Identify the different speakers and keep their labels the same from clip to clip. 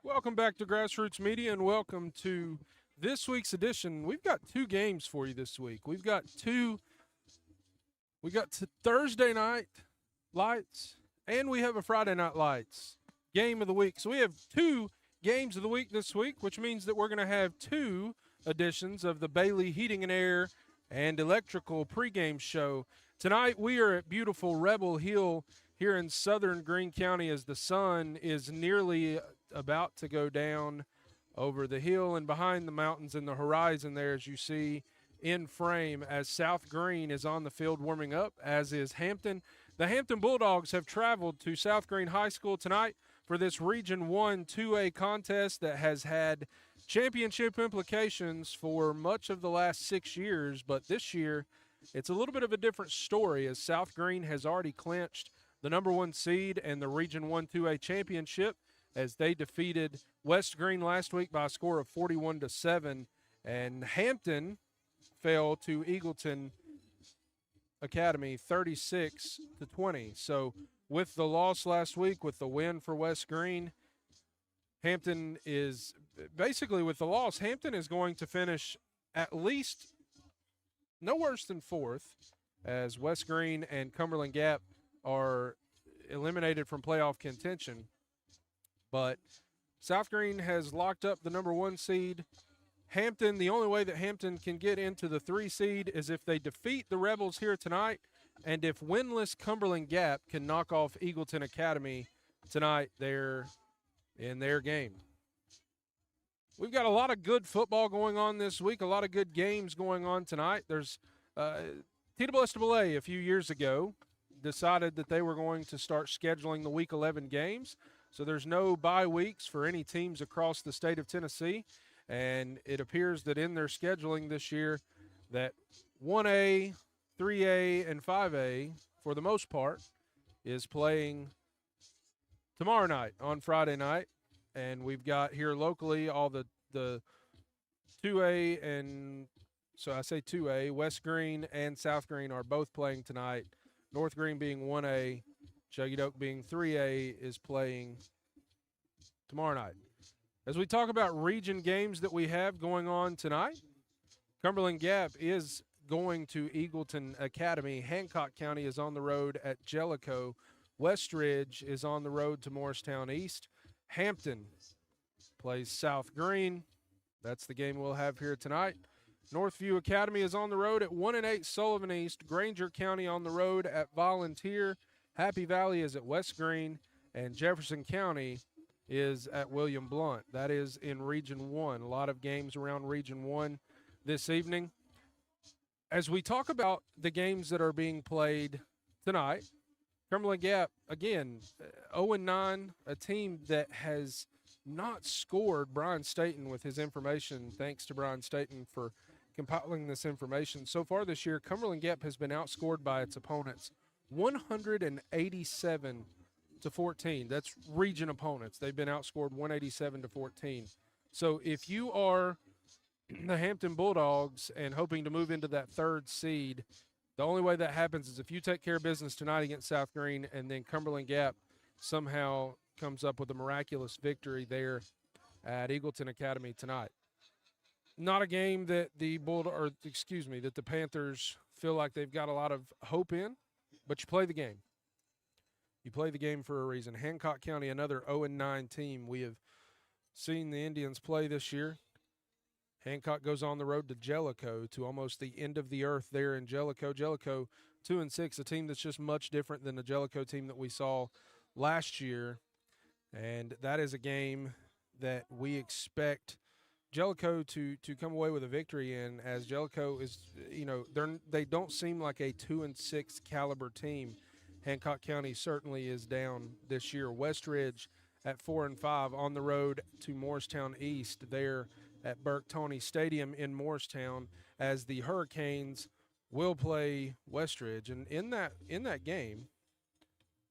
Speaker 1: Welcome back to Grassroots Media and welcome to this week's edition. We've got two games for you this week. We got Thursday night lights and we have a Friday night lights game of the week. So we have two games of the week this week, which means that we're going to have two editions of the Bailey Heating and Air and Electrical pregame show. Tonight we are at beautiful Rebel Hill here in southern Greene County as the sun is nearly about to go down over the hill and behind the mountains in the horizon there, as you see in frame, as South Greene is on the field warming up, as is Hampton. The Hampton Bulldogs have traveled to South Greene High School tonight for this Region 1 2A contest that has had championship implications for much of the last 6 years, but this year it's a little bit of a different story as South Greene has already clinched the number 1 seed and the Region 1 2A championship as they defeated West Greene last week by a score of 41-7, and Hampton fell to Eagleton Academy 36-20. So with the loss last week, with the win for West Greene, Hampton is basically, with the loss, Hampton is going to finish at least no worse than 4th, as West Greene and Cumberland Gap are eliminated from playoff contention. But South Greene has locked up the number 1 seed. Hampton, the only way that Hampton can get into the 3 seed is if they defeat the Rebels here tonight, and if winless Cumberland Gap can knock off Eagleton Academy tonight there in their game. We've got a lot of good football going on this week, a lot of good games going on tonight. There's TWSAA a few years ago decided that they were going to start scheduling the Week 11 games. So there's no bye weeks for any teams across the state of Tennessee. And it appears that in their scheduling this year that 1A, 3A, and 5A, for the most part, is playing tomorrow night on Friday night. And we've got here locally all the 2A and, so I say 2A, West Greene and South Greene are both playing tonight. North Greene being 1A, Chuggy Oak being 3A is playing tomorrow night. As we talk about region games that we have going on tonight, Cumberland Gap is going to Eagleton Academy. Hancock County is on the road at Jellicoe. Westridge is on the road to Morristown East. Hampton plays South Greene. That's the game we'll have here tonight. Northview Academy is on the road at 1-8 Sullivan East. Granger County on the road at Volunteer. Happy Valley is at West Greene, and Jefferson County is at William Blount. That is in Region 1. A lot of games around Region 1 this evening. As we talk about the games that are being played tonight, Cumberland Gap, again, 0-9, a team that has not scored. Brian Staten with his information. Thanks to Brian Staten for compiling this information. So far this year, Cumberland Gap has been outscored by its opponents 187-14. That's region opponents. They've been outscored 187-14. So if you are the Hampton Bulldogs and hoping to move into that 3rd seed, the only way that happens is if you take care of business tonight against South Greene and then Cumberland Gap somehow comes up with a miraculous victory there at Eagleton Academy tonight. Not a game that the Panthers feel like they've got a lot of hope in, but you play the game. You play the game for a reason. Hancock County, another 0-9 team. We have seen the Indians play this year. Hancock goes on the road to Jellicoe, to almost the end of the earth there in Jellicoe. Jellicoe 2-6, a team that's just much different than the Jellicoe team that we saw last year. And that is a game that we expect Jellicoe to come away with a victory in, as Jellicoe is, they don't seem like a 2-6 caliber team. Hancock County certainly is down this year. Westridge at 4-5 on the road to Morristown East there at Burke Toney Stadium in Morristown, as the Hurricanes will play Westridge. And in that game,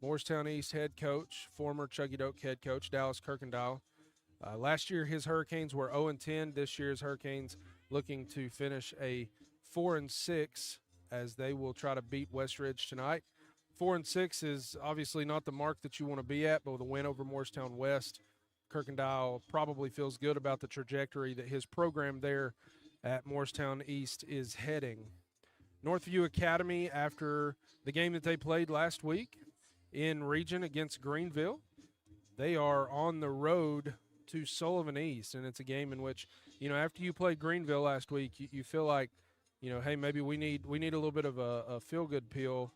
Speaker 1: Morristown East head coach, former Chuggy Oak head coach Dallas Kirkendall. Last year his Hurricanes were 0-10. This year's Hurricanes looking to finish a 4-6 as they will try to beat Westridge tonight. 4-6 is obviously not the mark that you want to be at, but with a win over Morristown West, Kirkendall probably feels good about the trajectory that his program there at Morristown East is heading. Northview Academy, after the game that they played last week in region against Greenville, they are on the road to Sullivan East, and it's a game in which, after you played Greenville last week, you feel like, hey, maybe we need a little bit of a feel-good pill,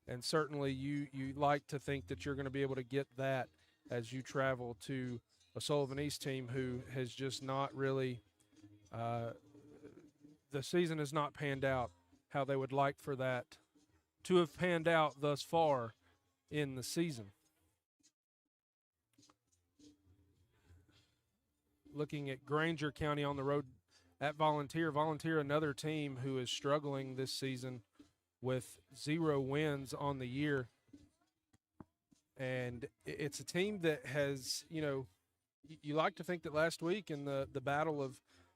Speaker 1: and certainly you like to think that you're going to be able to get that as you travel to a Sullivan East team who has just not really the season has not panned out how they would like for that to have panned out thus far in the season. Looking at Granger County on the road at Volunteer. Volunteer, another team who is struggling this season with 0 wins on the year. And it's a team that has, you like to think that last week in the battle of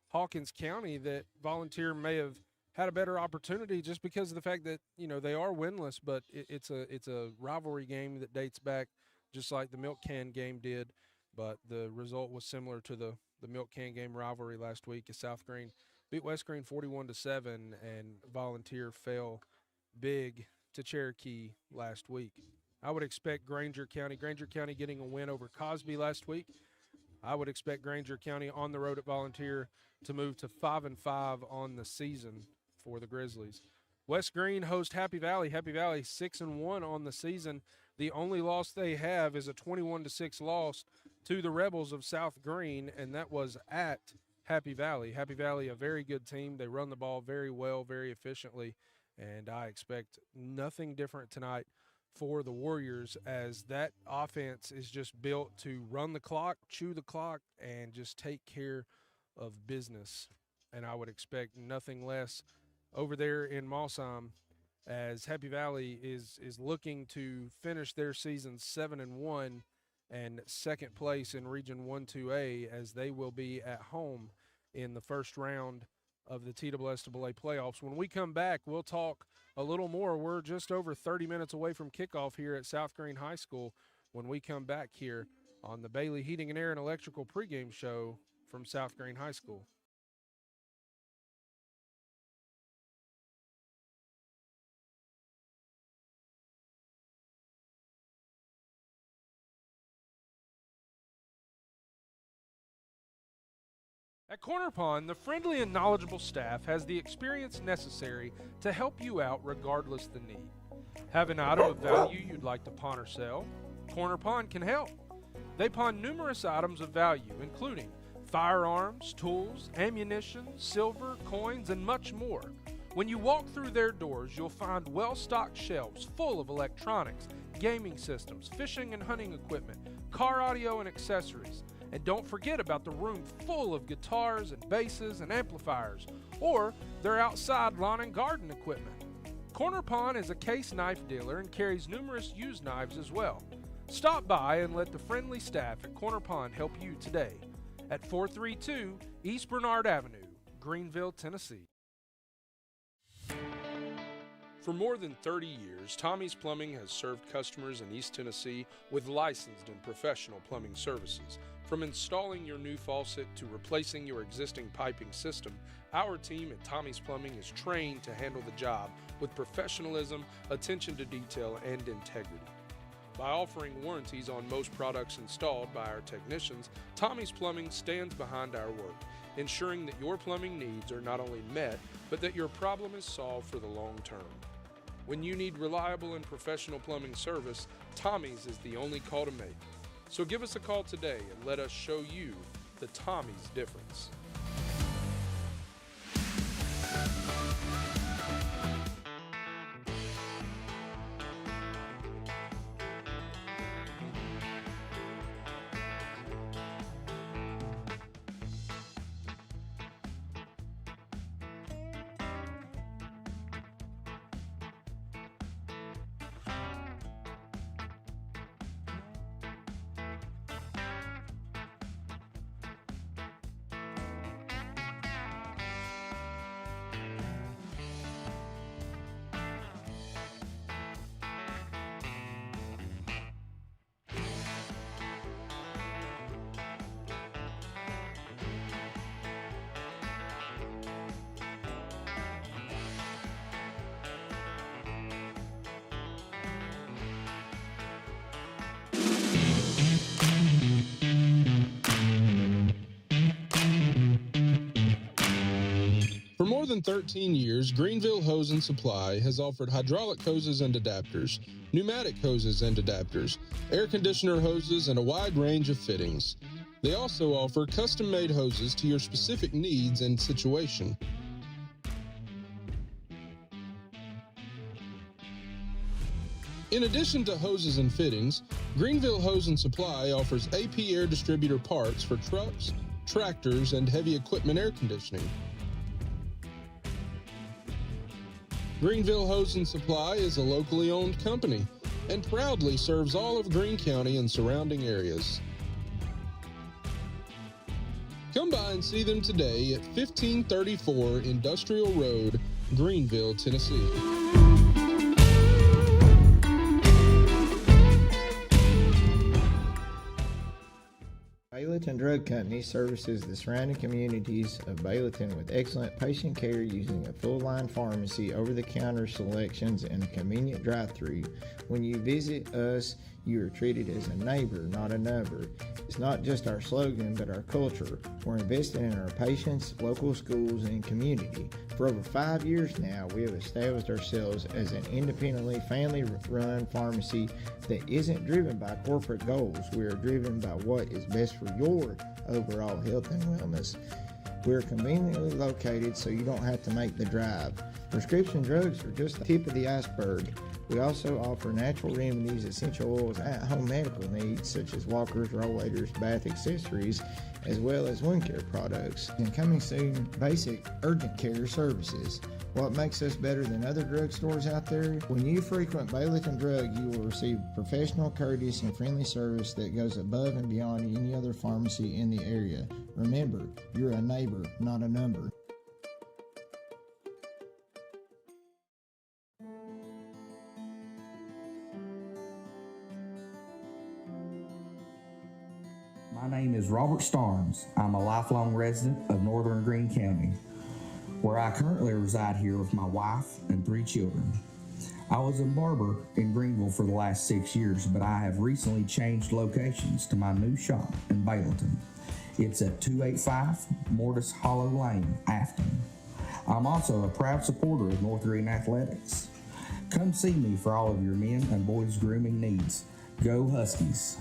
Speaker 1: Hawkins County that Volunteer may have had a better opportunity just because of the fact that, they are winless, but it's a rivalry game that dates back just like the Milk Can game did. But the result was similar to the Milk Can game rivalry last week as South Greene beat West Greene 41-7, and Volunteer fell big to Cherokee last week. I would expect Granger County getting a win over Cosby last week. I would expect Granger County on the road at Volunteer to move to 5-5 on the season for the Grizzlies. West Greene host Happy Valley. Happy Valley 6-1 on the season. The only loss they have is a 21-6 loss to the Rebels of South Greene, and that was at Happy Valley. Happy Valley, a very good team. They run the ball very well, very efficiently, and I expect nothing different tonight for the Warriors, as that offense is just built to run the clock, chew the clock, and just take care of business. And I would expect nothing less over there in Mossheim, as Happy Valley is looking to finish their season 7-1 and second place in Region 1-2A, as they will be at home in the first round of the TSSAA playoffs. When we come back, we'll talk a little more. We're just over 30 minutes away from kickoff here at South Greene High School when we come back here on the Bailey Heating and Air and Electrical pregame show from South Greene High School. At Corner Pond, the friendly and knowledgeable staff has the experience necessary to help you out regardless the need. Have an item of value you'd like to pawn or sell? Corner Pond can help. They pawn numerous items of value, including firearms, tools, ammunition, silver, coins, and much more. When you walk through their doors, you'll find well-stocked shelves full of electronics, gaming systems, fishing and hunting equipment, car audio and accessories. And don't forget about the room full of guitars and basses and amplifiers, or their outside lawn and garden equipment. Corner Pond is a case knife dealer and carries numerous used knives as well. Stop by and let the friendly staff at Corner Pond help you today at 432 East Bernard Avenue, Greenville, Tennessee. For more than 30 years, Tommie's Plumbing has served customers in East Tennessee with licensed and professional plumbing services. From installing your new faucet to replacing your existing piping system, our team at Tommie's Plumbing is trained to handle the job with professionalism, attention to detail, and integrity. By offering warranties on most products installed by our technicians, Tommie's Plumbing stands behind our work, ensuring that your plumbing needs are not only met, but that your problem is solved for the long term. When you need reliable and professional plumbing service, Tommie's is the only call to make. So give us a call today and let us show you the Tommie's difference. For more than 13 years, Greenville Hose and Supply has offered hydraulic hoses and adapters, pneumatic hoses and adapters, air conditioner hoses, and a wide range of fittings. They also offer custom-made hoses to your specific needs and situation. In addition to hoses and fittings, Greenville Hose and Supply offers AP air distributor parts for trucks, tractors, and heavy equipment air conditioning. Greenville Hose and Supply is a locally owned company and proudly serves all of Greene County and surrounding areas. Come by and see them today at 1534 Industrial Road, Greenville, Tennessee.
Speaker 2: Bayleton Drug Company services the surrounding communities of Bayleton with excellent patient care using a full-line pharmacy, over-the-counter selections, and a convenient drive-thru. When you visit us, you are treated as a neighbor, not a number. It's not just our slogan, but our culture. We're investing in our patients, local schools, and community. For over 5 years now, we have established ourselves as an independently family-run pharmacy that isn't driven by corporate goals. We are driven by what is best for your overall health and wellness. We're conveniently located so you don't have to make the drive. Prescription drugs are just the tip of the iceberg. We also offer natural remedies, essential oils, at-home medical needs such as walkers, rollators, bath accessories, as well as wound care products. And coming soon, basic urgent care services. What makes us better than other drugstores out there? When you frequent Bayleton Drug, you will receive professional, courteous, and friendly service that goes above and beyond any other pharmacy in the area. Remember, you're a neighbor, not a number.
Speaker 3: My name is Robert Starnes. I'm a lifelong resident of Northern Greene County, where I currently reside here with my wife and 3 children. I was a barber in Greenville for the last 6 years, but I have recently changed locations to my new shop in Bayleton. It's at 285 Mortis Hollow Lane, Afton. I'm also a proud supporter of North Greene Athletics. Come see me for all of your men and boys grooming needs. Go Huskies!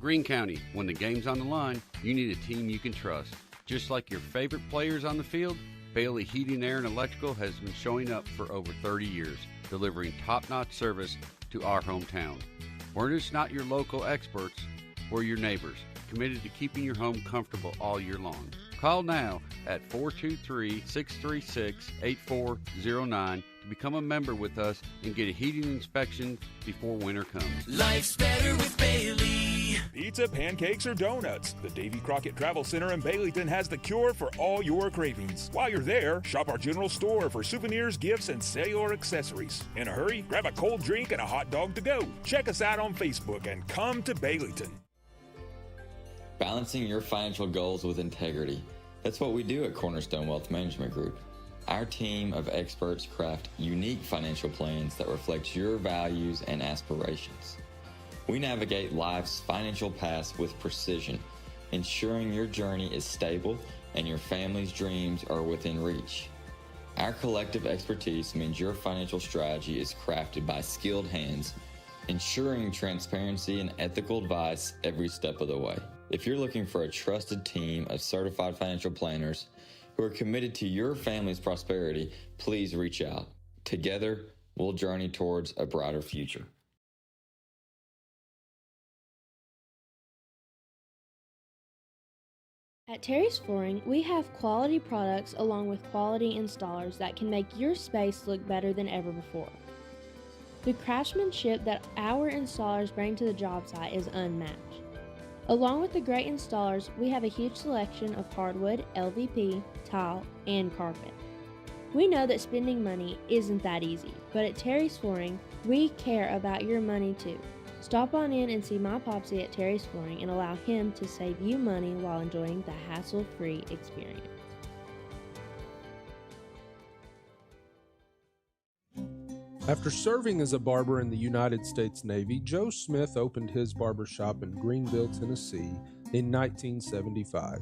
Speaker 4: Greene County, when the game's on the line, you need a team you can trust. Just like your favorite players on the field, Bailey Heating, Air, and Electrical has been showing up for over 30 years, delivering top-notch service to our hometown. We're just not your local experts, we're your neighbors, committed to keeping your home comfortable all year long. Call now at 423-636-8409 to become a member with us and get a heating inspection before winter comes.
Speaker 5: Life's better with Bailey.
Speaker 6: Pizza, pancakes, or donuts. The Davy Crockett Travel Center in Bayleton has the cure for all your cravings. While you're there, shop our general store for souvenirs, gifts, and cellular accessories. In a hurry, grab a cold drink and a hot dog to go. Check us out on Facebook and come to Bayleton.
Speaker 7: Balancing your financial goals with integrity. That's what we do at Cornerstone Wealth Management Group. Our team of experts craft unique financial plans that reflect your values and aspirations. We navigate life's financial paths with precision, ensuring your journey is stable and your family's dreams are within reach. Our collective expertise means your financial strategy is crafted by skilled hands, ensuring transparency and ethical advice every step of the way. If you're looking for a trusted team of certified financial planners who are committed to your family's prosperity, please reach out. Together, we'll journey towards a brighter future.
Speaker 8: At Terry's Flooring, we have quality products along with quality installers that can make your space look better than ever before. The craftsmanship that our installers bring to the job site is unmatched. Along with the great installers, we have a huge selection of hardwood, LVP, tile, and carpet. We know that spending money isn't that easy, but at Terry's Flooring, we care about your money too. Stop on in and see my Popsy at Terry's Flooring and allow him to save you money while enjoying the hassle-free experience.
Speaker 1: After serving as a barber in the United States Navy, Joe Smith opened his barbershop in Greenville, Tennessee in 1975.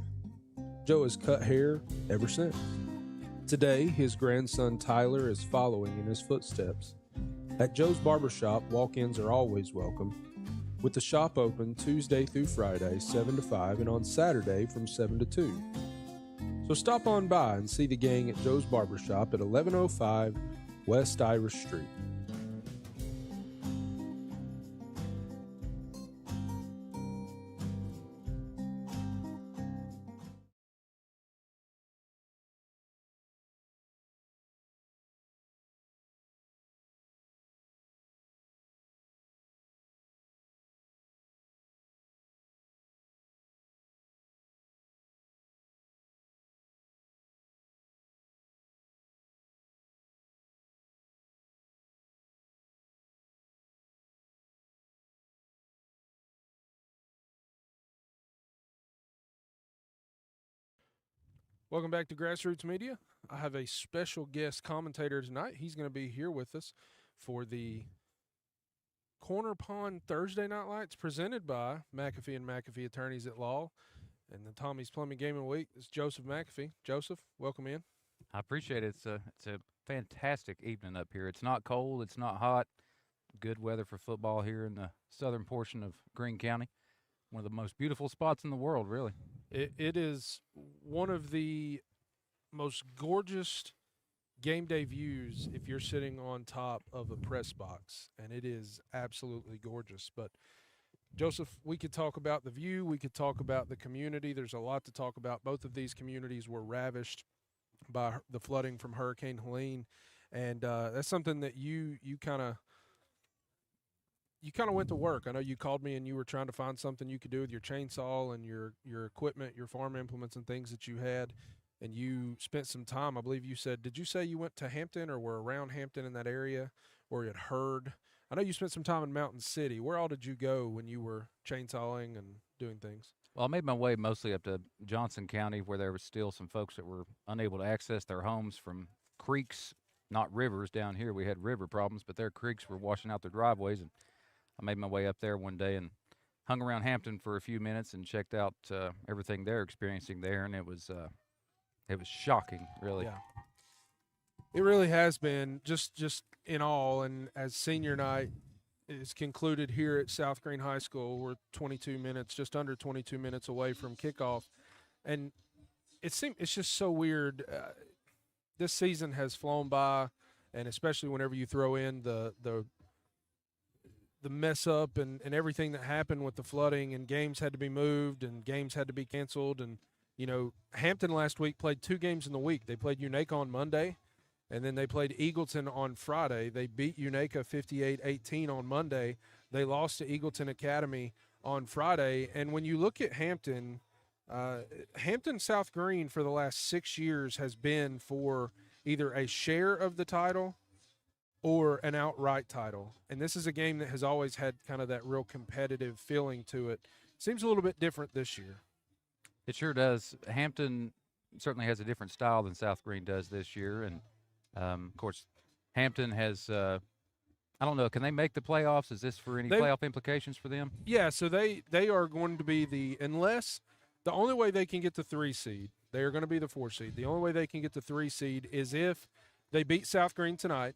Speaker 1: Joe has cut hair ever since. Today, his grandson Tyler is following in his footsteps. At Joe's Barbershop, walk-ins are always welcome, with the shop open Tuesday through Friday, 7 to 5, and on Saturday from 7 to 2. So stop on by and see the gang at Joe's Barbershop at 1105 West Irish Street. Welcome back to Grassroots Media. I have a special guest commentator tonight. He's going to be here with us for the Corner Pond Thursday Night Lights presented by McAfee and McAfee Attorneys at Law. And the Tommie's Plumbing Game of the Week is Joseph McAfee. Joseph, welcome in.
Speaker 9: I appreciate it. It's a fantastic evening up here. It's not cold. It's not hot. Good weather for football here in the southern portion of Greene County. One of the most beautiful spots in the world, really.
Speaker 1: It is one of the most gorgeous game day views if you're sitting on top of a press box, and it is absolutely gorgeous. But, Joseph, we could talk about the view. We could talk about the community. There's a lot to talk about. Both of these communities were ravished by the flooding from Hurricane Helene, and that's something that you kind of went to work. I know you called me and you were trying to find something you could do with your chainsaw and your equipment, your farm implements and things that you had, and you spent some time. I believe you said, did you say you went to Hampton or were around Hampton in that area or you had heard? I know you spent some time in Mountain City. Where all did you go when you were chainsawing and doing things?
Speaker 9: Well, I made my way mostly up to Johnson County, where there was still some folks that were unable to access their homes from creeks, not rivers. Down here we had river problems, but their creeks were washing out their driveways, and I made my way up there one day and hung around Hampton for a few minutes and checked out everything they're experiencing there, and it was shocking, really.
Speaker 1: Yeah, it really has been just in all. And as senior night is concluded here at South Greene High School, we're 22 minutes, just under 22 minutes away from kickoff, and it's just so weird. This season has flown by, and especially whenever you throw in the mess up and everything that happened with the flooding, and games had to be moved and games had to be canceled. And, you know, Hampton last week played 2 games in the week. They played Unaka on Monday, and then they played Eagleton on Friday. They beat Unaka 58-18 on Monday. They lost to Eagleton Academy on Friday. And when you look at Hampton, Hampton South Greene for the last 6 years has been for either a share of the title or an outright title. And this is a game that has always had kind of that real competitive feeling to it. Seems a little bit different this year.
Speaker 9: It sure does. Hampton certainly has a different style than South Greene does this year. And, of course, Hampton has I don't know, can they make the playoffs? Is this for any playoff implications for them?
Speaker 1: Yeah, so they are going to be the only way they can get the 3 seed, they are going to be the 4 seed. The only way they can get the 3 seed is if they beat South Greene tonight.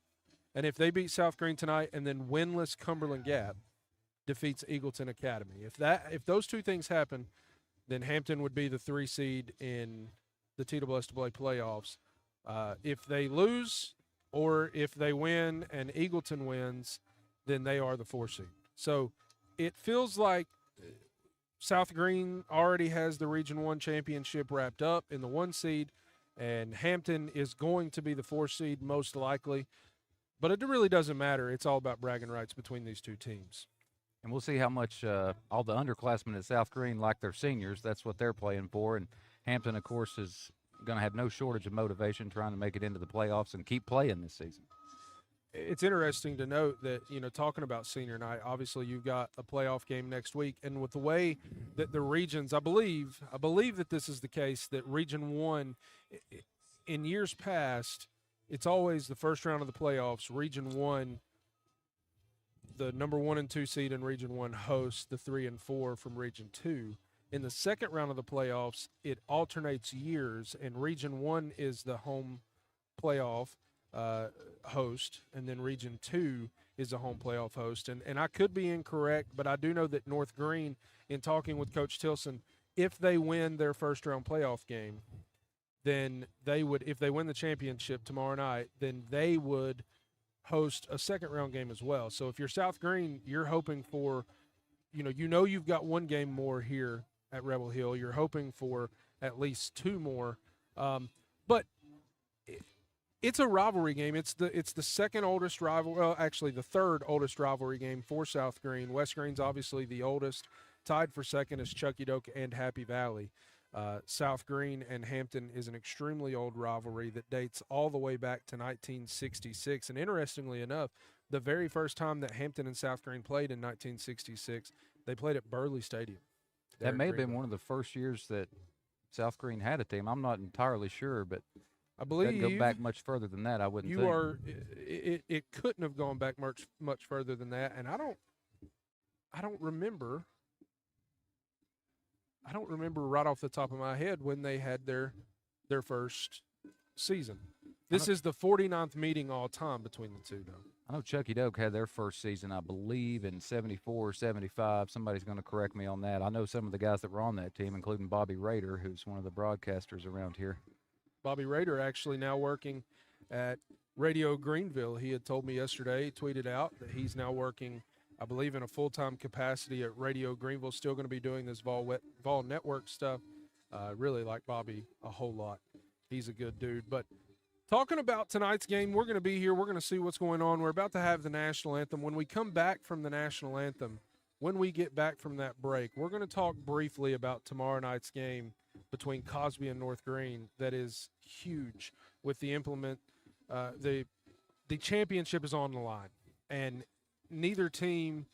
Speaker 1: And if they beat South Greene tonight and then winless Cumberland Gap defeats Eagleton Academy, if those 2 things happen, then Hampton would be the 3 seed in the TSSAA playoffs. If they lose or if they win and Eagleton wins, then they are the 4 seed. So it feels like South Greene already has the Region 1 championship wrapped up in the 1 seed, and Hampton is going to be the 4 seed most likely. But it really doesn't matter. It's all about bragging rights between these 2 teams.
Speaker 9: And we'll see how much all the underclassmen at South Greene like their seniors. That's what they're playing for. And Hampton, of course, is going to have no shortage of motivation trying to make it into the playoffs and keep playing this season.
Speaker 1: It's interesting to note that, you know, talking about senior night, obviously you've got a playoff game next week. And with the way that the regions, I believe that this is the case, that Region 1 in years past, it's always the first round of the playoffs. Region 1, the number 1 and 2 seed in Region 1 hosts the 3 and 4 from Region 2. In the second round of the playoffs, it alternates years, and Region 1 is the home playoff host, and then Region 2 is a home playoff host. And I could be incorrect, but I do know that North Greene, in talking with Coach Tilson, if they win their first-round playoff game, then they would, if they win the championship tomorrow night, then they would host a second-round game as well. So if you're South Greene, you're hoping for, you've got one game more here at Rebel Hill. You're hoping for at least two more. But it's a rivalry game. It's the second oldest rivalry. Well, actually, the third oldest rivalry game for South Greene. West Greene's obviously the oldest. Tied for second is Chucky Doak and Happy Valley. South Greene and Hampton is an extremely old rivalry that dates all the way back to 1966. And interestingly enough, the very first time that Hampton and South Greene played in 1966, they played at Burley Stadium.
Speaker 9: That may have been one of the first years that South Greene had a team. I'm not entirely sure, but
Speaker 1: I believe
Speaker 9: it doesn't go back much further than that. I wouldn't think.
Speaker 1: It couldn't have gone back much further than that. And I don't remember. I don't remember right off the top of my head when they had their first season. This is the 49th meeting all time between the two, though.
Speaker 9: I know Chucky Doak had their first season, I believe, in 74 or 75. Somebody's going to correct me on that. I know some of the guys that were on that team, including Bobby Rader, who's one of the broadcasters around here.
Speaker 1: Bobby Rader actually now working at Radio Greenville. He had told me yesterday, he tweeted out that he's now working, I believe, in a full-time capacity at Radio Greenville, still going to be doing this Vol Network stuff. Really like Bobby a whole lot. He's a good dude. But talking about tonight's game, we're going to be here. We're going to see what's going on. We're about to have the national anthem. When we come back from the national anthem, when we get back from that break, we're going to talk briefly about tomorrow night's game between Cosby and North Greene. That is huge with the the championship is on the line. And neither team,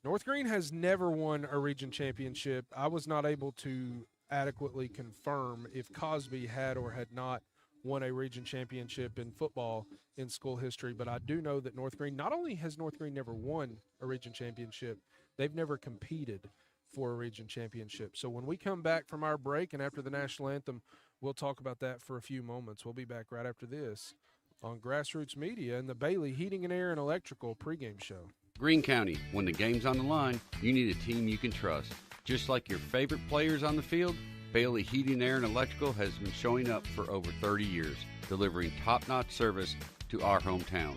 Speaker 1: North Greene has never won a region championship. I was not able to adequately confirm if Cosby had or had not won a region championship in football in school history, but I do know that North Greene, not only has North Greene never won a region championship, they've never competed for a region championship. So when we come back from our break and after the national anthem, we'll talk about that for a few moments. We'll be back right after this on Grassroots Media and the Bailey Heating and Air and Electrical pregame show.
Speaker 4: Greene County, when the game's on the line, you need a team you can trust. Just like your favorite players on the field, Bailey Heating, Air, and Electrical has been showing up for over 30 years, delivering top-notch service to our hometown.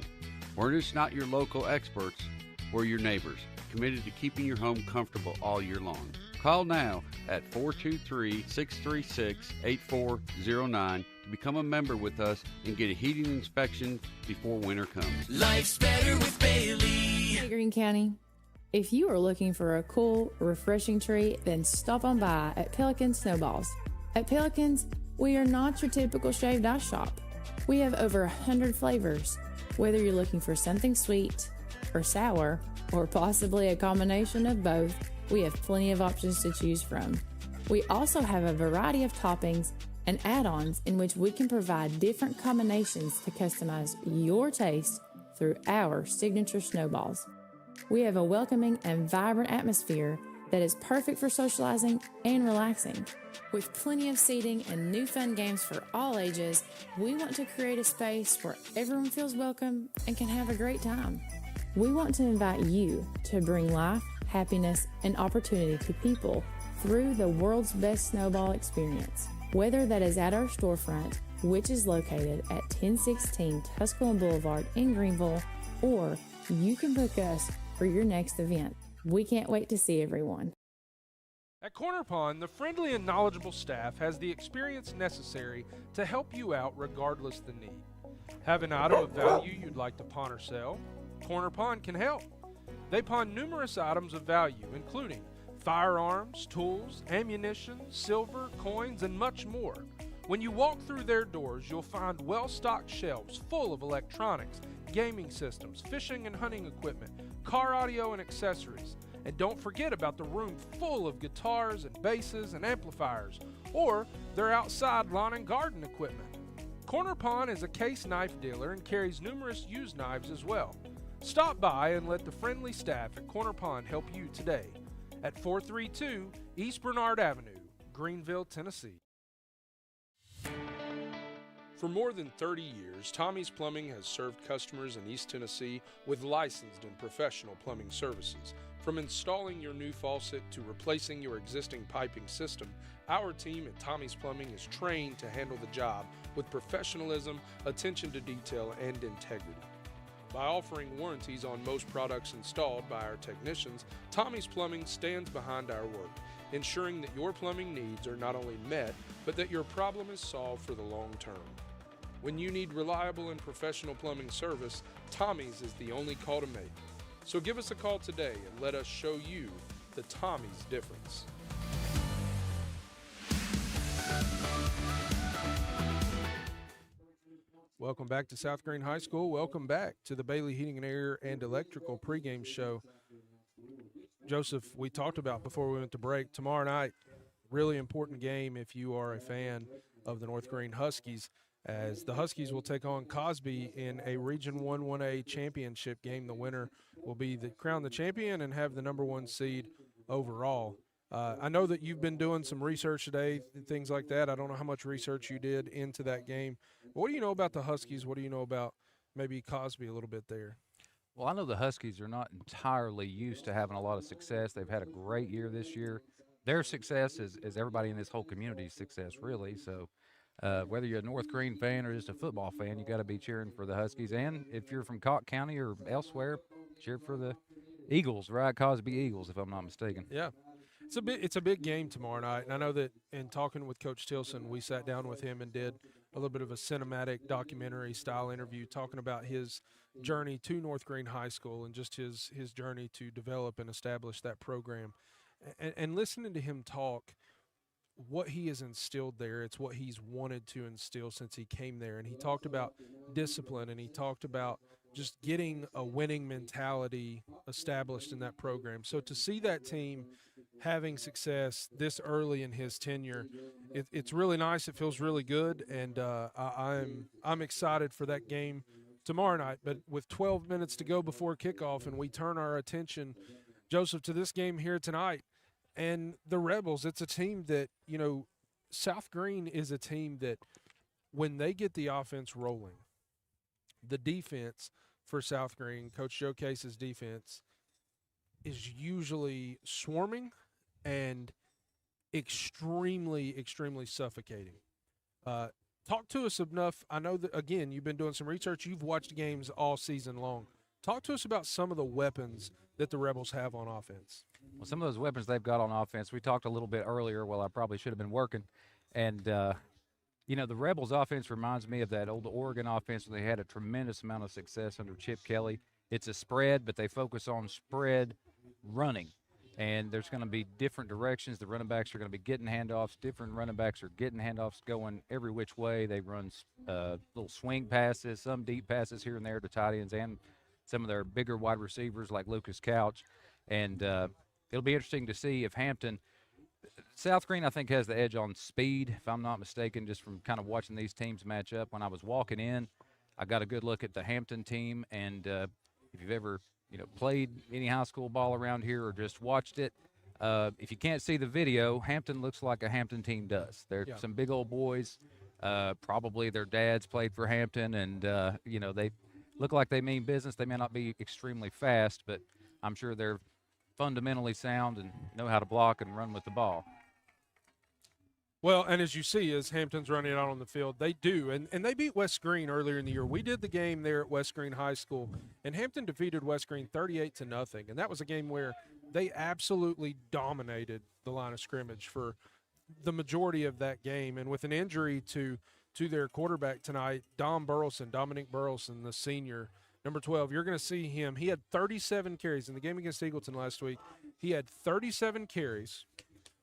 Speaker 4: We're just not your local experts, we're your neighbors, committed to keeping your home comfortable all year long. Call now at 423-636-8409 to become a member with us and get a heating inspection before winter comes.
Speaker 5: Life's better with Bailey.
Speaker 10: Hey, Greene County. If you are looking for a cool, refreshing treat, then stop on by at Pelican Snowballs. At Pelican's, we are not your typical shaved ice shop. We have over 100 flavors. Whether you're looking for something sweet or sour, or possibly a combination of both, we have plenty of options to choose from. We also have a variety of toppings and add-ons in which we can provide different combinations to customize your taste through our signature snowballs. We have a welcoming and vibrant atmosphere that is perfect for socializing and relaxing. With plenty of seating and new fun games for all ages, we want to create a space where everyone feels welcome and can have a great time. We want to invite you to bring life, happiness, and opportunity to people through the world's best snowball experience. Whether that is at our storefront, which is located at 1016 Tusculum Boulevard in Greenville, or you can book us for your next event. We can't wait to see everyone.
Speaker 1: At Corner Pond, the friendly and knowledgeable staff has the experience necessary to help you out regardless the need. Have an item of value you'd like to pawn or sell? Corner Pond can help. They pawn numerous items of value, including firearms, tools, ammunition, silver, coins, and much more. When you walk through their doors, you'll find well-stocked shelves full of electronics, gaming systems, fishing and hunting equipment, car audio and accessories. And don't forget about the room full of guitars and basses and amplifiers, or their outside lawn and garden equipment. Corner Pond is a case knife dealer and carries numerous used knives as well. Stop by and let the friendly staff at Corner Pond help you today. at 432 East Bernard Avenue, Greenville, Tennessee. For more than 30 years, Tommie's Plumbing has served customers in East Tennessee with licensed and professional plumbing services. From installing your new faucet to replacing your existing piping system, our team at Tommie's Plumbing is trained to handle the job with professionalism, attention to detail, and integrity. By offering warranties on most products installed by our technicians, Tommie's Plumbing stands behind our work, ensuring that your plumbing needs are not only met, but that your problem is solved for the long term. When you need reliable and professional plumbing service, Tommie's is the only call to make. So give us a call today and let us show you the Tommie's difference. Welcome back to South Greene High School. Welcome back to the Bailey Heating and Air and Electrical pregame show. Joseph, we talked about before we went to break, tomorrow night, really important game if you are a fan of the North Greene Huskies, as the Huskies will take on Cosby in a Region 1 1A championship game. The winner will be crowned the champion and have the number 1 seed overall. I know that you've been doing some research today, things like that. I don't know how much research you did into that game. What do you know about the Huskies? What do you know about maybe Cosby a little bit there?
Speaker 9: Well, I know the Huskies are not entirely used to having a lot of success. They've had a great year this year. Their success is everybody in this whole community's success, really. So whether you're a North Greene fan or just a football fan, you got to be cheering for the Huskies. And if you're from Cocke County or elsewhere, cheer for the Eagles, right? Cosby Eagles, if I'm not mistaken.
Speaker 1: Yeah. It's a big game tomorrow night, and I know that in talking with Coach Tilson, we sat down with him and did a little bit of a cinematic documentary style interview talking about his journey to North Greene High School and just his journey to develop and establish that program. And listening to him talk, what he has instilled there, it's what he's wanted to instill since he came there. And he talked about discipline, and he talked about just getting a winning mentality established in that program. So to see that team having success this early in his tenure, it's really nice. It feels really good, and I'm excited for that game tomorrow night. But with 12 minutes to go before kickoff, and we turn our attention, Joseph, to this game here tonight, and the Rebels, it's a team that, South Greene is a team that when they get the offense rolling, the defense for South Greene, Coach Joe Case's defense, is usually swarming and extremely, extremely suffocating. Talk to us enough. I know that, again, you've been doing some research. You've watched games all season long. Talk to us about some of the weapons that the Rebels have on offense.
Speaker 9: Well, some of those weapons they've got on offense, we talked a little bit earlier. Well, I probably should have been working. And, the Rebels offense reminds me of that old Oregon offense where they had a tremendous amount of success under Chip Kelly. It's a spread, but they focus on spread running. And there's going to be different directions. The running backs are going to be getting handoffs. Different running backs are getting handoffs going every which way. They run little swing passes, some deep passes here and there to tight ends and some of their bigger wide receivers like Lucas Couch. And it'll be interesting to see if Hampton – South Greene, I think, has the edge on speed, if I'm not mistaken, just from kind of watching these teams match up. When I was walking in, I got a good look at the Hampton team. And if you've ever played any high school ball around here or just watched it, if you can't see the video, Hampton looks like a Hampton team does. They're some big old boys. Probably their dads played for Hampton, and, they look like they mean business. They may not be extremely fast, but I'm sure they're fundamentally sound and know how to block and run with the ball.
Speaker 1: Well, and as you see, as Hampton's running out on the field, they do. And they beat West Greene earlier in the year. We did the game there at West Greene High School, and Hampton defeated West Greene 38-0. And that was a game where they absolutely dominated the line of scrimmage for the majority of that game. And with an injury to their quarterback tonight, Dominic Burleson, the senior, number 12, you're going to see him. He had 37 carries in the game against Eagleton last week. He had 37 carries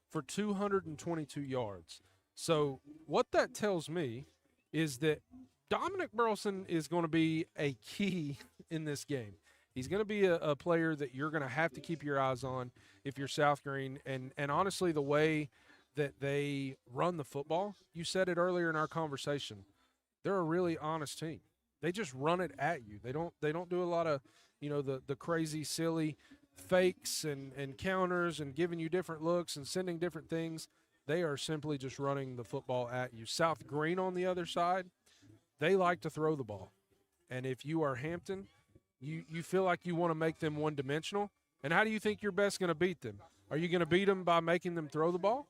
Speaker 1: for 222 yards. So what that tells me is that Dominic Burleson is going to be a key in this game. He's going to be a player that you're going to have to keep your eyes on if you're South Greene. And honestly, the way that they run the football, you said it earlier in our conversation, they're a really honest team. They just run it at you. They don't do a lot of, the crazy, silly fakes and counters and giving you different looks and sending different things. They are simply just running the football at you. South Greene on the other side, they like to throw the ball. And if you are Hampton, you feel like you want to make them one-dimensional. And how do you think you're best going to beat them? Are you going to beat them by making them throw the ball?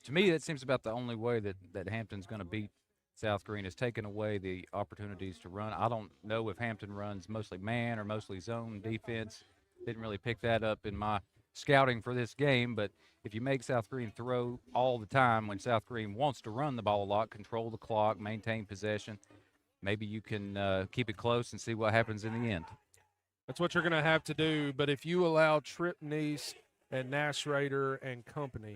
Speaker 9: To me, that seems about the only way that Hampton's going to beat South Greene, is taking away the opportunities to run. I don't know if Hampton runs mostly man or mostly zone defense. Didn't really pick that up in my scouting for this game, but if you make South Greene throw all the time when South Greene wants to run the ball a lot, control the clock, maintain possession, maybe you can keep it close and see what happens in the end.
Speaker 1: That's what you're going to have to do. But if you allow Tripp Neese and Nash Rader and company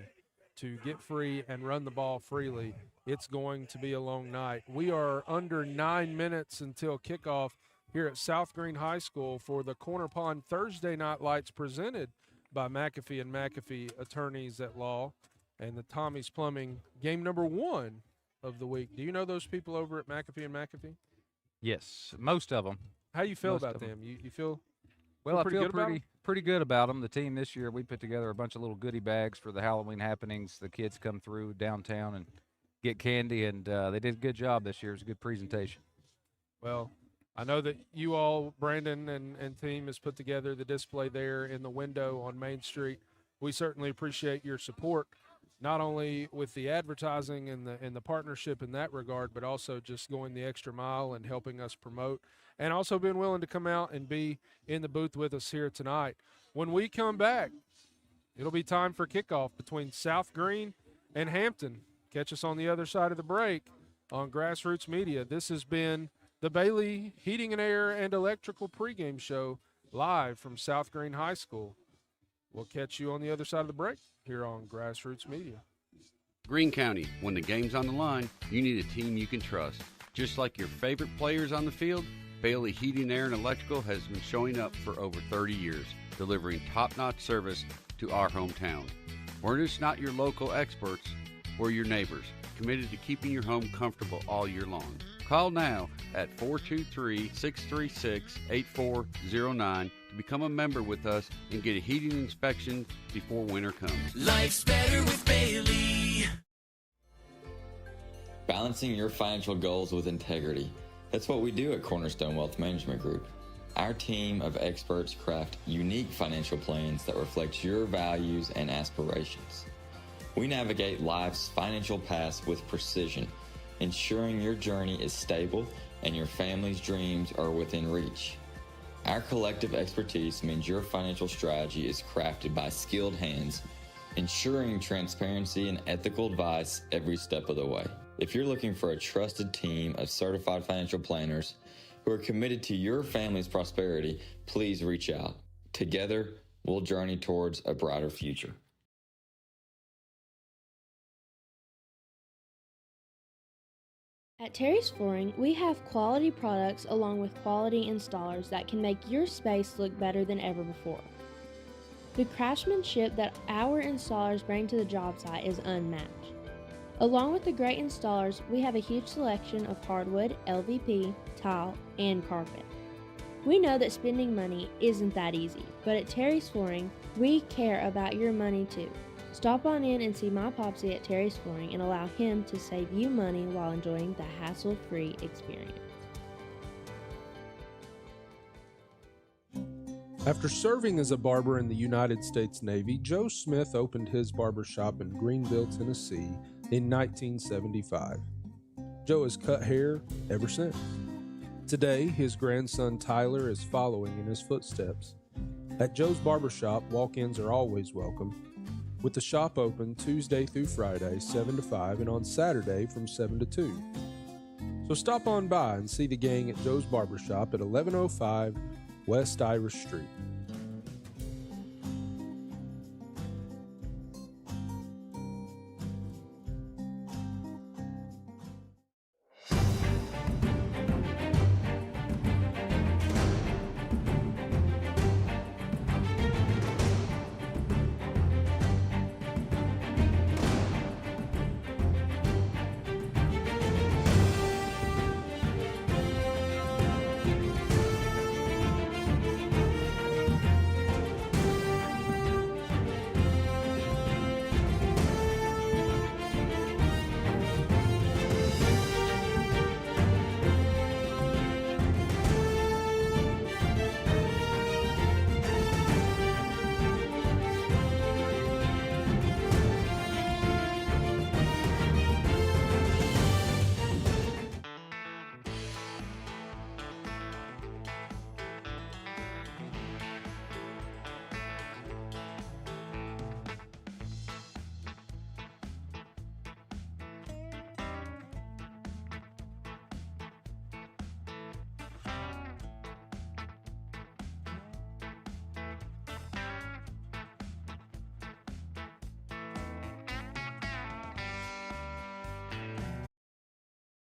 Speaker 1: to get free and run the ball freely, it's going to be a long night. We are under 9 minutes until kickoff here at South Greene High School for the Corner Pond Thursday Night Lights presented by McAfee and McAfee Attorneys at Law and the Tommie's Plumbing, game number 1 of the week. Do you know those people over at McAfee and McAfee?
Speaker 9: Yes, most of them.
Speaker 1: How do you feel about them? You feel
Speaker 9: well? I feel
Speaker 1: good
Speaker 9: pretty good about them. The team this year, we put together a bunch of little goodie bags for the Halloween happenings. The kids come through downtown and get candy, and they did a good job this year. It was a good presentation.
Speaker 1: Well, I know that you all, Brandon and team, has put together the display there in the window on Main Street. We certainly appreciate your support, not only with the advertising and the partnership in that regard, but also just going the extra mile and helping us promote, and also being willing to come out and be in the booth with us here tonight. When we come back, it'll be time for kickoff between South Greene and Hampton. Catch us on the other side of the break on Grassroots Media. This has been the Bailey Heating and Air and Electrical pregame show live from South Greene High School. We'll catch you on the other side of the break here on Grassroots Media.
Speaker 4: Greene County, when the game's on the line, you need a team you can trust. Just like your favorite players on the field, Bailey Heating, Air, and Electrical has been showing up for over 30 years, delivering top-notch service to our hometown. We're just not your local experts, we're your neighbors, committed to keeping your home comfortable all year long. Call now at 423-636-8409 to become a member with us and get a heating inspection before winter comes.
Speaker 5: Life's better with Bailey.
Speaker 7: Balancing your financial goals with integrity. That's what we do at Cornerstone Wealth Management Group. Our team of experts craft unique financial plans that reflect your values and aspirations. We navigate life's financial paths with precision, ensuring your journey is stable and your family's dreams are within reach. Our collective expertise means your financial strategy is crafted by skilled hands, ensuring transparency and ethical advice every step of the way. If you're looking for a trusted team of certified financial planners who are committed to your family's prosperity, please reach out. Together, we'll journey towards a brighter future.
Speaker 8: At Terry's Flooring, we have quality products along with quality installers that can make your space look better than ever before. The craftsmanship that our installers bring to the job site is unmatched. Along with the great installers, we have a huge selection of hardwood, LVP, tile, and carpet. We know that spending money isn't that easy, but at Terry's Flooring, we care about your money too. Stop on in and see my Popsy at Terry's Flooring and allow him to save you money while enjoying the hassle-free experience.
Speaker 1: After serving as a barber in the United States Navy, Joe Smith opened his barbershop in Greenville, Tennessee in 1975. Joe has cut hair ever since. Today, his grandson Tyler is following in his footsteps. At Joe's barbershop, walk-ins are always welcome, with the shop open Tuesday through Friday, 7 to 5, and on Saturday from 7 to 2. So stop on by and see the gang at Joe's Barbershop at 1105 West Irish Street.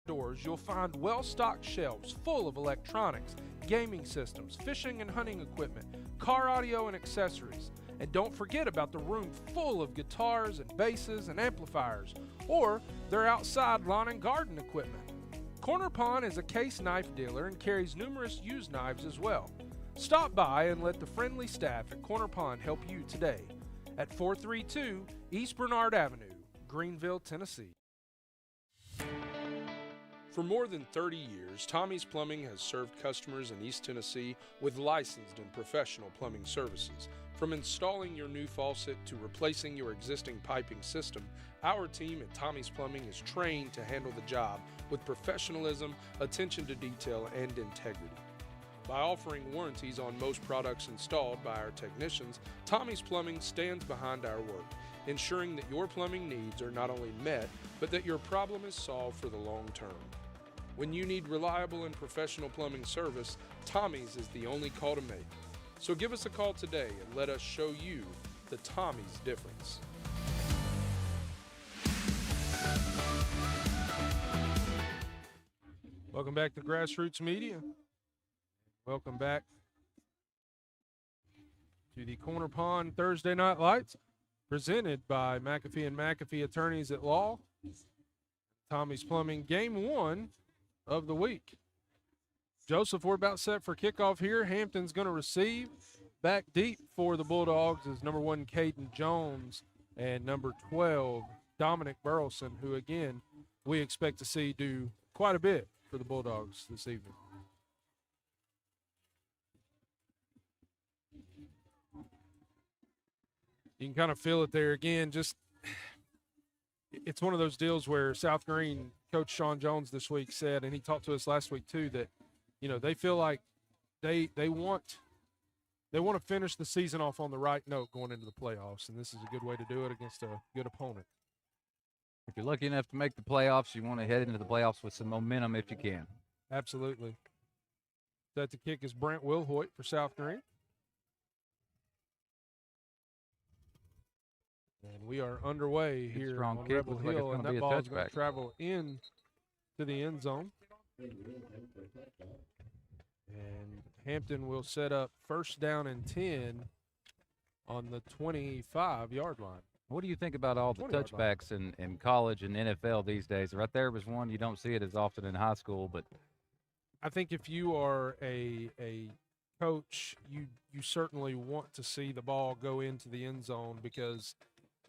Speaker 1: Outdoors, you'll find well-stocked shelves full of electronics, gaming systems, fishing and hunting equipment, car audio and accessories. And don't forget about the room full of guitars and basses and amplifiers, or their outside lawn and garden equipment. Corner Pawn is a case knife dealer and carries numerous used knives as well. Stop by and let the friendly staff at Corner Pawn help you today at 432 East Bernard Avenue, Greenville, Tennessee. For more than 30 years, Tommie's Plumbing has served customers in East Tennessee with licensed and professional plumbing services. From installing your new faucet to replacing your existing piping system, our team at Tommie's Plumbing is trained to handle the job with professionalism, attention to detail, and integrity. By offering warranties on most products installed by our technicians, Tommie's Plumbing stands behind our work, ensuring that your plumbing needs are not only met, but that your problem is solved for the long term. When you need reliable and professional plumbing service, Tommie's is the only call to make. So give us a call today and let us show you the Tommie's difference. Welcome back to Grassroots Media. Welcome back to the Corner Pawn Thursday Night Lights, presented by McAfee and McAfee Attorneys at Law. Tommie's Plumbing, game 1 of the week. Joseph, we're about set for kickoff here. Hampton's going to receive. Back deep for the Bulldogs is number 1, Caden Jones, and number 12, Dominic Burleson, who, again, we expect to see do quite a bit for the Bulldogs this evening. You can kind of feel it there again. Just, it's one of those deals where South Greene Coach Sean Jones this week said, and he talked to us last week too, that they feel like they want to finish the season off on the right note going into the playoffs, and this is a good way to do it against a good opponent.
Speaker 9: If you're lucky enough to make the playoffs, you want to head into the playoffs with some momentum if you can.
Speaker 1: Absolutely. Set to kick is Brent Wilhoit for South Greene. And we are underway here on Rebel Hill, and that ball is going to travel in to the end zone. And Hampton will set up first down and 10 on the 25-yard line.
Speaker 9: What do you think about all the touchbacks in college and NFL these days? Right there was one. You don't see it as often in high school, but
Speaker 1: I think if you are a coach, you certainly want to see the ball go into the end zone, because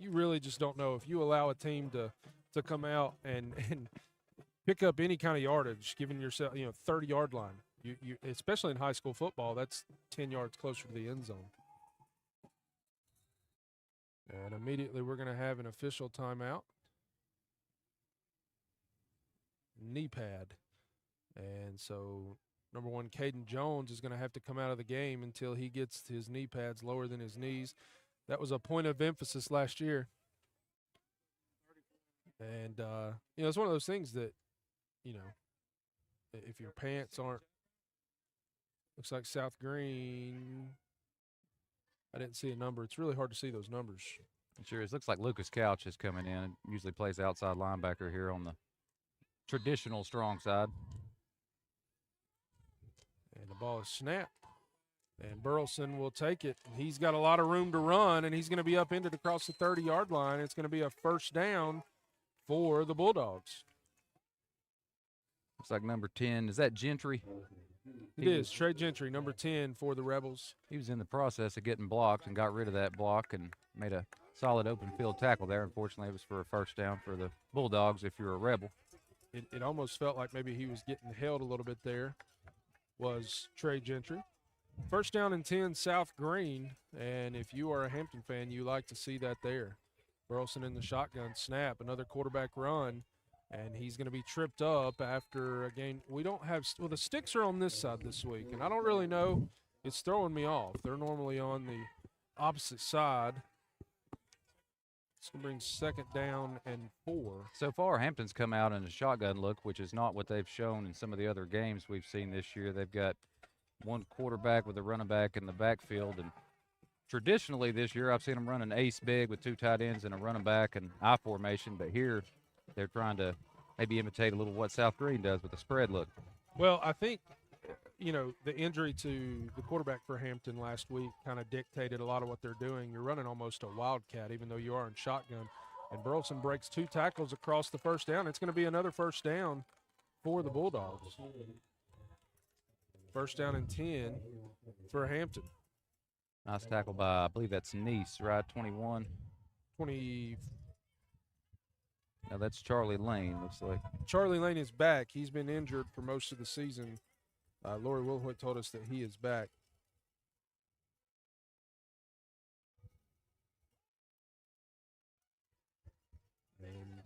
Speaker 1: you really just don't know if you allow a team to come out and pick up any kind of yardage, giving yourself 30-yard line. You especially in high school football, that's 10 yards closer to the end zone. And immediately we're going to have an official timeout. Knee pad. And so number 1, Caden Jones, is going to have to come out of the game until he gets his knee pads lower than his knees. That was a point of emphasis last year. And, it's one of those things that, if your pants aren't, looks like South Greene, I didn't see a number. It's really hard to see those numbers.
Speaker 9: It sure is. Looks like Lucas Couch is coming in. Usually plays outside linebacker here on the traditional strong side.
Speaker 1: And the ball is snapped. And Burleson will take it. He's got a lot of room to run, and he's going to be upended across the 30-yard line. It's going to be a first down for the Bulldogs.
Speaker 9: Looks like number 10. Is that Gentry?
Speaker 1: It is. Trey Gentry, number 10 for the Rebels.
Speaker 9: He was in the process of getting blocked and got rid of that block and made a solid open field tackle there. Unfortunately, it was for a first down for the Bulldogs if you're a Rebel.
Speaker 1: It almost felt like maybe he was getting held a little bit there, was Trey Gentry. First down and 10, South Greene, and if you are a Hampton fan, you like to see that there. Burleson in the shotgun snap, another quarterback run, and he's going to be tripped up after a game. We don't have – well, the sticks are on this side this week, and I don't really know. It's throwing me off. They're normally on the opposite side. It's going to bring second down and 4.
Speaker 9: So far, Hampton's come out in a shotgun look, which is not what they've shown in some of the other games we've seen this year. They've got one quarterback with a running back in the backfield, and traditionally this year I've seen them run an ace big with 2 tight ends and a running back and I formation, but here they're trying to maybe imitate a little what South Greene does with the spread look.
Speaker 1: Well, I think, the injury to the quarterback for Hampton last week kind of dictated a lot of what they're doing. You're running almost a wildcat, even though you are in shotgun. And Burleson breaks 2 tackles across the first down. It's going to be another first down for the Bulldogs. First down and 10 for Hampton.
Speaker 9: Nice tackle by, I believe that's Nice, right? 21.
Speaker 1: 20.
Speaker 9: No, that's Charlie Lane, looks like.
Speaker 1: Charlie Lane is back. He's been injured for most of the season. Lori Wilhoit told us that he is back. And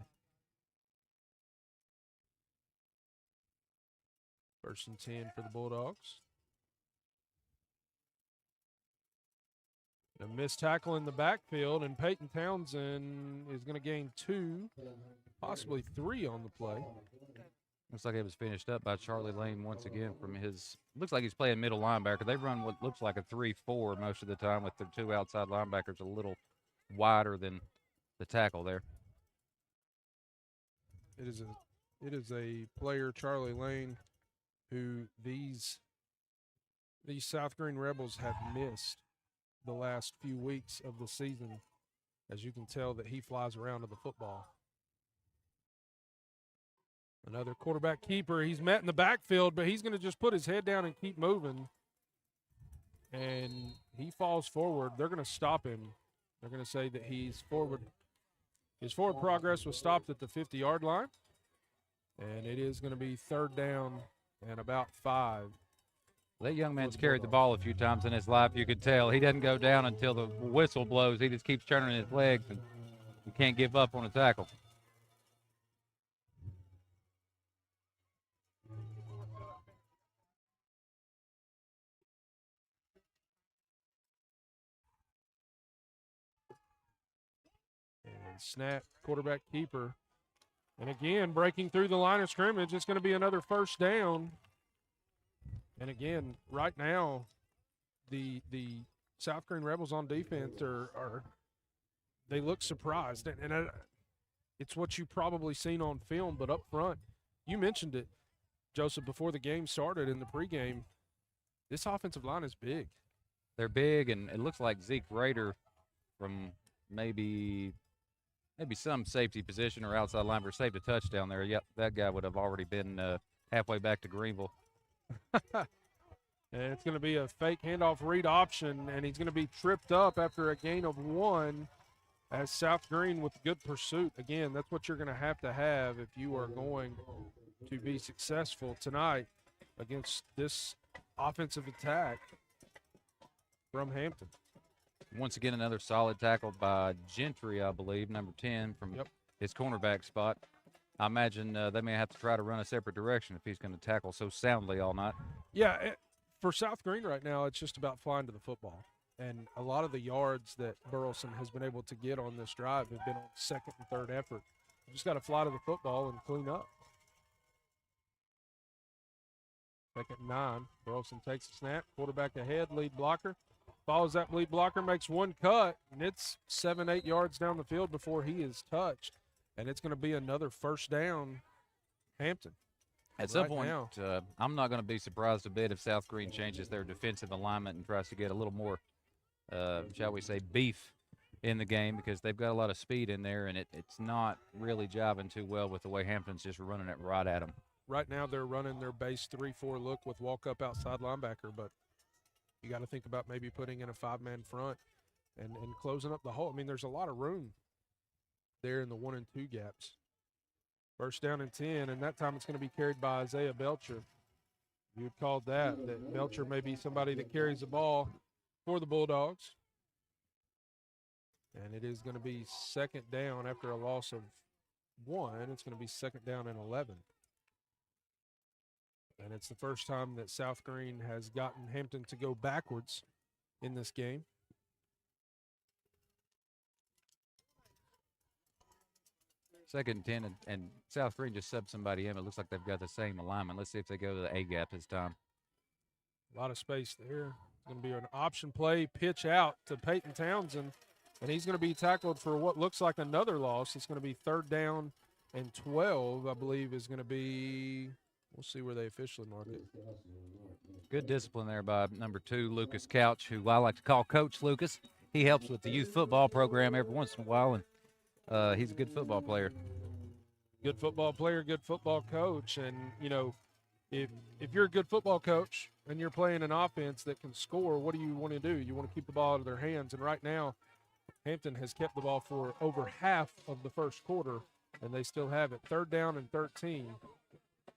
Speaker 1: first and 10 for the Bulldogs. A missed tackle in the backfield, and Peyton Townsend is going to gain 2, possibly 3 on the play.
Speaker 9: Looks like it was finished up by Charlie Lane once again from his – looks like he's playing middle linebacker. They run what looks like a 3-4 most of the time with their 2 outside linebackers a little wider than the tackle there.
Speaker 1: It is a player, Charlie Lane, who these South Greene Rebels have missed the last few weeks of the season. As you can tell that he flies around to the football. Another quarterback keeper. He's met in the backfield, but he's going to just put his head down and keep moving. And he falls forward. They're going to stop him. They're going to say that he's forward. His forward progress was stopped at the 50-yard line. And it is going to be 3rd down and about 5.
Speaker 9: That young man's carried the ball a few times in his life. You could tell he doesn't go down until the whistle blows. He just keeps turning his legs, and you can't give up on a tackle.
Speaker 1: And snap, quarterback keeper. And again, breaking through the line of scrimmage, it's going to be another first down. And again, right now, the South Greene Rebels on defense they look surprised, and it's what you probably seen on film. But up front, you mentioned it, Joseph, before the game started in the pregame. This offensive line is big.
Speaker 9: They're big, and it looks like Zeke Rader from maybe some safety position or outside linebacker saved a touchdown there. Yep, that guy would have already been halfway back to Greenville.
Speaker 1: And it's going to be a fake handoff read option, and he's going to be tripped up after a gain of 1 as South Greene with good pursuit. Again, that's what you're going to have if you are going to be successful tonight against this offensive attack from Hampton.
Speaker 9: Once again, another solid tackle by Gentry, I believe, number 10 from his cornerback spot. I imagine they may have to try to run a separate direction if he's going to tackle so soundly all night.
Speaker 1: Yeah, for South Greene right now, it's just about flying to the football. And a lot of the yards that Burleson has been able to get on this drive have been on 2nd and 3rd effort. You just got to fly to the football and clean up. 2nd and 9. Burleson takes a snap. Quarterback ahead, lead blocker. Follows that lead blocker, makes 1 cut, and it's 7-8 yards down the field before he is touched. And it's going to be another first down, Hampton.
Speaker 9: At some point, I'm not going to be surprised a bit if South Greene changes their defensive alignment and tries to get a little more, shall we say, beef in the game, because they've got a lot of speed in there, and it's not really jiving too well with the way Hampton's just running it right at them.
Speaker 1: Right now they're running their base 3-4 look with walk-up outside linebacker, but you got to think about maybe putting in a 5-man front and closing up the hole. I mean, there's a lot of room there in the 1 and 2 gaps. First down and 10, and that time it's going to be carried by Isaiah Belcher. You would call that Belcher may be somebody that carries the ball for the Bulldogs. And it is going to be 2nd down after a loss of 1. It's going to be 2nd down and 11. And it's the first time that South Greene has gotten Hampton to go backwards in this game.
Speaker 9: Second and 10, and South Greene just subbed somebody in. It looks like they've got the same alignment. Let's see if they go to the A-gap this time.
Speaker 1: A lot of space there. It's going to be an option play, pitch out to Peyton Townsend, and he's going to be tackled for what looks like another loss. It's going to be 3rd down And 12, I believe, is going to be, we'll see where they officially mark it.
Speaker 9: Good discipline there by number 2, Lucas Couch, who I like to call Coach Lucas. He helps with the youth football program every once in a while, and he's a good football player.
Speaker 1: Good football player, good football coach. And, you know, if you're a good football coach and you're playing an offense that can score, what do you want to do? You want to keep the ball out of their hands. And right now, Hampton has kept the ball for over half of the first quarter, and they still have it. 3rd down and 13.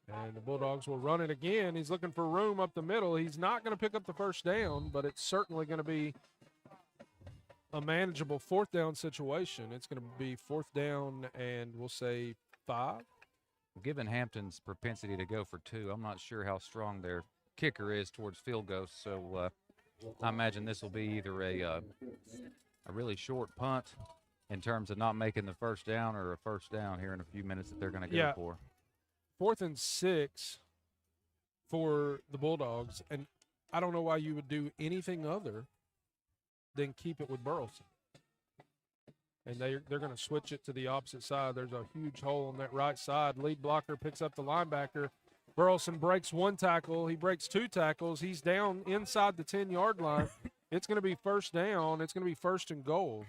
Speaker 1: And the Bulldogs will run it again. He's looking for room up the middle. He's not going to pick up the first down, but it's certainly going to be a manageable 4th down situation. It's going to be 4th down and we'll say 5.
Speaker 9: Given Hampton's propensity to go for 2, I'm not sure how strong their kicker is towards field goals. So I imagine this will be either a really short punt in terms of not making the first down, or a first down here in a few minutes that they're going to go for.
Speaker 1: 4th and 6 for the Bulldogs, and I don't know why you would do anything other than keep it with Burleson. And they're going to switch it to the opposite side. There's a huge hole on that right side. Lead blocker picks up the linebacker. Burleson breaks 1 tackle. He breaks 2 tackles. He's down inside the 10-yard line. It's going to be 1st down. It's going to be 1st and goal.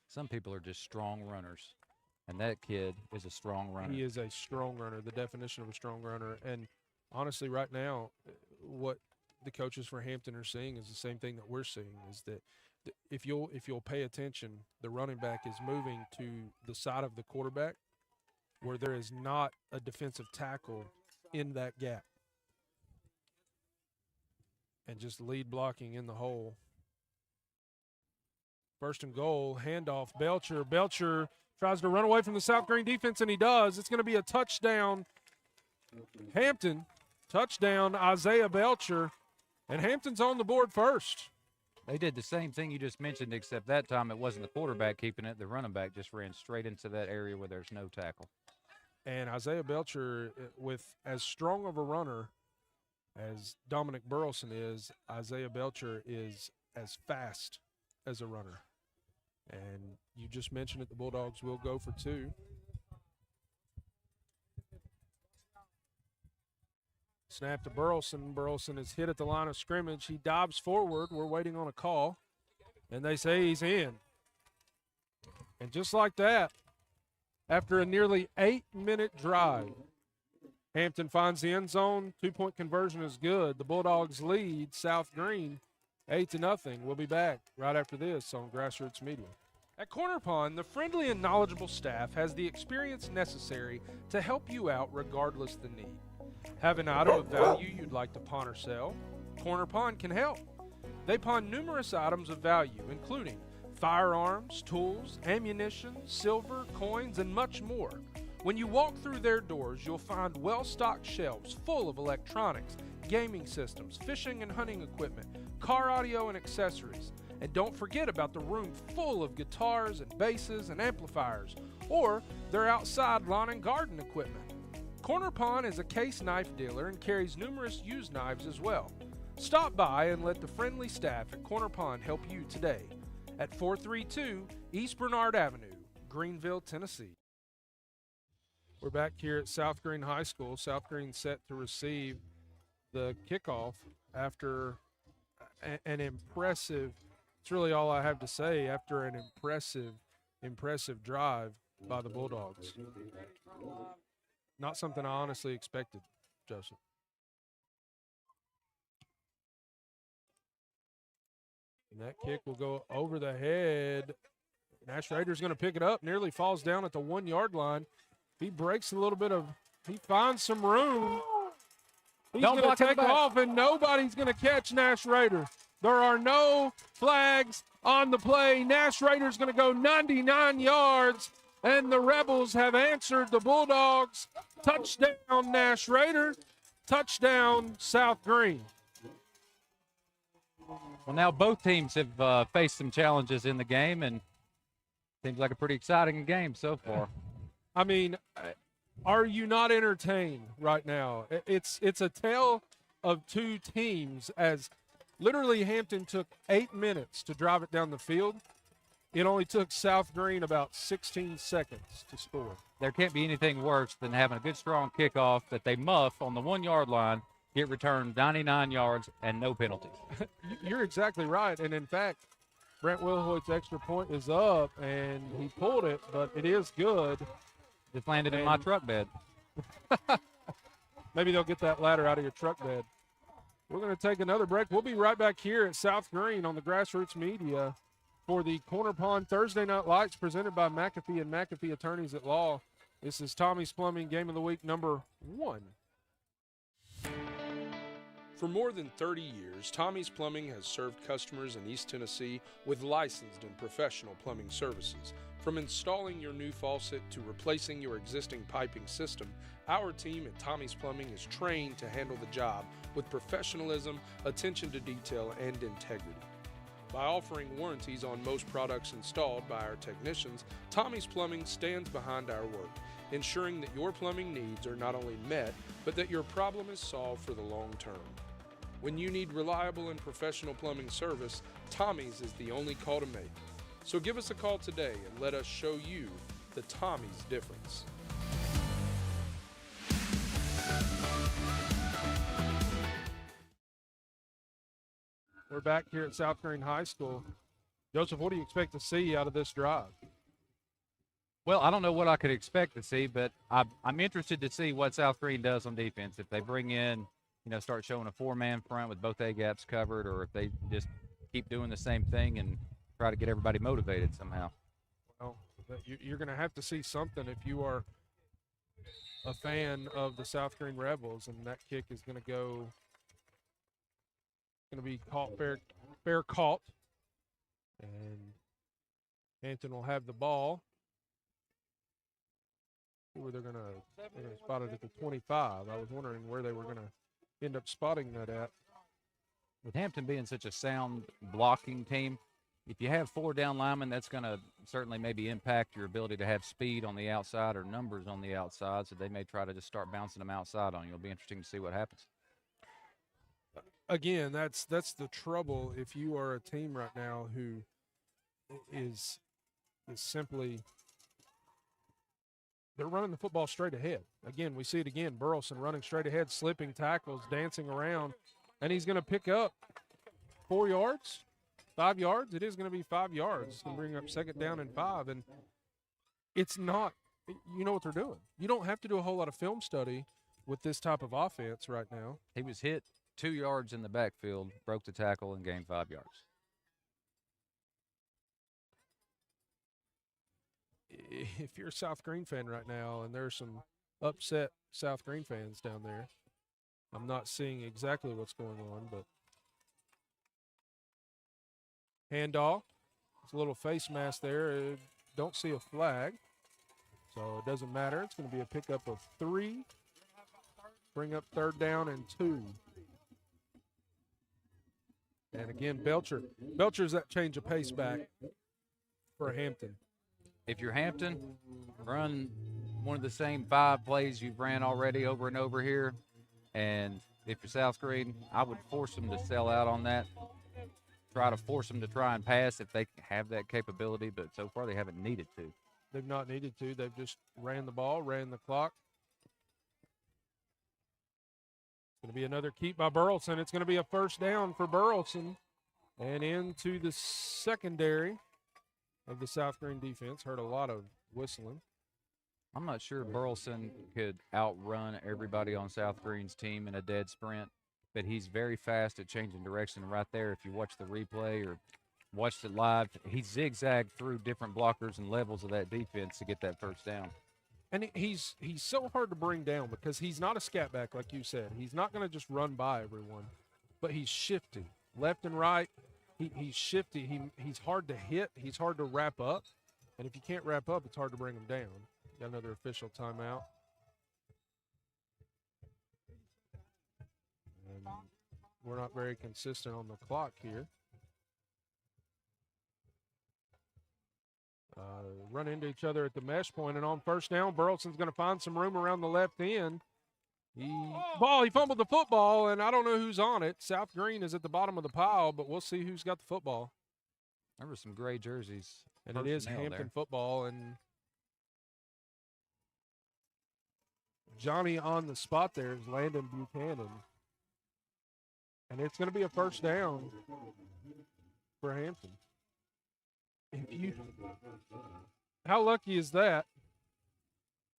Speaker 9: Some people are just strong runners, and that kid is a strong runner.
Speaker 1: He is a strong runner, the definition of a strong runner. And honestly, right now, what the coaches for Hampton are seeing is the same thing that we're seeing, is that if you'll pay attention, the running back is moving to the side of the quarterback where there is not a defensive tackle in that gap. And just lead blocking in the hole. 1st and goal, handoff, Belcher. Belcher tries to run away from the South Greene defense, and he does. It's going to be a touchdown. Hampton, touchdown, Isaiah Belcher, and Hampton's on the board first.
Speaker 9: They did the same thing you just mentioned, except that time it wasn't the quarterback keeping it. The running back just ran straight into that area where there's no tackle.
Speaker 1: And Isaiah Belcher, with as strong of a runner as Dominic Burleson is, Isaiah Belcher is as fast as a runner. And you just mentioned it, the Bulldogs will go for 2. Snap to Burleson. Burleson is hit at the line of scrimmage. He dives forward. We're waiting on a call. And they say he's in. And just like that, after a nearly 8-minute drive, Hampton finds the end zone. 2-point conversion is good. The Bulldogs lead South Greene 8-0. We'll be back right after this on Grassroots Media. At Corner Pond, the friendly and knowledgeable staff has the experience necessary to help you out regardless the need. Have an item of value you'd like to pawn or sell? Corner Pond can help. They pawn numerous items of value, including firearms, tools, ammunition, silver, coins, and much more. When you walk through their doors, you'll find well-stocked shelves full of electronics, gaming systems, fishing and hunting equipment, car audio and accessories. And don't forget about the room full of guitars and basses and amplifiers, or their outside lawn and garden equipment. Corner Pond is a case knife dealer and carries numerous used knives as well. Stop by and let the friendly staff at Corner Pond help you today at 432 East Bernard Avenue, Greenville, Tennessee. We're back here at South Greene High School. South Greene set to receive the kickoff after an impressive, it's really all I have to say, after an impressive drive by the Bulldogs. Not something I honestly expected, Joseph. And that kick will go over the head. Nash Rader's going to pick it up, nearly falls down at the 1-yard line. He breaks a little bit of, he finds some room. He's going to take off, and nobody's going to catch Nash Rader. There are no flags on the play. Nash Rader's going to go 99 yards, and the Rebels have answered the Bulldogs. Touchdown, Nash Rader. Touchdown, South Greene.
Speaker 9: Well, now both teams have faced some challenges in the game, and seems like a pretty exciting game so far.
Speaker 1: I mean, are you not entertained right now? It's a tale of two teams, as literally Hampton took 8 minutes to drive it down the field, It only took South Greene about 16 seconds to score.
Speaker 9: There can't be anything worse than having a good, strong kickoff that they muff on the 1-yard line, get returned 99 yards, and no penalties.
Speaker 1: You're exactly right. And, in fact, Brent Wilhoit's extra point is up, and he pulled it, but it is good.
Speaker 9: Just landed in my truck bed.
Speaker 1: Maybe they'll get that ladder out of your truck bed. We're going to take another break. We'll be right back here at South Greene on the Grassroots Media for the Corner Pond Thursday Night Lights presented by McAfee and McAfee Attorneys at Law. This is Tommie's Plumbing Game of the Week number 1. For more than 30 years, Tommie's Plumbing has served customers in East Tennessee with licensed and professional plumbing services. From installing your new faucet to replacing your existing piping system, our team at Tommie's Plumbing is trained to handle the job with professionalism, attention to detail, and integrity. By offering warranties on most products installed by our technicians, Tommie's Plumbing stands behind our work, ensuring that your plumbing needs are not only met, but that your problem is solved for the long term. When you need reliable and professional plumbing service, Tommie's is the only call to make. So give us a call today and let us show you the Tommie's difference. We're back here at South Greene High School. Joseph, what do you expect to see out of this drive?
Speaker 9: Well, I don't know what I could expect to see, but I'm interested to see what South Greene does on defense. If they bring in, start showing a 4-man front with both A-gaps covered, or if they just keep doing the same thing and try to get everybody motivated somehow.
Speaker 1: Well, you're going to have to see something if you are a fan of the South Greene Rebels, and that kick is going to be caught fair caught, and Hampton will have the ball. Where they're going to spot it at the 25. I was wondering where they were going to end up spotting that at.
Speaker 9: With Hampton being such a sound blocking team, if you have 4 down linemen, that's going to certainly maybe impact your ability to have speed on the outside or numbers on the outside, so they may try to just start bouncing them outside on you. It'll be interesting to see what happens.
Speaker 1: Again, that's the trouble if you are a team right now who is simply they're running the football straight ahead. Again, we see it again. Burleson running straight ahead, slipping tackles, dancing around, and he's going to pick up 4 yards, 5 yards. It is going to be 5 yards. It's going to bring up 2nd down and 5, and it's not – you know what they're doing. You don't have to do a whole lot of film study with this type of offense right now.
Speaker 9: He was hit 2 yards in the backfield, broke the tackle, and gained 5 yards.
Speaker 1: If you're a South Greene fan right now, and there's some upset South Greene fans down there, I'm not seeing exactly what's going on, but handoff. It's a little face mask there. Don't see a flag, so it doesn't matter. It's going to be a pickup of 3. Bring up 3rd down and 2. And again, Belcher's that change of pace back for Hampton.
Speaker 9: If you're Hampton, run one of the same 5 plays you've ran already over and over here. And if you're South Greene, I would force them to sell out on that. Try to force them to try and pass if they have that capability, but so far they haven't needed to.
Speaker 1: They've not needed to. They've just ran the ball, ran the clock. It's going to be another keep by Burleson. It's going to be a 1st down for Burleson. And into the secondary of the South Greene defense. Heard a lot of whistling.
Speaker 9: I'm not sure Burleson could outrun everybody on South Greene's team in a dead sprint, but he's very fast at changing direction. Right there, if you watch the replay or watched it live, he zigzagged through different blockers and levels of that defense to get that 1st down.
Speaker 1: And he's so hard to bring down because he's not a scat back, like you said. He's not going to just run by everyone, but he's shifty. Left and right, he's shifty. He's hard to hit. He's hard to wrap up. And if you can't wrap up, it's hard to bring him down. Got another official timeout. And we're not very consistent on the clock here. Run into each other at the mesh point, and on 1st down, Burleson's going to find some room around the left end. He fumbled the football, and I don't know who's on it. South Greene is at the bottom of the pile, but we'll see who's got the football.
Speaker 9: There were some gray jerseys
Speaker 1: And it is
Speaker 9: personnel
Speaker 1: Hampton
Speaker 9: there.
Speaker 1: football, and Johnny on the spot there is Landon Buchanan. And it's going to be a first down for Hampton. How lucky is that?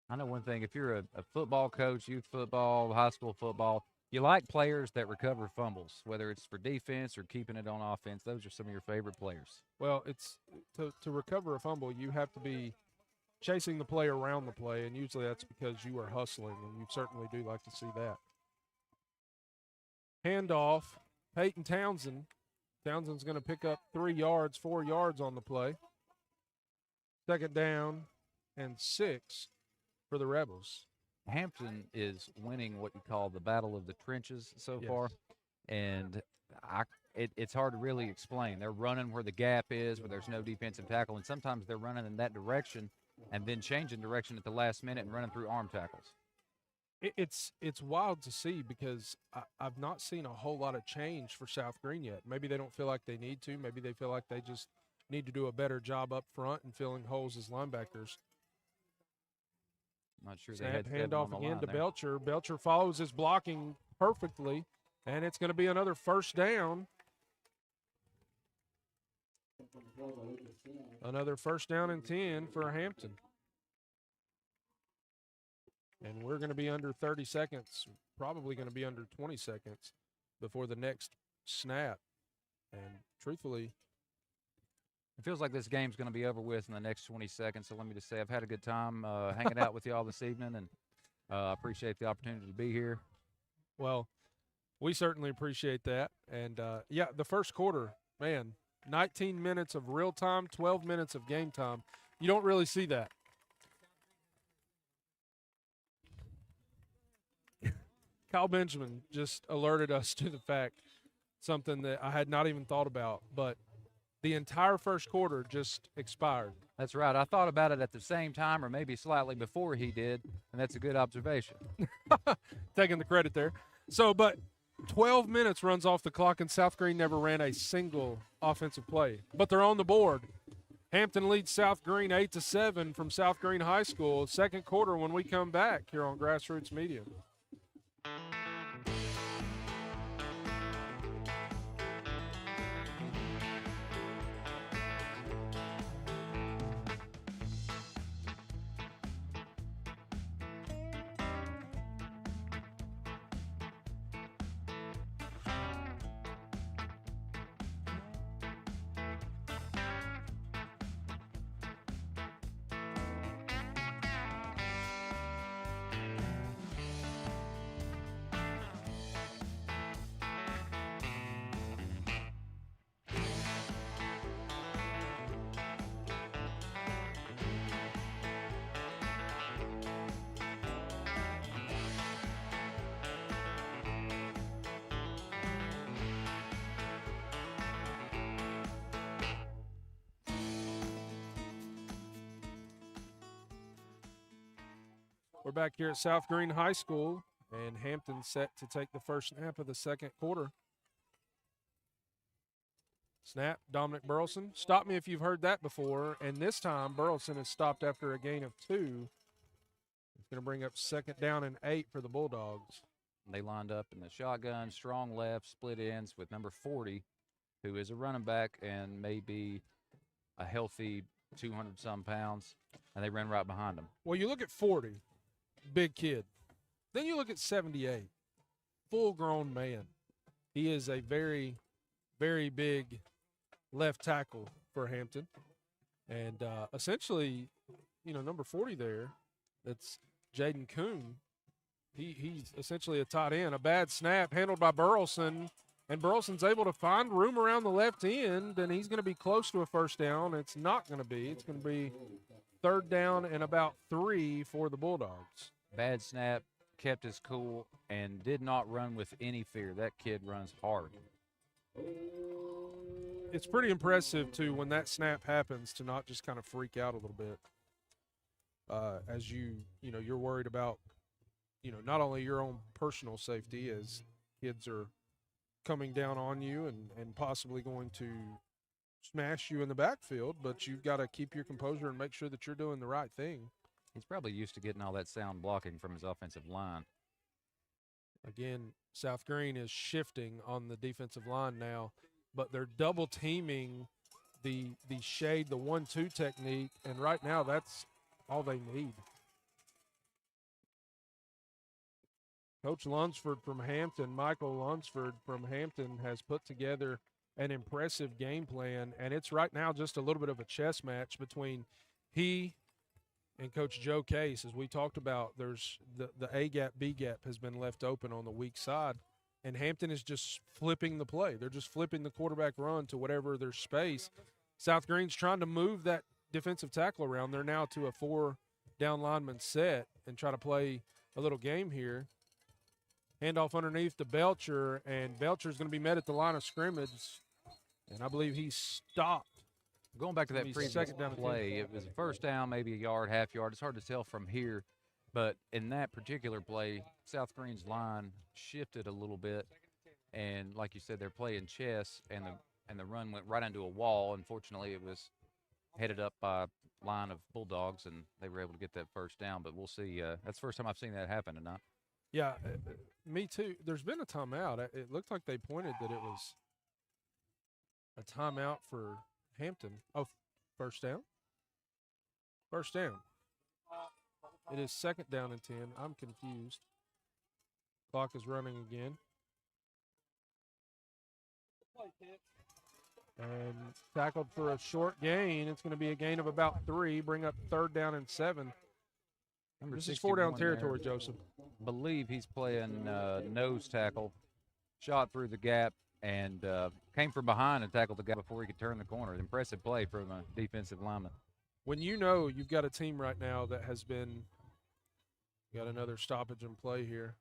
Speaker 9: I know one thing. If you're a football coach, youth football, high school football, you like players that recover fumbles, whether it's for defense or keeping it on offense. Those are some of your favorite players.
Speaker 1: Well, it's to recover a fumble, you have to be chasing the play around the play, and usually that's because you are hustling, and you certainly do like to see that. Handoff, Peyton Townsend. Townsend's going to pick up 4 yards on the play. Second down and 6 for the Rebels.
Speaker 9: Hampton is winning what you call the battle of the trenches so
Speaker 1: Yes.
Speaker 9: far, and it's hard to really explain. They're running where the gap is, where there's no defensive tackle, and sometimes they're running in that direction and then changing direction at the last minute and running through arm tackles.
Speaker 1: It's wild to see because I've not seen a whole lot of change for South Greene yet. Maybe they don't feel like they need to. Maybe they feel like they just need to do a better job up front and filling holes as linebackers.
Speaker 9: I'm not sure they
Speaker 1: Snap,
Speaker 9: had seven
Speaker 1: handoff
Speaker 9: on the
Speaker 1: again
Speaker 9: line
Speaker 1: to
Speaker 9: there.
Speaker 1: Belcher. Belcher follows his blocking perfectly, and it's going to be another first down. Another first down and 10 for Hampton. And we're going to be under 30 seconds, probably going to be under 20 seconds before the next snap. And truthfully,
Speaker 9: It feels like this game's going to be over with in the next 20 seconds. So let me just say I've had a good time hanging out with you all this evening, and I appreciate the opportunity to be here.
Speaker 1: well, we certainly appreciate that. And, yeah, the first quarter, man, 19 minutes of real time, 12 minutes of game time. You don't really see that. Kyle Benjamin just alerted us to the fact, something that I had not even thought about, but the entire first quarter just expired.
Speaker 9: That's right. I thought about it at the same time or maybe slightly before he did, and that's a good observation.
Speaker 1: Taking the credit there. So, but 12 minutes runs off the clock, and South Greene never ran a single offensive play. But they're on the board. Hampton leads South Greene 8-7 from South Greene High School. Second quarter when we come back here on Grassroots Media. We're back here at South Greene High School, and Hampton set to take the first snap of the second quarter. Snap, Dominic Burleson. Stop me if you've heard that before. And this time, Burleson is stopped after a gain of 2. It's going to bring up second down and 8 for the Bulldogs.
Speaker 9: They lined up in the shotgun, strong left, split ends with number 40, who is a running back and maybe a healthy 200-some pounds, and they ran right behind him.
Speaker 1: Well, you look at 40, big kid. Then you look at 78, full-grown man. He is a very, very big left tackle for Hampton. And essentially, you know, number 40 there, that's Jaden Kuhn. He's essentially a tight end. A bad snap handled by Burleson, and Burleson's able to find room around the left end, and he's going to be close to a first down. It's not going to be. It's going to be third down and about 3 for the Bulldogs.
Speaker 9: Bad snap, kept his cool, and did not run with any fear. That kid runs hard.
Speaker 1: It's pretty impressive, too, when that snap happens to not just kind of freak out a little bit. As you're worried about, not only your own personal safety as kids are coming down on you and possibly going to smash you in the backfield, but you've got to keep your composure and make sure that you're doing the right thing.
Speaker 9: He's probably used to getting all that sound blocking from his offensive line.
Speaker 1: Again, South Greene is shifting on the defensive line now, but they're double teaming the shade, the 1-2 technique, and right now that's all they need. Coach Lunsford from Hampton, Michael Lunsford from Hampton, has put together an impressive game plan, and it's right now just a little bit of a chess match between he and Coach Joe Case. As we talked about, there's the A gap, B gap has been left open on the weak side, and Hampton is just flipping the play. They're just flipping the quarterback run to whatever there's space. South Greene's trying to move that defensive tackle around. They're now to a 4-down lineman set and try to play a little game here. Handoff underneath to Belcher, and Belcher's going to be met at the line of scrimmage, and I believe he's stopped.
Speaker 9: Going back to that previous
Speaker 1: second down
Speaker 9: play, it was a first down, maybe a yard, half yard. It's hard to tell from here, but in that particular play, South Greene's line shifted a little bit, and like you said, they're playing chess, and the run went right into a wall. Unfortunately, it was headed up by a line of Bulldogs, and they were able to get that first down. But we'll see. That's the first time I've seen that happen tonight.
Speaker 1: Yeah, me too. There's been a timeout. It looked like they pointed that it was a timeout for Hampton. Oh, first down? First down. It is second down and 10. I'm confused. Clock is running again. And tackled for a short gain. It's going to be a gain of about 3. Bring up third down and 7. This is 4-down territory,
Speaker 9: there.
Speaker 1: Joseph.
Speaker 9: Believe he's playing nose tackle, shot through the gap, and came from behind and tackled the guy before he could turn the corner. An impressive play from a defensive lineman.
Speaker 1: When you know you've got a team right now that has been – got another stoppage in play here.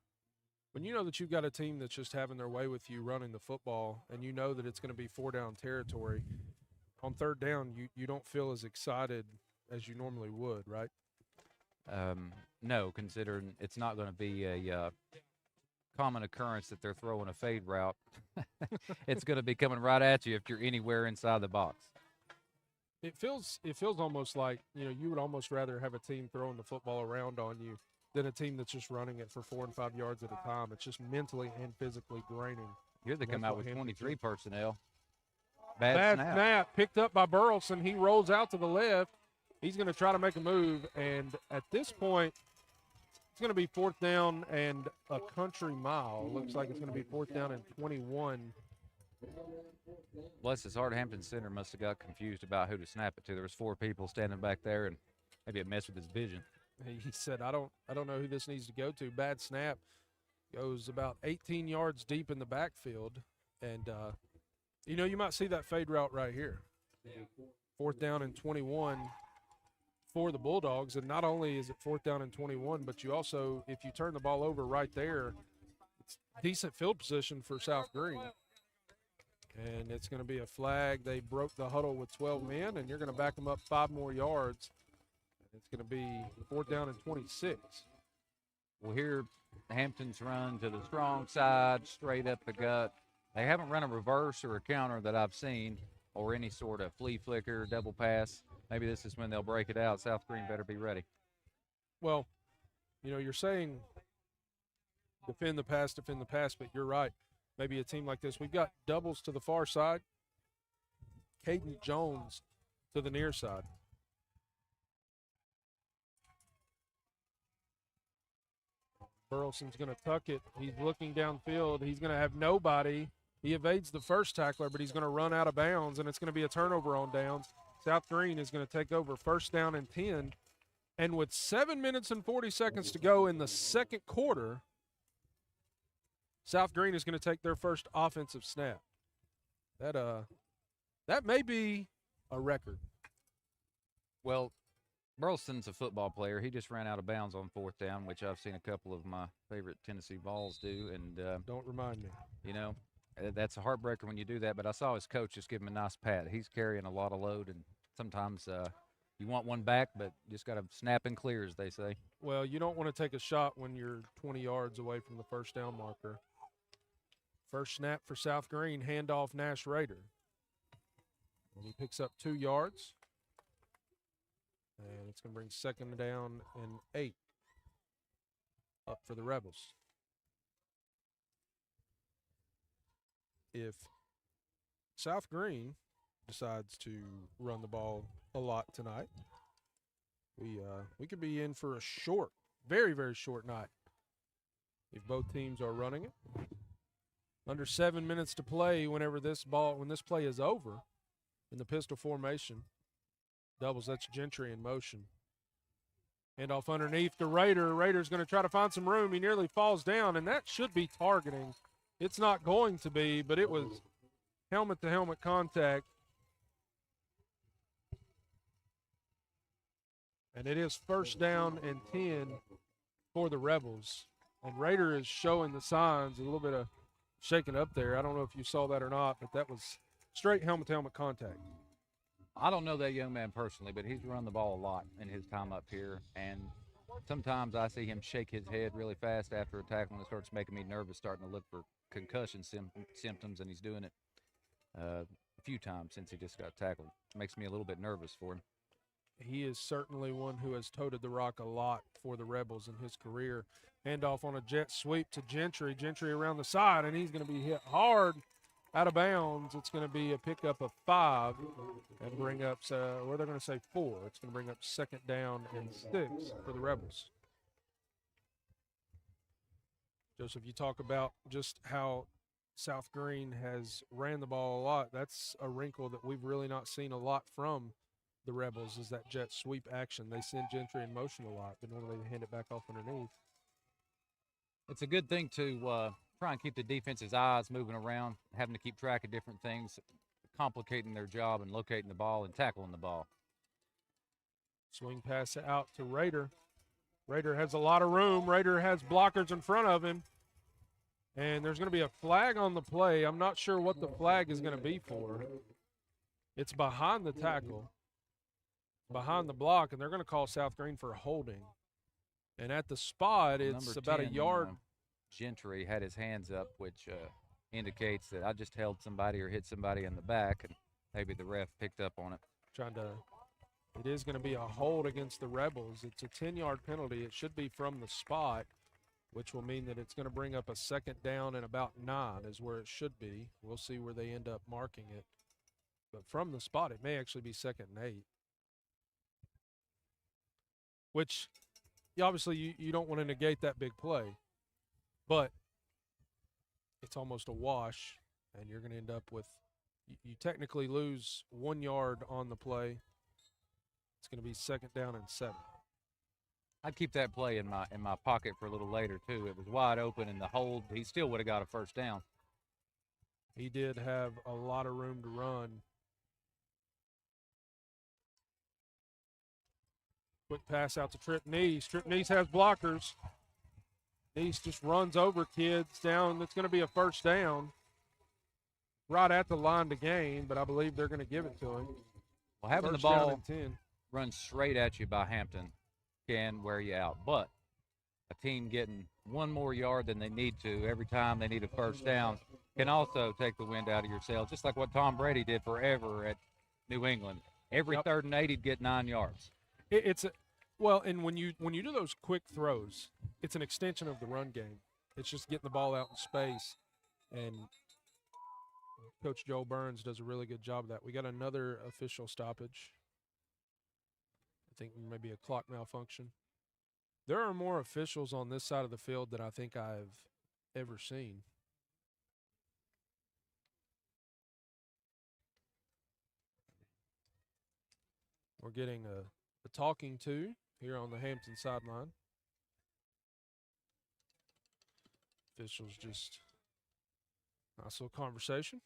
Speaker 1: When you know that you've got a team that's just having their way with you running the football, and you know that it's going to be 4-down territory, on third down you don't feel as excited as you normally would, right?
Speaker 9: No, considering it's not going to be a common occurrence that they're throwing a fade route. It's going to be coming right at you if you're anywhere inside the box.
Speaker 1: It feels almost like, you would almost rather have a team throwing the football around on you than a team that's just running it for 4 and 5 yards at a time. It's just mentally and physically draining.
Speaker 9: Here they come out with 23 personnel. Bad
Speaker 1: snap picked up by Burleson. He rolls out to the left. He's going to try to make a move, and at this point, it's going to be 4th down and a country mile. Looks like it's going to be 4th down and 21.
Speaker 9: Bless his heart, Hampton Center must have got confused about who to snap it to. There was 4 people standing back there, and maybe it messed with his vision.
Speaker 1: He said, I don't know who this needs to go to. Bad snap. Goes about 18 yards deep in the backfield, and you might see that fade route right here. 4th down and 21. For the Bulldogs, and not only is it 4th down and 21, but you also, if you turn the ball over right there, it's decent field position for South Greene. And it's going to be a flag. They broke the huddle with 12 men, and you're going to back them up 5 more yards. It's going to be 4th down and 26.
Speaker 9: Well, here Hampton's run to the strong side, straight up the gut. They haven't run a reverse or a counter that I've seen, or any sort of flea flicker, double pass. Maybe this is when they'll break it out. South Greene better be ready.
Speaker 1: Well, you're saying defend the pass, but you're right. Maybe a team like this. We've got doubles to the far side. Caden Jones to the near side. Burleson's going to tuck it. He's looking downfield. He's going to have nobody. He evades the first tackler, but he's going to run out of bounds, and it's going to be a turnover on downs. South Greene is going to take over 1st down and 10. And with 7 minutes and 40 seconds to go in the second quarter, South Greene is going to take their first offensive snap. That may be a record.
Speaker 9: Well, Burleson's a football player. He just ran out of bounds on 4th down, which I've seen a couple of my favorite Tennessee Vols do. And
Speaker 1: don't remind me.
Speaker 9: That's a heartbreaker when you do that, but I saw his coach just give him a nice pat. He's carrying a lot of load, and sometimes you want one back, but just got to snap and clear, as they say.
Speaker 1: Well, you don't want to take a shot when you're 20 yards away from the 1st down marker. First snap for South Greene, handoff Nash Rader. And he picks up 2 yards. And it's going to bring 2nd down and 8 up for the Rebels. If South Greene decides to run the ball a lot tonight, we could be in for a short, very, very short night if both teams are running it. Under 7 minutes to play when this play is over in the pistol formation. Doubles, that's Gentry in motion. Hand off underneath to Raider. Raider's going to try to find some room. He nearly falls down, and that should be targeting. It's not going to be, but it was helmet-to-helmet contact. And it is 1st down and 10 for the Rebels. And Raider is showing the signs, a little bit of shaking up there. I don't know if you saw that or not, but that was straight helmet-to-helmet contact.
Speaker 9: I don't know that young man personally, but he's run the ball a lot in his time up here. And sometimes I see him shake his head really fast after a tackle, and it starts making me nervous, starting to look for concussion symptoms, and he's doing it a few times since he just got tackled. It makes me a little bit nervous for him.
Speaker 1: He is certainly one who has toted the rock a lot for the Rebels in his career. Handoff on a jet sweep to Gentry. Gentry around the side, and he's going to be hit hard out of bounds. It's going to be a pickup of 5 and bring up, they're going to say 4. It's going to bring up 2nd down and 6 for the Rebels. Joseph, you talk about just how South Greene has ran the ball a lot. That's a wrinkle that we've really not seen a lot from the Rebels, is that jet sweep action. They send Gentry in motion a lot, but normally they hand it back off underneath.
Speaker 9: It's a good thing to try and keep the defense's eyes moving around, having to keep track of different things, complicating their job and locating the ball and tackling the ball.
Speaker 1: Swing pass out to Raider. Raider has a lot of room. Raider has blockers in front of him. And there's going to be a flag on the play. I'm not sure what the flag is going to be for. It's behind the tackle, behind the block, and they're going to call South Greene for holding. And at the spot, it's
Speaker 9: Number
Speaker 1: about
Speaker 9: 10,
Speaker 1: a yard.
Speaker 9: Gentry had his hands up, which indicates that I just held somebody or hit somebody in the back, and maybe the ref picked up on it.
Speaker 1: It is going to be a hold against the Rebels. It's a 10-yard penalty. It should be from the spot, which will mean that it's going to bring up a 2nd down and about 9 is where it should be. We'll see where they end up marking it. But from the spot, it may actually be 2nd and 8. Which, obviously, you don't want to negate that big play. But it's almost a wash, and you're going to end up with you technically lose 1 yard on the play. It's going to be 2nd down and 7.
Speaker 9: I'd keep that play in my pocket for a little later, too. It was wide open, and the hold, he still would have got a 1st down.
Speaker 1: He did have a lot of room to run. Quick pass out to Trip Neese. Trip Neese has blockers. Neese just runs over kids down. It's going to be a 1st down. Right at the line to gain, but I believe they're going to give it to him.
Speaker 9: Well, having the ball run straight at you by Hampton can wear you out. But a team getting 1 more yard than they need to every time they need a 1st down can also take the wind out of your sails, just like what Tom Brady did forever at New England. Every 3rd and 8, he'd get 9 yards.
Speaker 1: And when you do those quick throws, it's an extension of the run game. It's just getting the ball out in space, and Coach Joel Burns does a really good job of that. We got another official stoppage. I think maybe a clock malfunction. There are more officials on this side of the field than I think I've ever seen. We're getting a talking to here on the Hampton sideline. Officials just nice little conversation.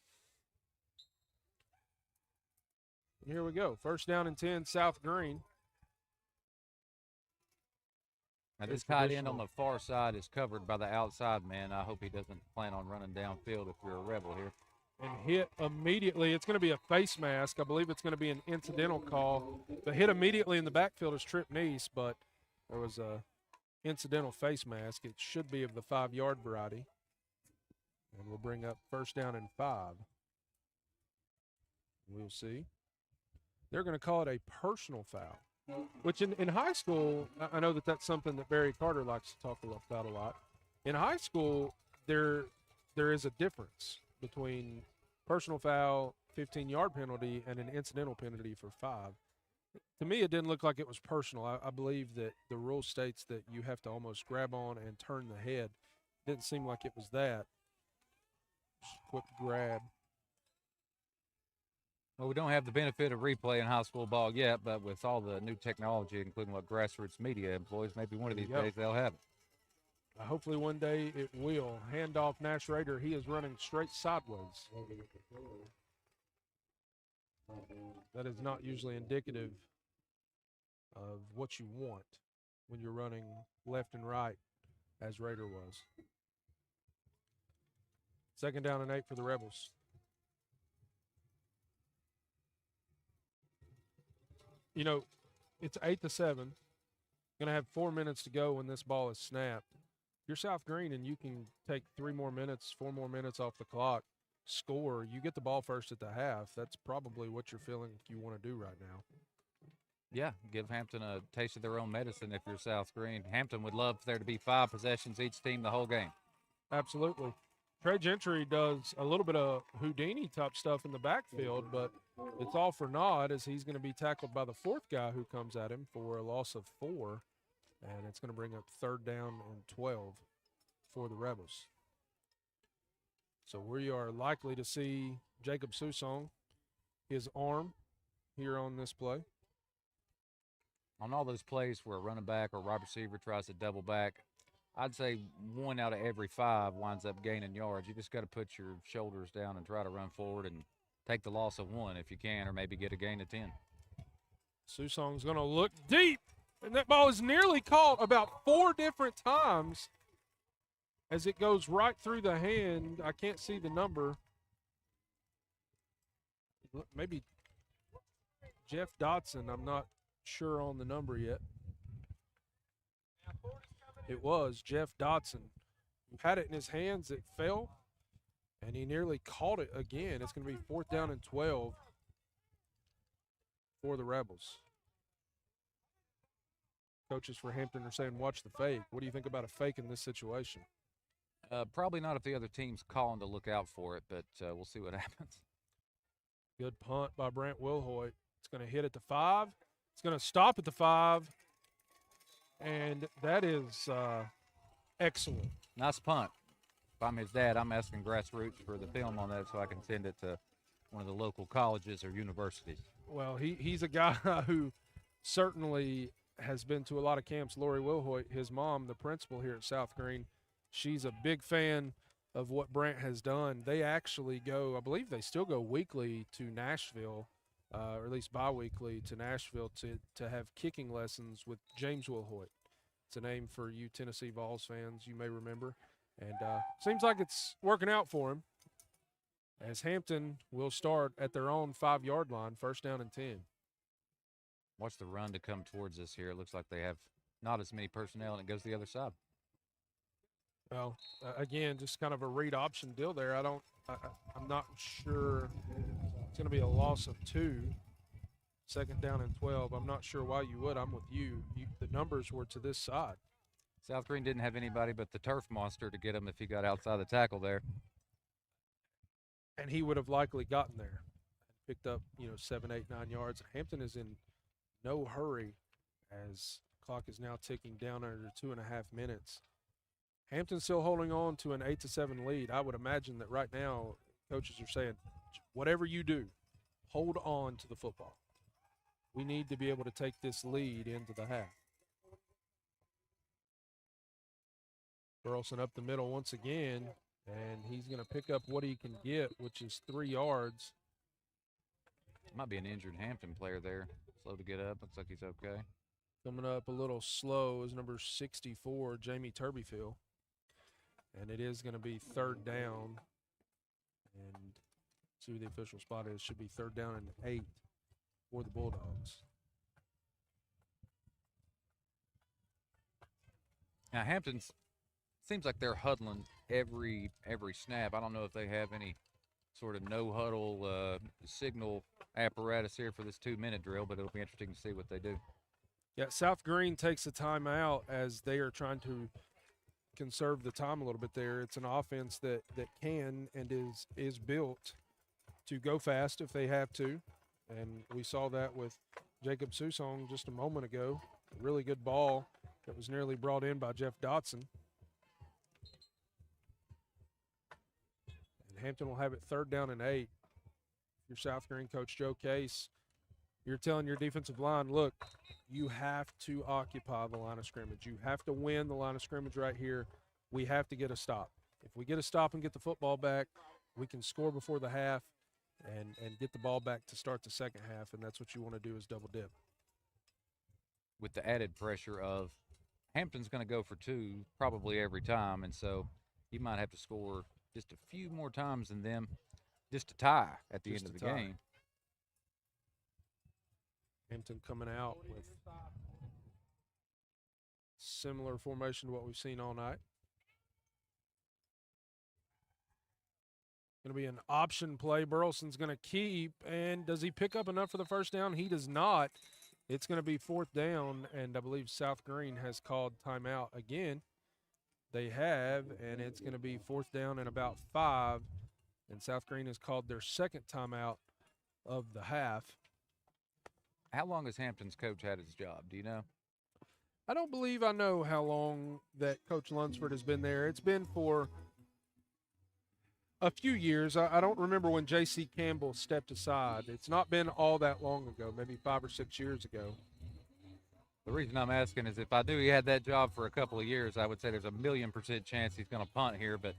Speaker 1: And here we go. 1st down and 10, South Greene.
Speaker 9: Now, this tight end on the far side is covered by the outside man. I hope he doesn't plan on running downfield if you're a Rebel here.
Speaker 1: And hit immediately. It's going to be a face mask. I believe it's going to be an incidental call. The hit immediately in the backfield is Trip Neese, but there was a incidental face mask. It should be of the 5-yard variety. And we'll bring up 1st down and 5. We'll see. they're going to call it a personal foul, which in high school, I know that that's something that Barry Carter likes to talk about a lot. In high school, there is a difference between personal foul, 15-yard penalty, and an incidental penalty for 5. To me, it didn't look like it was personal. I believe that the rule states that you have to almost grab on and turn the head. Didn't seem like it was that. Just a quick grab.
Speaker 9: Well, we don't have the benefit of replay in high school ball yet, but with all the new technology, including what grassroots media employs, maybe one of these days they'll have it.
Speaker 1: Hopefully one day it will. Handoff Nash Raider. He is running straight sideways. That is not usually indicative of what you want when you're running left and right, as Raider was. 2nd down and 8 for the Rebels. You know, it's 8-7. Going to have 4 minutes to go when this ball is snapped. You're South Greene and you can take 3 more minutes, 4 more minutes off the clock, score. You get the ball first at the half. That's probably what you're feeling you want to do right now.
Speaker 9: Yeah, give Hampton a taste of their own medicine if you're South Greene. Hampton would love for there to be 5 possessions each team the whole game.
Speaker 1: Absolutely. Trey Gentry does a little bit of Houdini-type stuff in the backfield, but it's all for naught as he's going to be tackled by the 4th guy who comes at him for a loss of 4, and it's going to bring up 3rd down and 12 for the Rebels. So we are likely to see Jacob Susong, his arm, here on this play.
Speaker 9: On all those plays where a running back or wide receiver tries to double back, I'd say 1 out of every 5 winds up gaining yards. You just got to put your shoulders down and try to run forward and take the loss of 1 if you can, or maybe get a gain of 10.
Speaker 1: Susong's going to look deep, and that ball is nearly caught about 4 different times as it goes right through the hand. I can't see the number. Maybe Jeff Dotson. I'm not sure on the number yet. It was Jeff Dotson who had it in his hands. It fell, and he nearly caught it again. It's going to be 4th down and 12 for the Rebels. Coaches for Hampton are saying, watch the fake. What do you think about a fake in this situation?
Speaker 9: Probably not if the other team's calling to look out for it, but we'll see what happens.
Speaker 1: Good punt by Brant Wilhoit. It's going to hit at the 5. It's going to stop at the 5. And that is excellent.
Speaker 9: Nice punt. If I'm his dad, I'm asking grassroots for the film on that so I can send it to one of the local colleges or universities.
Speaker 1: Well, he's a guy who certainly has been to a lot of camps. Lori Wilhoit, his mom, the principal here at South Greene, she's a big fan of what Brant has done. They actually go, I believe they still go weekly to Nashville, or at least bi-weekly to Nashville to have kicking lessons with James Wilhoit. It's a name for you Tennessee Vols fans you may remember. And seems like it's working out for him as Hampton will start at their own 5-yard line, 1st down and 10.
Speaker 9: Watch the run to come towards us here. It looks like they have not as many personnel, and it goes the other side.
Speaker 1: Well, again, just kind of a read option deal there. I'm not sure. It's going to be a loss of 2. 2nd down and 12. I'm not sure why you would. I'm with you. The numbers were to this side.
Speaker 9: South Greene didn't have anybody but the turf monster to get him if he got outside the tackle there.
Speaker 1: And he would have likely gotten there. Picked up, 7, 8, 9 yards. Hampton is in no hurry as the clock is now ticking down under 2.5 minutes. Hampton's still holding on to an 8-7 lead. I would imagine that right now coaches are saying, whatever you do, hold on to the football. We need to be able to take this lead into the half. Burleson up the middle once again, and he's going to pick up what he can get, which is 3 yards.
Speaker 9: Might be an injured Hampton player there. Slow to get up. Looks like he's okay.
Speaker 1: Coming up a little slow is number 64, Jamie Turbyfield. And it is going to be 3rd down. And see who the official spot is. Should be 3rd down and 8 for the Bulldogs.
Speaker 9: Now, Hampton's seems like they're huddling every snap. I don't know if they have any sort of no huddle signal apparatus here for this 2-minute drill, but it'll be interesting to see what they do.
Speaker 1: Yeah, South Greene takes a timeout as they are trying to conserve the time a little bit there. It's an offense that can and is built to go fast if they have to, and we saw that with Jacob Susong just a moment ago. A really good ball that was nearly brought in by Jeff Dotson. And Hampton will have it 3rd down and 8. Your South Greene coach Joe Case, you're telling your defensive line, look, you have to occupy the line of scrimmage. You have to win the line of scrimmage right here. We have to get a stop. If we get a stop and get the football back, we can score before the half and get the ball back to start the second half, and that's what you want to do is double dip.
Speaker 9: With the added pressure of Hampton's going to go for 2 probably every time, and so you might have to score just a few more times than them just to tie at the end of the game.
Speaker 1: Hampton coming out with similar formation to what we've seen all night. Going to be an option play. Burleson's going to keep, and does he pick up enough for the first down? He does not. It's going to be 4th down, and I believe South Greene has called timeout again. They have, and it's going to be 4th down and about 5, and South Greene has called their second timeout of the half.
Speaker 9: How long has Hampton's coach had his job? Do you know?
Speaker 1: I don't believe I know how long that Coach Lunsford has been there. It's been for a few years. I don't remember when J.C. Campbell stepped aside. It's not been all that long ago, maybe 5 or 6 years ago.
Speaker 9: The reason I'm asking is if I knew he had that job for a couple of years, I would say there's a 1,000,000% chance he's going to punt here, but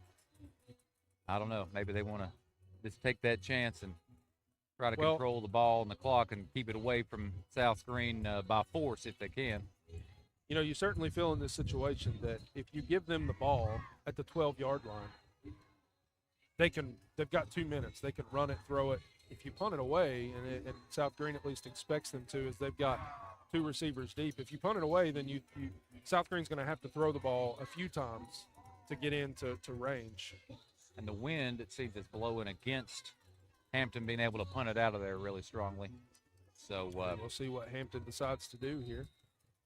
Speaker 9: I don't know. Maybe they want to just take that chance and try to control the ball and the clock and keep it away from South Greene by force if they can.
Speaker 1: You know, you certainly feel in this situation that if you give them the ball at the 12-yard line, they've got 2 minutes. They can run it, throw it. If you punt it away, and South Greene at least expects them to, is they've got 2 receivers deep. If you punt it away, then South Greene's going to have to throw the ball a few times to get into range.
Speaker 9: And the wind, it seems, is blowing against Hampton being able to punt it out of there really strongly. So
Speaker 1: we'll see what Hampton decides to do here.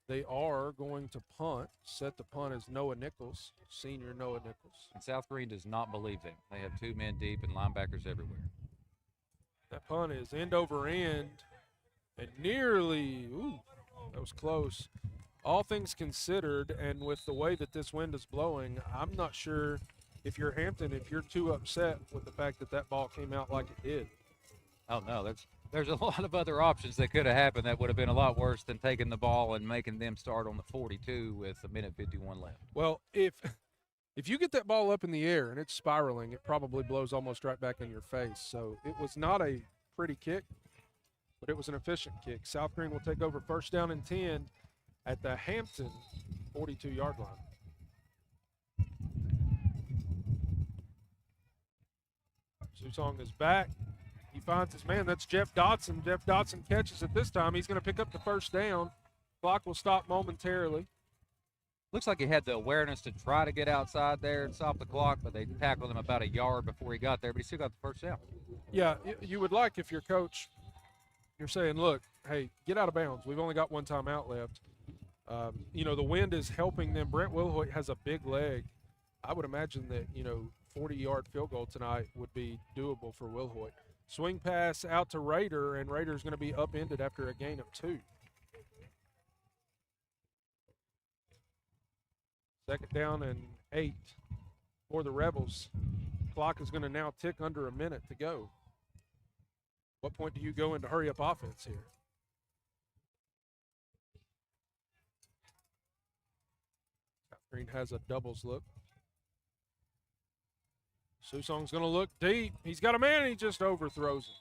Speaker 1: They are going to punt. Set the punt as Noah Nichols, senior Noah Nichols.
Speaker 9: And South Greene does not believe them. They have 2 men deep and linebackers everywhere.
Speaker 1: That punt is end over end and nearly, that was close. All things considered, and with the way that this wind is blowing, I'm not sure if you're Hampton, if you're too upset with the fact that that ball came out like it did.
Speaker 9: Oh, no, there's a lot of other options that could have happened that would have been a lot worse than taking the ball and making them start on the 42 with 1:51 left.
Speaker 1: Well, if you get that ball up in the air and it's spiraling, it probably blows almost right back in your face. So it was not a pretty kick, but it was an efficient kick. South Greene will take over 1st down and 10 at the Hampton 42-yard line. Susong is back. He finds his man. That's Jeff Dotson. Jeff Dotson catches it this time. He's going to pick up the 1st down. Clock will stop momentarily.
Speaker 9: Looks like he had the awareness to try to get outside there and stop the clock, but they tackled him about a yard before he got there, but he still got the 1st down.
Speaker 1: Yeah, you would like if your coach, you're saying, look, hey, get out of bounds. We've only got 1 timeout left. The wind is helping them. Brent Wilhoit has a big leg. I would imagine that, 40-yard field goal tonight would be doable for Wilhoit. Swing pass out to Rader, and Rader's going to be upended after a gain of 2. 2nd down and 8 for the Rebels. Clock is going to now tick under a minute to go. What point do you go into hurry-up offense here? South Greene has a doubles look. Susong's going to look deep. He's got a man, and he just overthrows him.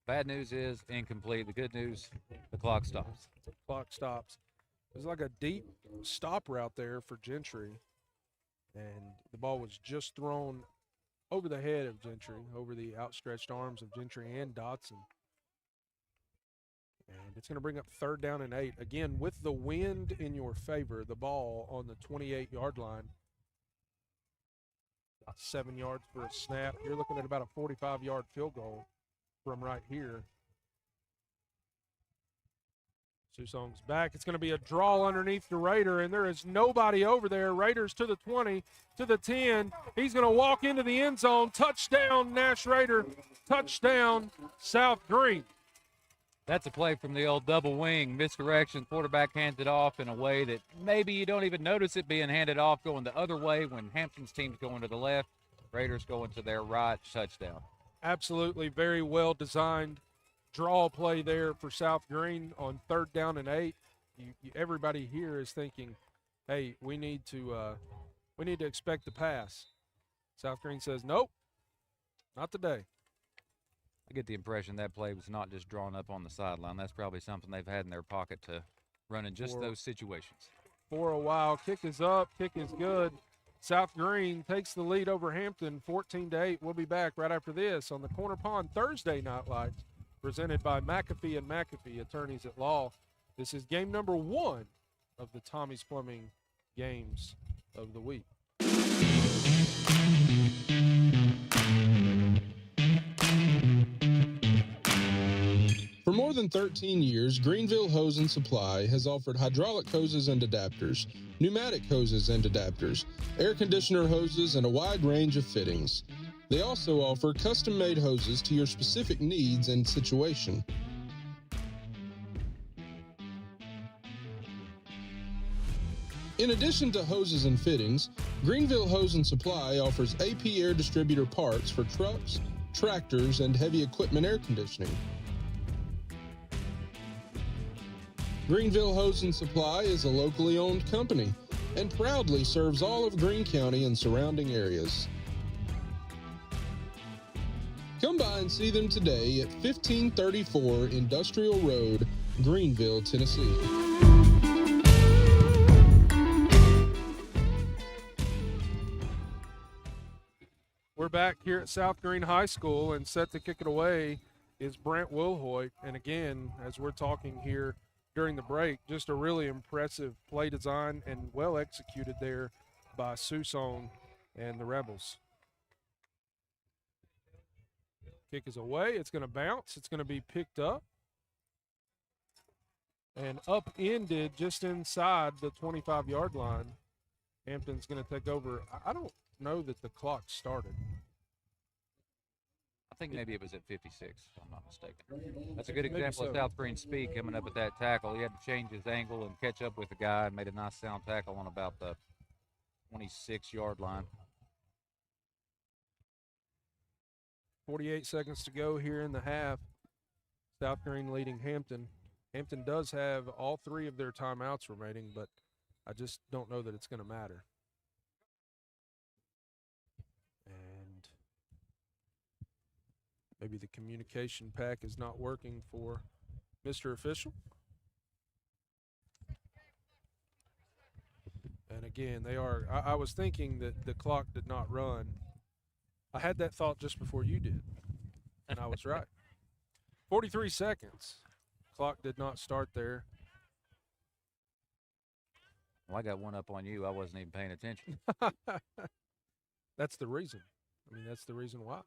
Speaker 9: Bad news is incomplete. The good news, the clock stops.
Speaker 1: The clock stops. There's like a deep stop route there for Gentry, and the ball was just thrown over the head of Gentry, over the outstretched arms of Gentry and Dotson. And it's going to bring up 3rd down and 8. Again, with the wind in your favor, the ball on the 28-yard line. about 7 yards for a snap. You're looking at about a 45-yard field goal from right here. Susong's back. It's going to be a draw underneath the Raider, and there is nobody over there. Raiders to the 20, to the 10. He's going to walk into the end zone. Touchdown, Nash Raider. Touchdown, South Greene.
Speaker 9: That's a play from the old double wing. Misdirection. Quarterback hands it off in a way that maybe you don't even notice it being handed off going the other way when Hampton's team's going to the left. Raiders going to their right. Touchdown.
Speaker 1: Absolutely very well designed draw play there for South Greene on 3rd down and 8. Everybody here is thinking, hey, we need to expect the pass. South Greene says, nope, not today.
Speaker 9: I get the impression that play was not just drawn up on the sideline. That's probably something they've had in their pocket to run in just those situations.
Speaker 1: For a while, kick is up, kick is good. South Greene takes the lead over Hampton, 14-8. We'll be back right after this on the Corner Pond Thursday Night Lights, presented by McAfee and McAfee, attorneys at law. This is game number 1 of the Tommie's Plumbing games of the week.
Speaker 11: For more than 13 years, Greenville Hose and Supply has offered hydraulic hoses and adapters, pneumatic hoses and adapters, air conditioner hoses, and a wide range of fittings. They also offer custom-made hoses to your specific needs and situation. In addition to hoses and fittings, Greenville Hose and Supply offers AP air distributor parts for trucks, tractors, and heavy equipment air conditioning. Greenville Hose and Supply is a locally owned company and proudly serves all of Greene County and surrounding areas. Come by and see them today at 1534 Industrial Road, Greenville, Tennessee.
Speaker 1: We're back here at South Greene High School, and set to kick it away is Brent Wilhoit. And again, as we're talking here during the break, just a really impressive play design and well executed there by Susong and the Rebels. Kick is away. It's going to bounce. It's going to be picked up and upended just inside the 25-yard line. Hampton's going to take over. I don't know that the clock started.
Speaker 9: I think maybe it was at 56, if I'm not mistaken. That's a good example of South Greene speed coming up at that tackle. He had to change his angle and catch up with the guy and made a nice sound tackle on about the 26-yard line.
Speaker 1: 48 seconds to go here in the half. South Greene leading Hampton. Hampton does have all 3 of their timeouts remaining, but I just don't know that it's going to matter. And maybe the communication pack is not working for Mr. Official. And again, they are. I was thinking that the clock did not run. I had that thought just before you did, and I was right. 43 seconds. Clock did not start there.
Speaker 9: Well, I got one up on you. I wasn't even paying attention.
Speaker 1: That's the reason. I mean, that's the reason why.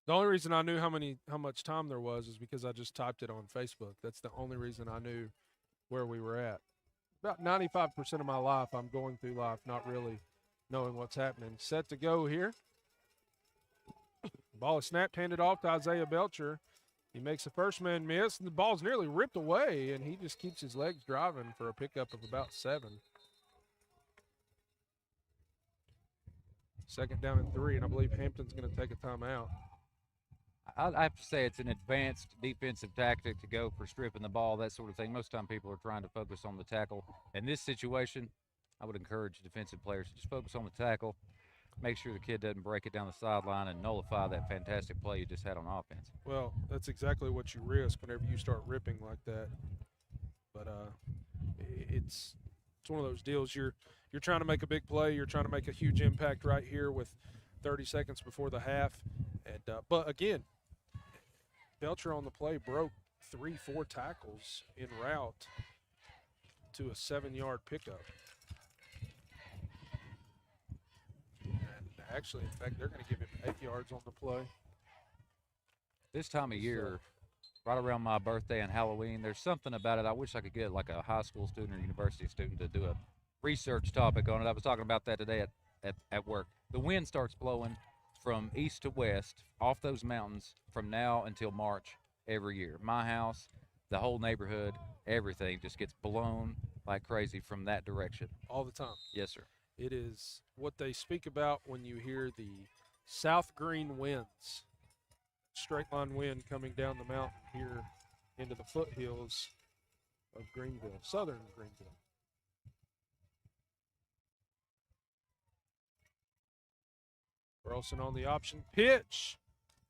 Speaker 1: The only reason I knew how much time there was is because I just typed it on Facebook. That's the only reason I knew where we were at. About 95% of my life, I'm going through life not really knowing what's happening. Set to go here. Ball is snapped, handed off to Isaiah Belcher. He makes a first man miss, and the ball's nearly ripped away, and he just keeps his legs driving for a pickup of about 7. 2nd down and 3, and I believe Hampton's going to take a timeout.
Speaker 9: I have to say it's an advanced defensive tactic to go for stripping the ball, that sort of thing. Most time people are trying to focus on the tackle. In this situation, I would encourage defensive players to just focus on the tackle, make sure the kid doesn't break it down the sideline and nullify that fantastic play you just had on offense.
Speaker 1: Well, that's exactly what you risk whenever you start ripping like that. But it's one of those deals. You're trying to make a big play. You're trying to make a huge impact right here with 30 seconds before the half. And but again, Belcher on the play broke 3-4 tackles en route to a 7-yard pickup. And Actually, in fact, they're going to give him 8 yards on the play.
Speaker 9: This time of year, right around my birthday and Halloween, there's something about it. I wish I could get like a high school student or university student to do a research topic on it. I was talking about that today at work. The wind starts blowing from east to west off those mountains from now until March every year. My house, the whole neighborhood, everything just gets blown like crazy from that direction.
Speaker 1: All the time.
Speaker 9: Yes, sir.
Speaker 1: It is what they speak about when you hear the South Greene winds. Straight line wind coming down the mountain here into the foothills of Greenville, southern Greenville. Burleson on the option pitch,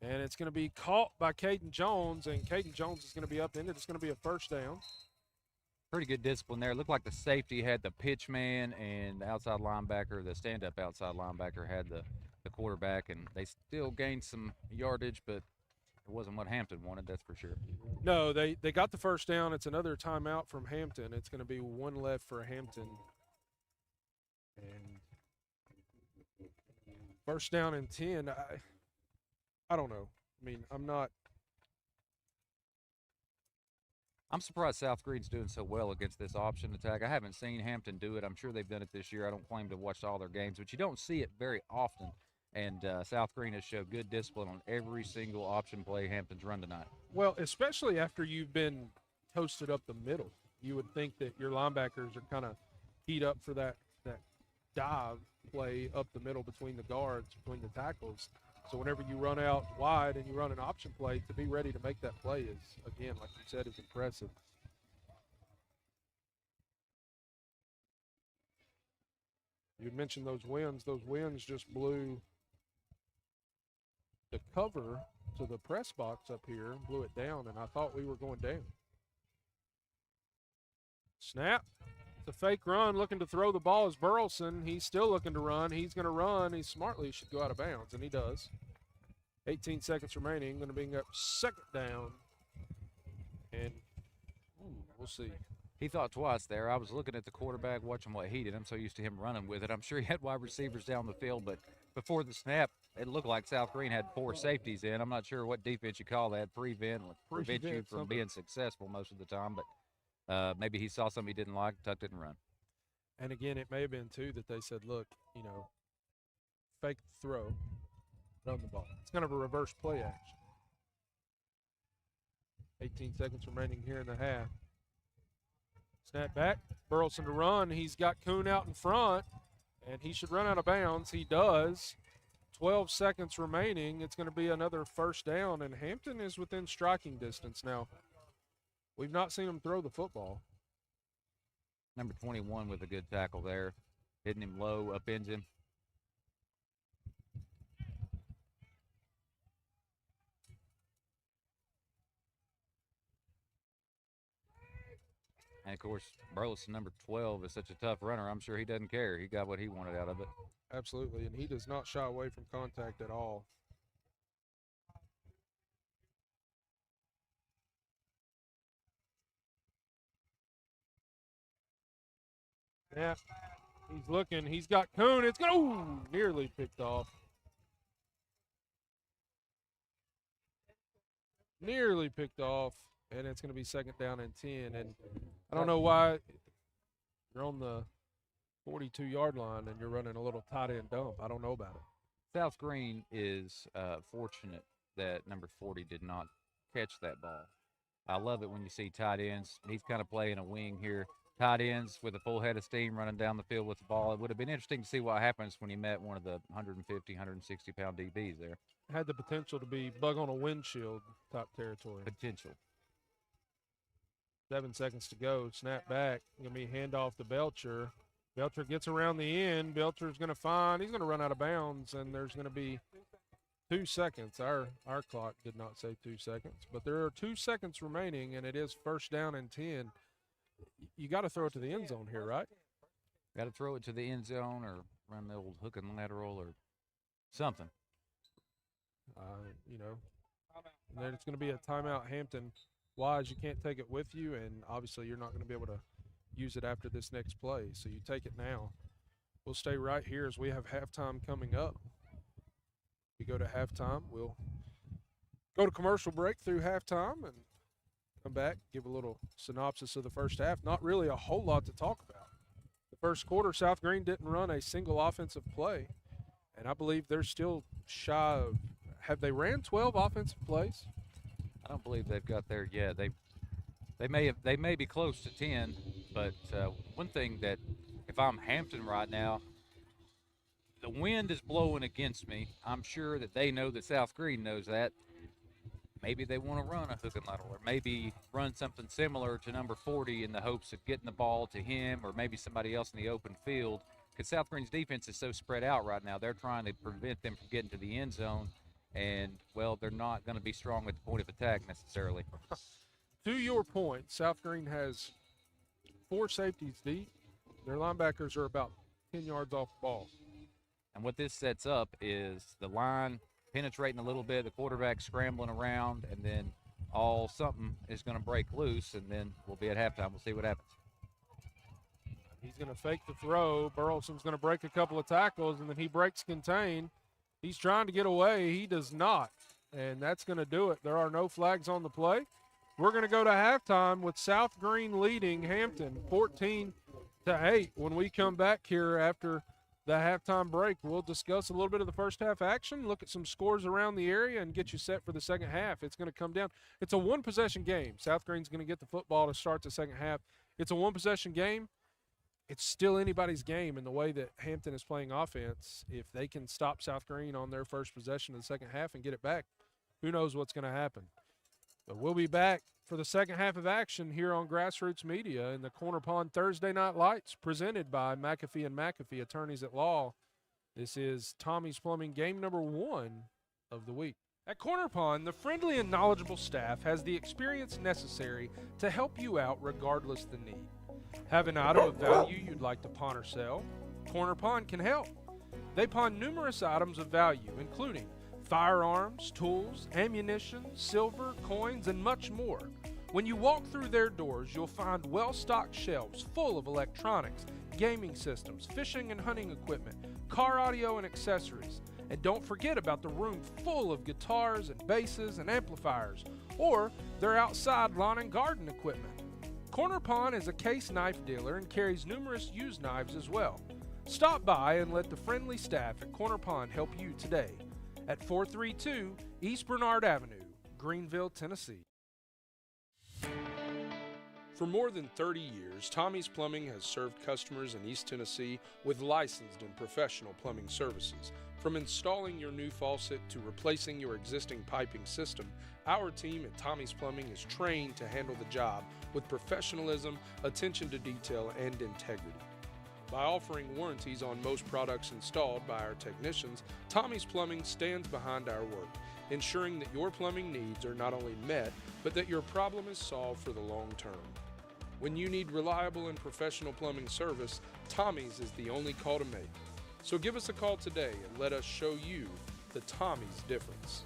Speaker 1: and it's going to be caught by Caden Jones, and Caden Jones is going to be up in it. It's going to be a first down.
Speaker 9: Pretty good discipline there. It looked like the safety had the pitch man, and the outside linebacker, the stand-up outside linebacker, had the quarterback, and they still gained some yardage, but it wasn't what Hampton wanted, that's for sure.
Speaker 1: No, they got the first down. It's another timeout from Hampton. It's going to be one left for Hampton. And first down and 10. I don't know. I mean,
Speaker 9: I'm surprised South Greene's doing so well against this option attack. I haven't seen Hampton do it. I'm sure they've done it this year. I don't claim to watch all their games, but you don't see it very often. And South Greene has showed good discipline on every single option play Hampton's run tonight.
Speaker 1: Well, especially after you've been toasted up the middle. You would think that your linebackers are kind of keyed up for that dive play up the middle between the guards, between the tackles. So whenever you run out wide and you run an option play, to be ready to make that play is, again, like you said, is impressive. You mentioned those winds. Those winds just blew the cover to the press box up here, blew it down, and I thought we were going down. Snap. It's a fake run, looking to throw the ball is Burleson. He's still looking to run. He's going to run. He smartly should go out of bounds, and he does. 18 seconds remaining. Going to bring up second down. And we'll see.
Speaker 9: He thought twice there. I was looking at the quarterback, watching what he did. I'm so used to him running with it. I'm sure he had wide receivers down the field, but before the snap, it looked like South Greene had 4 safeties in. I'm not sure what defense you call that. Prevent you from being successful most of the time, but maybe he saw something he didn't like, tucked it and run.
Speaker 1: And again, it may have been, too, that they said, look, fake the throw, run the ball. It's kind of a reverse play action. 18 seconds remaining here in the half. Snap back, Burleson to run. He's got Kuhn out in front, and he should run out of bounds. He does. 12 seconds remaining. It's going to be another first down, and Hampton is within striking distance now. We've not seen him throw the football.
Speaker 9: Number 21 with a good tackle there, hitting him low, upends him. And, of course, Burleson, number 12, is such a tough runner. I'm sure he doesn't care. He got what he wanted out of it.
Speaker 1: Absolutely, and he does not shy away from contact at all. Yeah, he's looking. He's got Kuhn. It's going to nearly picked off. Nearly picked off, and it's going to be second down and 10. And I don't know why you're on the 42-yard line and you're running a little tight end dump. I don't know about it.
Speaker 9: South Greene is fortunate that number 40 did not catch that ball. I love it when you see tight ends. He's kind of playing a wing here. Tight ends with a full head of steam running down the field with the ball. It would have been interesting to see what happens when he met one of the 150, 160-pound DBs there.
Speaker 1: Had the potential to be bug on a windshield type territory.
Speaker 9: Potential.
Speaker 1: 7 seconds to go. Snap back. Going to be handoff to Belcher. Belcher gets around the end. Belcher's going to he's going to run out of bounds, and there's going to be 2 seconds. Our clock did not say 2 seconds, but there are 2 seconds remaining, and it is first down and 10. You got to throw it to the end zone here, right?
Speaker 9: Got to throw it to the end zone or run the old hook and lateral or something.
Speaker 1: And then it's going to be a timeout. Hampton wise, you can't take it with you, and obviously you're not going to be able to use it after this next play, so you take it now. We'll stay right here as we have halftime coming up. We go to halftime. We'll go to commercial break through halftime and come back, give a little synopsis of the first half. Not really a whole lot to talk about. The first quarter, South Greene didn't run a single offensive play, and I believe they're still shy of – have they ran 12 offensive plays?
Speaker 9: I don't believe they've got there yet. They may be close to 10, but one thing that if I'm Hampton right now, the wind is blowing against me. I'm sure that they know that South Greene knows that. Maybe they want to run a hook and ladle, or maybe run something similar to number 40 in the hopes of getting the ball to him or maybe somebody else in the open field, because South Greene's defense is so spread out right now. They're trying to prevent them from getting to the end zone, and, well, they're not going to be strong at the point of attack necessarily.
Speaker 1: To your point, South Greene has 4 safeties deep. Their linebackers are about 10 yards off the ball.
Speaker 9: And what this sets up is the line penetrating a little bit, the quarterback scrambling around, and then something is going to break loose, and then we'll be at halftime. We'll see what happens.
Speaker 1: He's going to fake the throw. Burleson's going to break a couple of tackles, and then he breaks contain. He's trying to get away. He does not, and that's going to do it. There are no flags on the play. We're going to go to halftime with South Greene leading Hampton 14-8. When we come back here after the halftime break, we'll discuss a little bit of the first half action, look at some scores around the area, and get you set for the second half. It's going to come down. It's a one-possession game. South Greene's going to get the football to start the second half. It's a one-possession game. It's still anybody's game in the way that Hampton is playing offense. If they can stop South Greene on their first possession of the second half and get it back, who knows what's going to happen. But we'll be back for the second half of action here on Grassroots Media in the Corner Pond Thursday Night Lights, presented by McAfee and McAfee, attorneys at law. This is Tommie's Plumbing, game number 1 of the week. At Corner Pond, the friendly and knowledgeable staff has the experience necessary to help you out regardless the need. Have an item of value you'd like to pawn or sell? Corner Pond can help. They pawn numerous items of value, including firearms, tools, ammunition, silver, coins, and much more. When you walk through their doors, you'll find well-stocked shelves full of electronics, gaming systems, fishing and hunting equipment, car audio and accessories. And don't forget about the room full of guitars and basses and amplifiers, or their outside lawn and garden equipment. Corner Pond is a case knife dealer and carries numerous used knives as well. Stop by and let the friendly staff at Corner Pond help you today at 432 East Bernard Avenue, Greenville, Tennessee. For more than 30 years, Tommie's Plumbing has served customers in East Tennessee with licensed and professional plumbing services. From installing your new faucet to replacing your existing piping system, our team at Tommie's Plumbing is trained to handle the job with professionalism, attention to detail, and integrity. By offering warranties on most products installed by our technicians, Tommie's Plumbing stands behind our work, ensuring that your plumbing needs are not only met, but that your problem is solved for the long term. When you need reliable and professional plumbing service, Tommie's is the only call to make. So give us a call today and let us show you the Tommie's difference.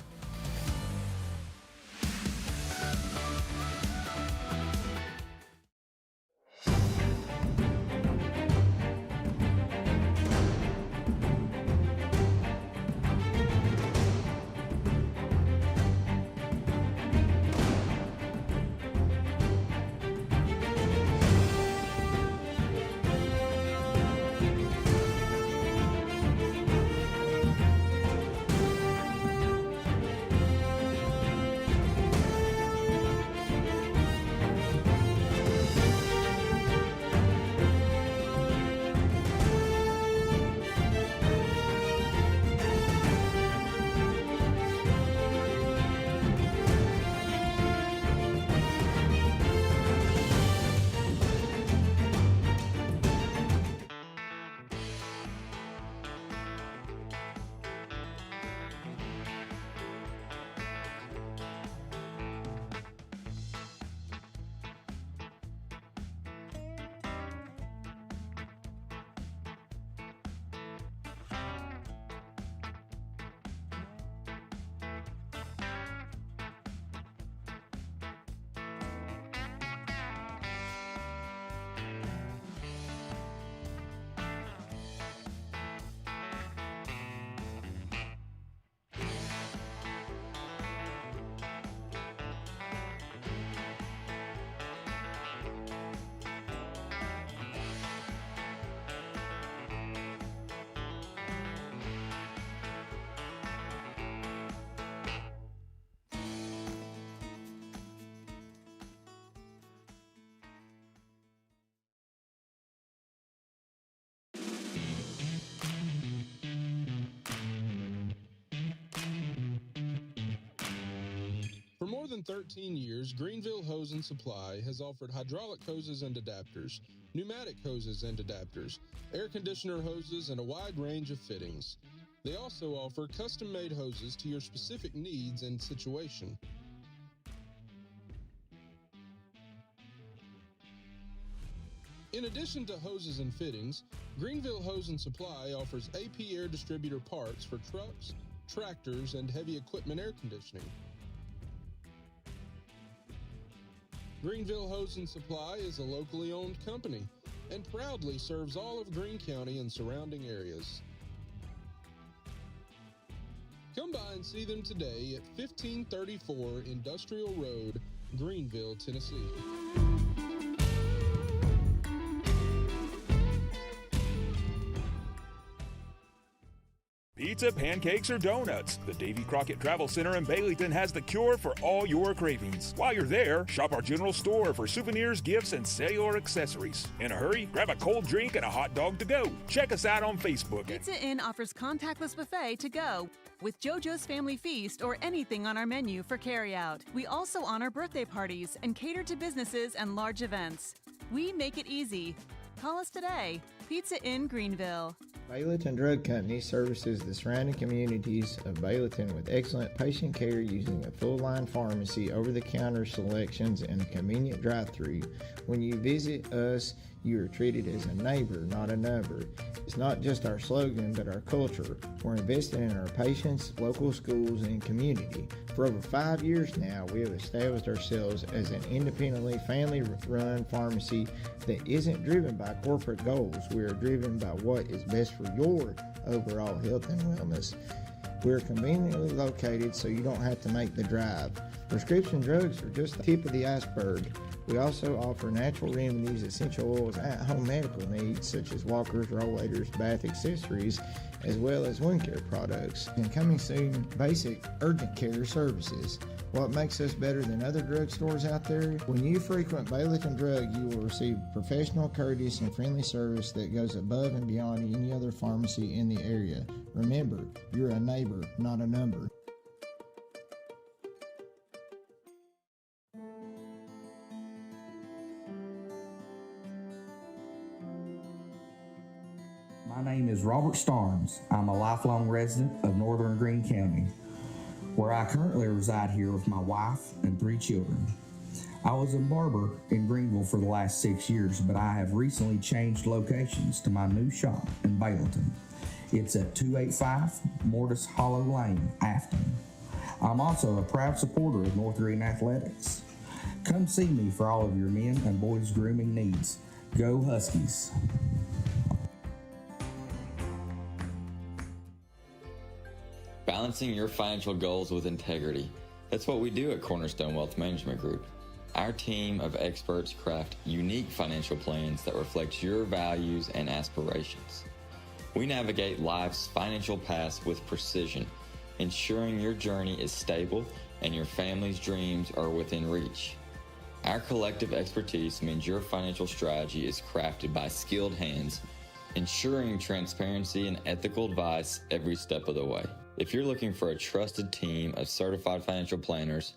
Speaker 11: For more than 13 years, Greenville Hose and Supply has offered hydraulic hoses and adapters, pneumatic hoses and adapters, air conditioner hoses, and a wide range of fittings. They also offer custom-made hoses to your specific needs and situation. In addition to hoses and fittings, Greenville Hose and Supply offers AP air distributor parts for trucks, tractors, and heavy equipment air conditioning. Greenville Hose and Supply is a locally owned company and proudly serves all of Greene County and surrounding areas. Come by and see them today at 1534 Industrial Road, Greenville, Tennessee.
Speaker 6: Pizza, pancakes, or donuts, the Davy Crockett Travel Center in Baileyton has the cure for all your cravings. While you're there, shop our general store for souvenirs, gifts, and cellular accessories. In a hurry, grab a cold drink and a hot dog to go. Check us out on Facebook.
Speaker 12: Pizza Inn offers contactless buffet to go with JoJo's Family Feast or anything on our menu for carryout. We also honor birthday parties and cater to businesses and large events. We make it easy. Call us today. Pizza Inn Greenville.
Speaker 2: Baileyton Drug Company services the surrounding communities of Baileyton with excellent patient care using a full-line pharmacy, over-the-counter selections, and a convenient drive-thru. When you visit us, you are treated as a neighbor, not a number. It's not just our slogan, but our culture. We're investing in our patients, local schools, and community. For over 5 years now, we have established ourselves as an independently family-run pharmacy that isn't driven by corporate goals. We are driven by what is best for your overall health and wellness. We're conveniently located so you don't have to make the drive. Prescription drugs are just the tip of the iceberg. We also offer natural remedies, essential oils, at-home medical needs such as walkers, rollators, bath accessories, as well as wound care products. And coming soon, basic urgent care services. What makes us better than other drugstores out there? When you frequent Baileyton Drug, you will receive professional, courteous, and friendly service that goes above and beyond any other pharmacy in the area. Remember, you're a neighbor, not a number.
Speaker 3: My name is Robert Starnes. I'm a lifelong resident of Northern Greene County, where I currently reside here with my wife and 3 children. I was a barber in Greenville for the last 6 years, but I have recently changed locations to my new shop in Baileyton. It's at 285 Mortis Hollow Lane, Afton. I'm also a proud supporter of North Greene Athletics. Come see me for all of your men and boys grooming needs. Go Huskies!
Speaker 7: Balancing your financial goals with integrity. That's what we do at Cornerstone Wealth Management Group. Our team of experts craft unique financial plans that reflect your values and aspirations. We navigate life's financial paths with precision, ensuring your journey is stable and your family's dreams are within reach. Our collective expertise means your financial strategy is crafted by skilled hands, ensuring transparency and ethical advice every step of the way. If you're looking for a trusted team of certified financial planners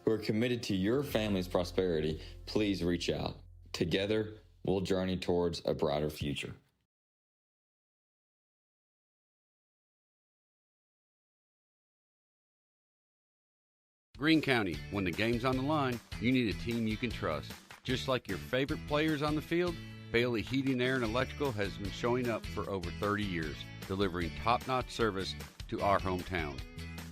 Speaker 7: who are committed to your family's prosperity, please reach out. Together, we'll journey towards a brighter future.
Speaker 4: Greene County, when the game's on the line, you need a team you can trust. Just like your favorite players on the field, Bailey Heating, Air, and Electrical has been showing up for over 30 years, delivering top-notch service to our hometown.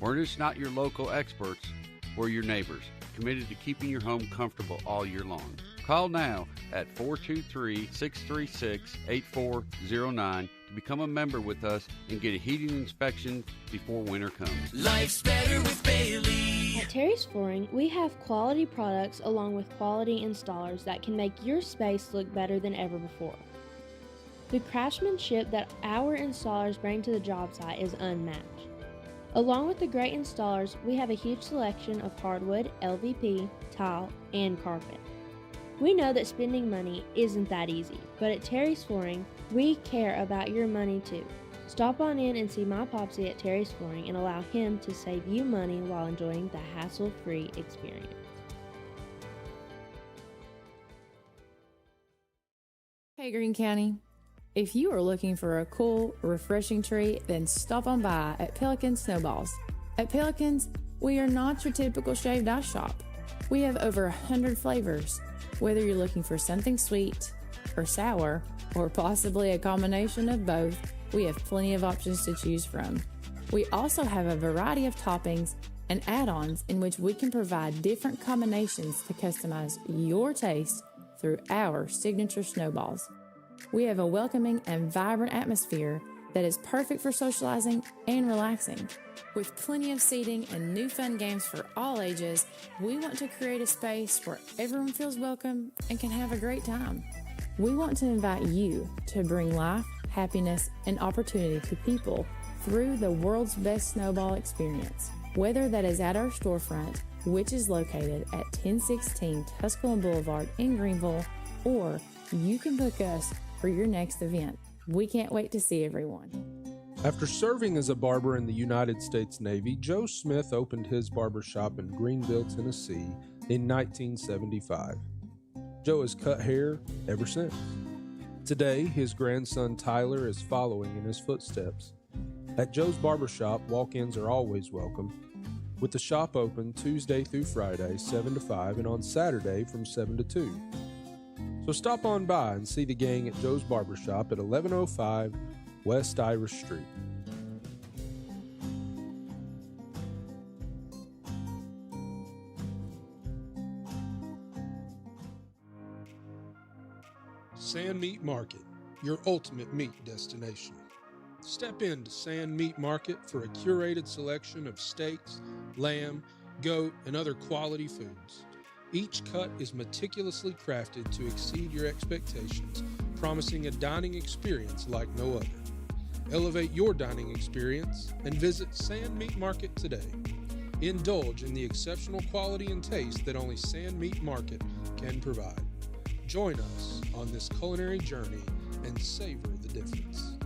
Speaker 4: We're just not your local experts, we're your neighbors, committed to keeping your home comfortable all year long. Call now at 423-636-8409 to become a member with us and get a heating inspection before winter comes.
Speaker 5: Life's better with Bailey.
Speaker 8: At Terry's Flooring, we have quality products along with quality installers that can make your space look better than ever before. The craftsmanship that our installers bring to the job site is unmatched. Along with the great installers, we have a huge selection of hardwood, LVP, tile, and carpet. We know that spending money isn't that easy, but at Terry's Flooring, we care about your money too. Stop on in and see my Popsy at Terry's Flooring and allow him to save you money while enjoying the hassle-free experience.
Speaker 10: Hey Greene County, if you are looking for a cool, refreshing treat, then stop on by at Pelican Snowballs. At Pelicans, we are not your typical shaved ice shop. We have over 100 flavors. Whether you're looking for something sweet or sour, or possibly a combination of both, we have plenty of options to choose from. We also have a variety of toppings and add-ons in which we can provide different combinations to customize your taste through our signature snowballs. We have a welcoming and vibrant atmosphere that is perfect for socializing and relaxing. With plenty of seating and new fun games for all ages, we want to create a space where everyone feels welcome and can have a great time. We want to invite you to bring life, happiness, and opportunity to people through the world's best snowball experience. Whether that is at our storefront, which is located at 1016 Tusculum Boulevard in Greenville, or you can book us for your next event. We can't wait to see everyone.
Speaker 1: After serving as a barber in the United States Navy, Joe Smith opened his barbershop in Greenville, Tennessee in 1975. Joe has cut hair ever since. Today, his grandson Tyler is following in his footsteps. At Joe's barbershop, walk-ins are always welcome, with the shop open Tuesday through Friday, 7 to 5, and on Saturday from 7 to 2. So stop on by and see the gang at Joe's Barbershop at 1105 West Irish Street. Sand Meat Market, your ultimate meat destination. Step into Sand Meat Market for a curated selection of steaks, lamb, goat, and other quality foods. Each cut is meticulously crafted to exceed your expectations, promising a dining experience like no other. Elevate your dining experience and visit Sand Meat Market today. Indulge in the exceptional quality and taste that only Sand Meat Market can provide. Join us on this culinary journey and savor the difference.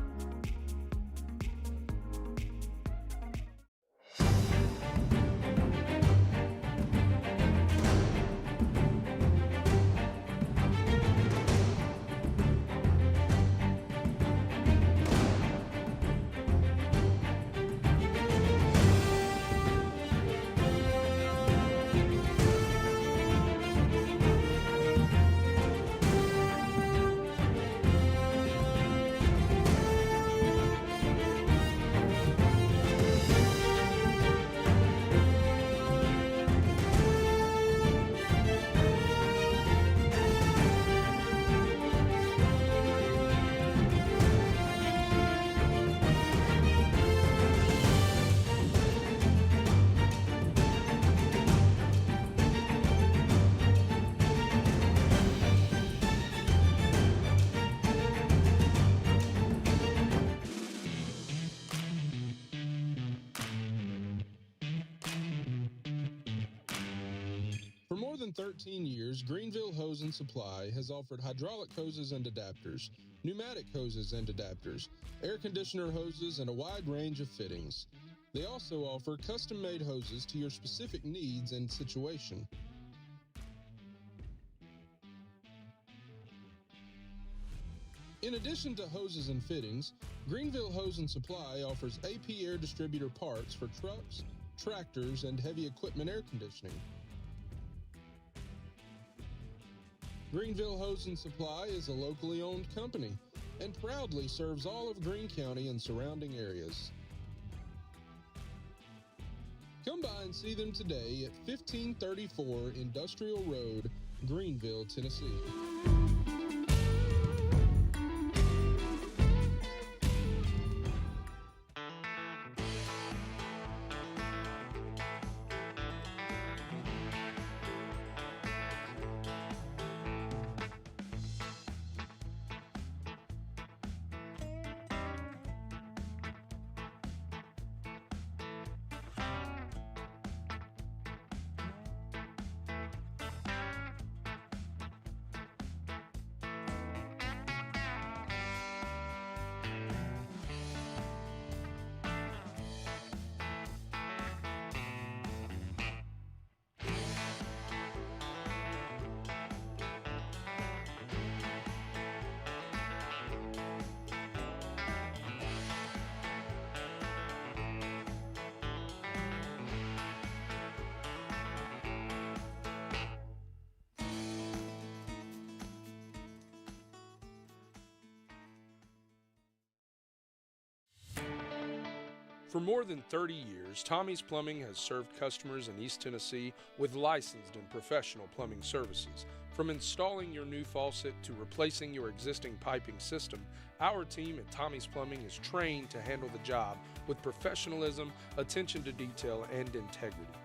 Speaker 11: For more than 13 years, Greenville Hose and Supply has offered hydraulic hoses and adapters, pneumatic hoses and adapters, air conditioner hoses, and a wide range of fittings. They also offer custom-made hoses to your specific needs and situation. In addition to hoses and fittings, Greenville Hose and Supply offers AP air distributor parts for trucks, tractors, and heavy equipment air conditioning. Greenville Hose and Supply is a locally owned company and proudly serves all of Greene County and surrounding areas. Come by and see them today at 1534 Industrial Road, Greenville, Tennessee.
Speaker 1: For more than 30 years, Tommie's Plumbing has served customers in East Tennessee with licensed and professional plumbing services. From installing your new faucet to replacing your existing piping system, our team at Tommie's Plumbing is trained to handle the job with professionalism, attention to detail, and integrity.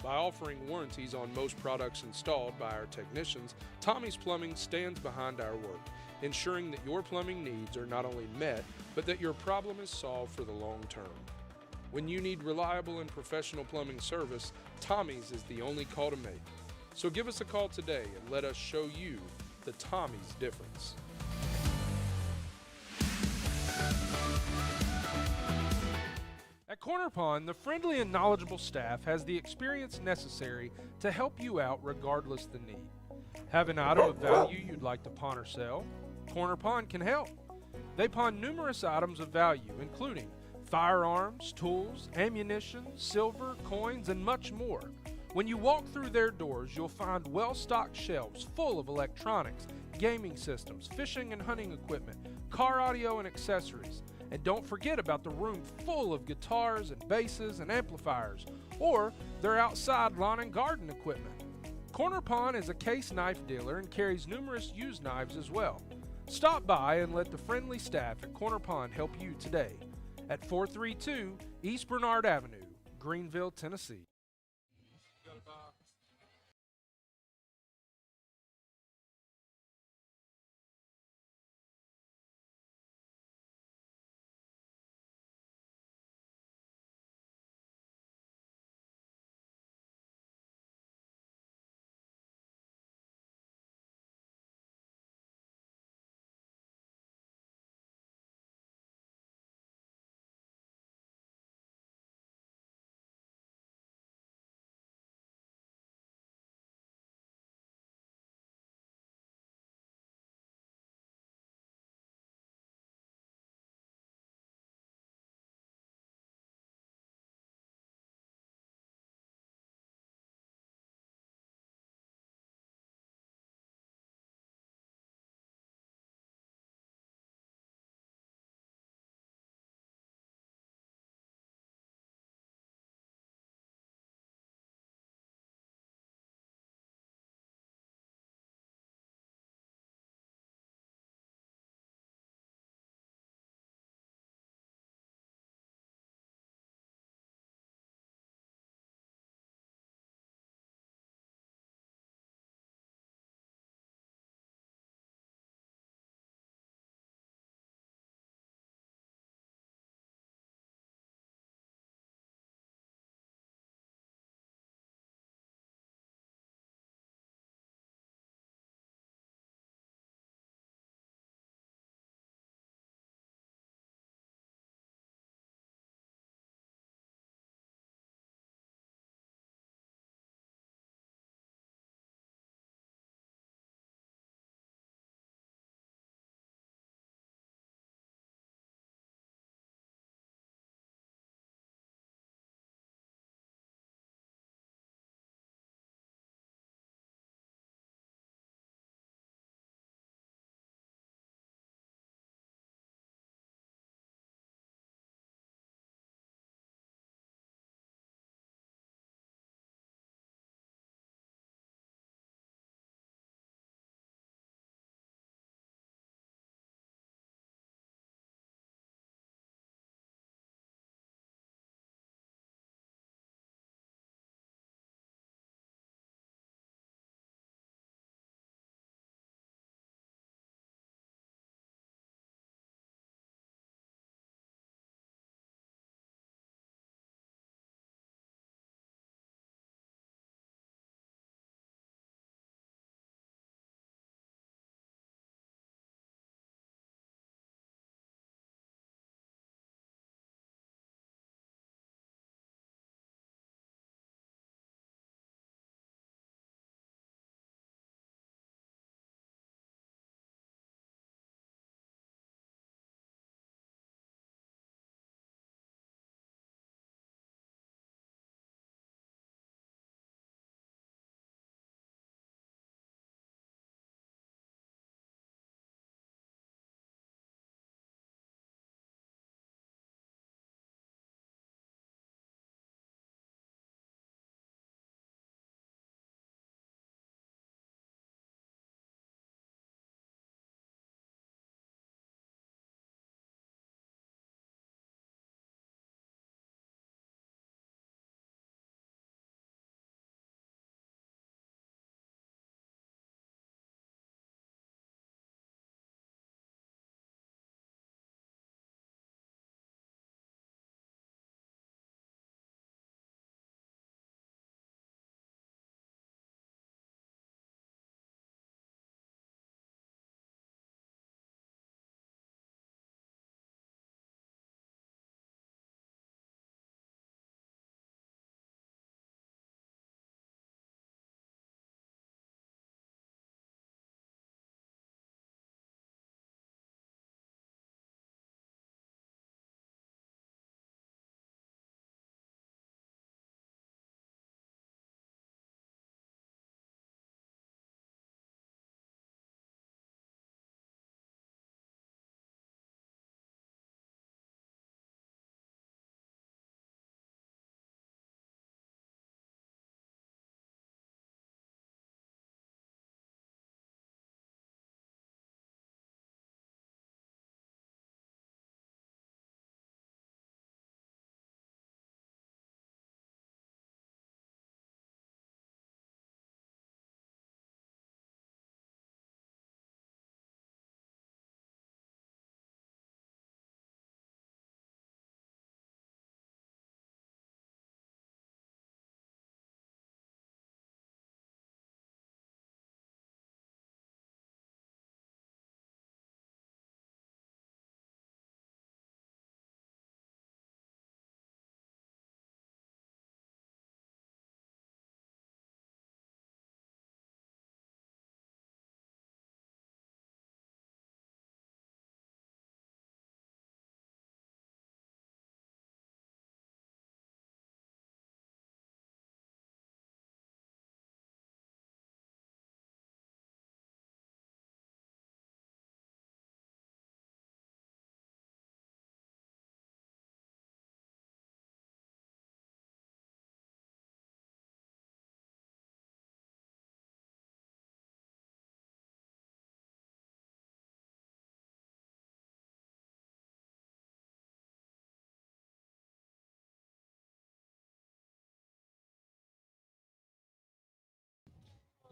Speaker 1: By offering warranties on most products installed by our technicians, Tommie's Plumbing stands behind our work, ensuring that your plumbing needs are not only met, but that your problem is solved for the long term. When you need reliable and professional plumbing service, Tommie's is the only call to make. So give us a call today and let us show you the Tommie's difference. At Corner Pond, the friendly and knowledgeable staff has the experience necessary to help you out regardless the need. Have an item of value you'd like to pawn or sell? Corner Pond can help. They pawn numerous items of value, including firearms, tools, ammunition, silver, coins, and much more. When you walk through their doors, you'll find well-stocked shelves full of electronics, gaming systems, fishing and hunting equipment, car audio and accessories. And don't forget about the room full of guitars and basses and amplifiers, or their outside lawn and garden equipment. Corner Pond is a case knife dealer and carries numerous used knives as well. Stop by and let the friendly staff at Corner Pond help you today at 432 East Bernard Avenue, Greenville, Tennessee.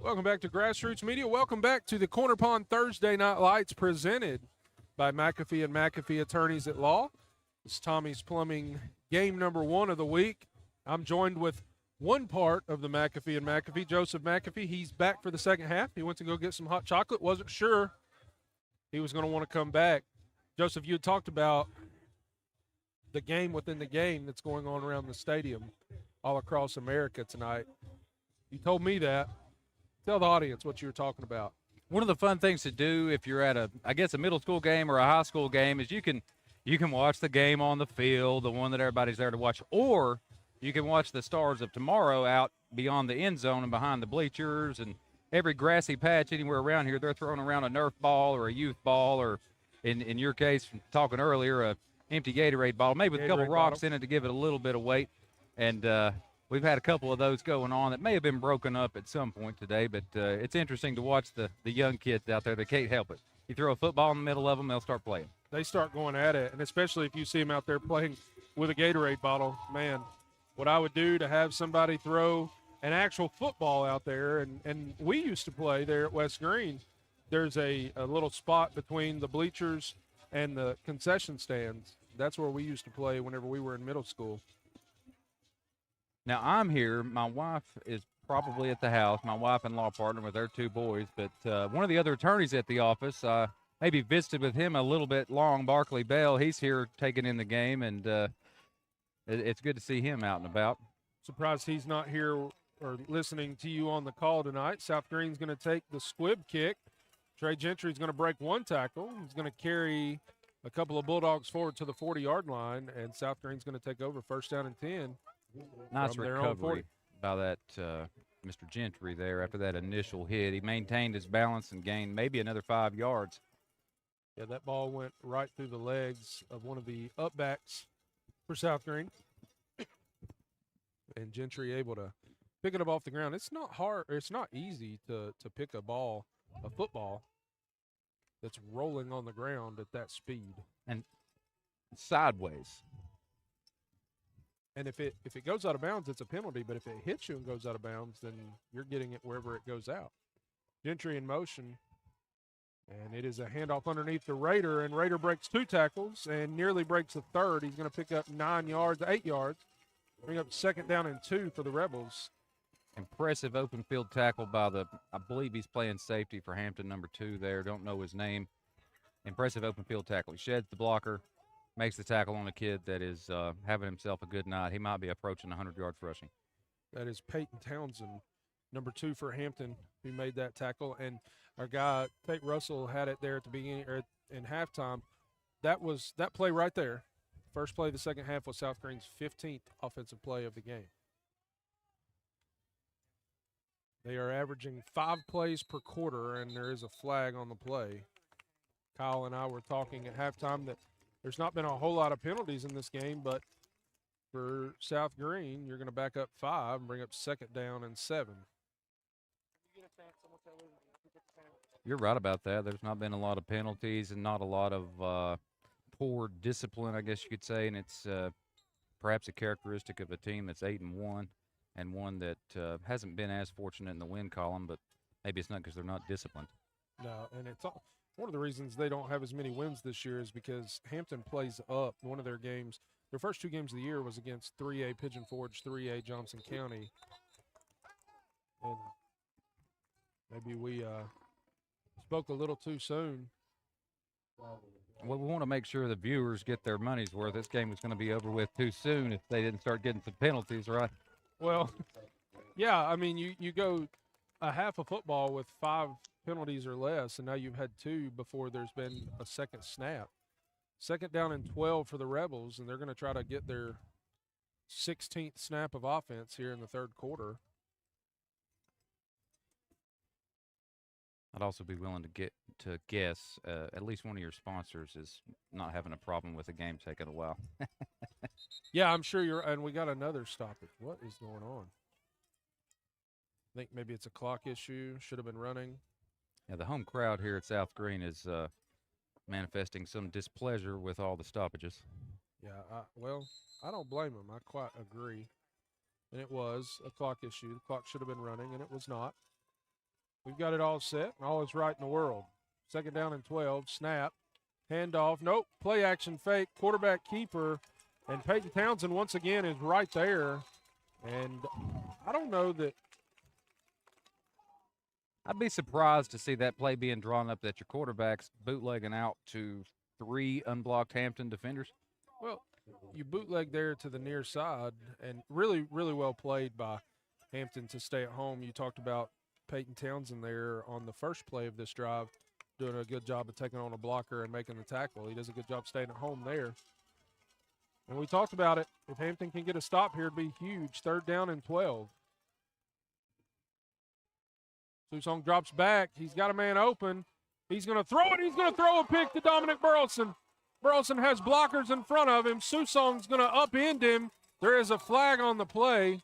Speaker 1: Welcome back to Grassroots Media. Welcome back to the Corner Pond Thursday Night Lights presented by McAfee and McAfee Attorneys at Law. It's Tommie's Plumbing game number 1 of the week. I'm joined with one part of the McAfee and McAfee, Joseph McAfee. He's back for the second half. He went to go get some hot chocolate. Wasn't sure he was going to want to come back. Joseph, you had talked about the game within the game that's going on around the stadium all across America tonight. You told me that. Tell the audience what you were talking about.
Speaker 9: One of the fun things to do if you're at a middle school game or a high school game is you can watch the game on the field, the one that everybody's there to watch, or you can watch the Stars of Tomorrow out beyond the end zone and behind the bleachers and every grassy patch anywhere around here. They're throwing around a Nerf ball or a youth ball or, in your case, talking earlier, a empty Gatorade bottle, maybe with a couple rocks in it to give it a little bit of weight. And we've had a couple of those going on that may have been broken up at some point today, but it's interesting to watch the young kids out there. They can't help it. You throw a football in the middle of them, they'll start playing.
Speaker 1: They start going at it, and especially if you see them out there playing with a Gatorade bottle, man, what I would do to have somebody throw an actual football out there, and we used to play there at West Greene. There's a little spot between the bleachers and the concession stands. That's where we used to play whenever we were in middle school.
Speaker 9: Now, I'm here. My wife is probably at the house, my wife and law partner with their 2 boys. But one of the other attorneys at the office, maybe visited with him a little bit long, Barkley Bell. He's here taking in the game, and it's good to see him out and about.
Speaker 1: Surprised he's not here or listening to you on the call tonight. South Greene's going to take the squib kick. Trey Gentry's going to break 1 tackle. He's going to carry a couple of Bulldogs forward to the 40-yard line, and South Greene's going to take over first down and 10.
Speaker 9: Nice recovery by that Mr. Gentry there after that initial hit. He maintained his balance and gained maybe another 5 yards.
Speaker 1: Yeah, that ball went right through the legs of one of the upbacks for South Greene. And Gentry able to pick it up off the ground. It's not hard. It's not easy to pick a football that's rolling on the ground at that speed.
Speaker 9: And sideways.
Speaker 1: And if it goes out of bounds, it's a penalty. But if it hits you and goes out of bounds, then you're getting it wherever it goes out. Gentry in motion. And it is a handoff underneath the Raider. And Raider breaks 2 tackles and nearly breaks a third. He's going to pick up 8 yards. Bring up second down and 2 for the Rebels.
Speaker 9: Impressive open field tackle by I believe he's playing safety for Hampton, number 2 there. Don't know his name. Impressive open field tackle. He sheds the blocker, makes the tackle on a kid that is having himself a good night. He might be approaching 100 yards rushing.
Speaker 1: That is Peyton Townsend, number 2 for Hampton, who made that tackle. And our guy, Tate Russell, had it there at the beginning or in halftime. That play right there. First play of the second half was South Greene's 15th offensive play of the game. They are averaging 5 plays per quarter, and there is a flag on the play. Kyle and I were talking at halftime that there's not been a whole lot of penalties in this game, but for South Greene, you're going to back up 5 and bring up second down and 7.
Speaker 9: You're right about that. There's not been a lot of penalties and not a lot of poor discipline, I guess you could say, and it's perhaps a characteristic of a team that's 8-1 and one that hasn't been as fortunate in the win column, but maybe it's not because they're not disciplined.
Speaker 1: No, and it's one of the reasons they don't have as many wins this year is because Hampton plays up. One of their games, their first 2 games of the year was against 3A Pigeon Forge, 3A Johnson County. And maybe we spoke a little too soon.
Speaker 9: Well, we want to make sure the viewers get their money's worth. This game was going to be over with too soon if they didn't start getting some penalties, right?
Speaker 1: Well, yeah, I mean, you go a half of football with 5 penalties or less, and now you've had 2 before there's been a second snap. Second down and 12 for the Rebels, and they're going to try to get their 16th snap of offense here in the third quarter.
Speaker 9: I'd also be willing to guess at least one of your sponsors is not having a problem with the game taking a while.
Speaker 1: Yeah, I'm sure and we got another stoppage. What is going on? I think maybe it's a clock issue. Should have been running.
Speaker 9: Yeah, the home crowd here at South Greene is manifesting some displeasure with all the stoppages.
Speaker 1: Yeah, well, I don't blame them. I quite agree. And it was a clock issue. The clock should have been running, and it was not. We've got it all set, and all is right in the world. 2nd down and 12, snap, handoff. Nope, play action fake, quarterback keeper, and Peyton Townsend once again is right there. And I don't know that.
Speaker 9: I'd be surprised to see that play being drawn up that your quarterback's bootlegging out to 3 unblocked Hampton defenders.
Speaker 1: Well, you bootleg there to the near side, and really, really well played by Hampton to stay at home. You talked about Peyton Townsend there on the first play of this drive, doing a good job of taking on a blocker and making the tackle. He does a good job staying at home there. And we talked about it. If Hampton can get a stop here, it'd be huge. 3rd down and 12. Susong drops back. He's got a man open. He's going to throw it. He's going to throw a pick to Dominic Burleson. Burleson has blockers in front of him. Susong's going to upend him. There is a flag on the play.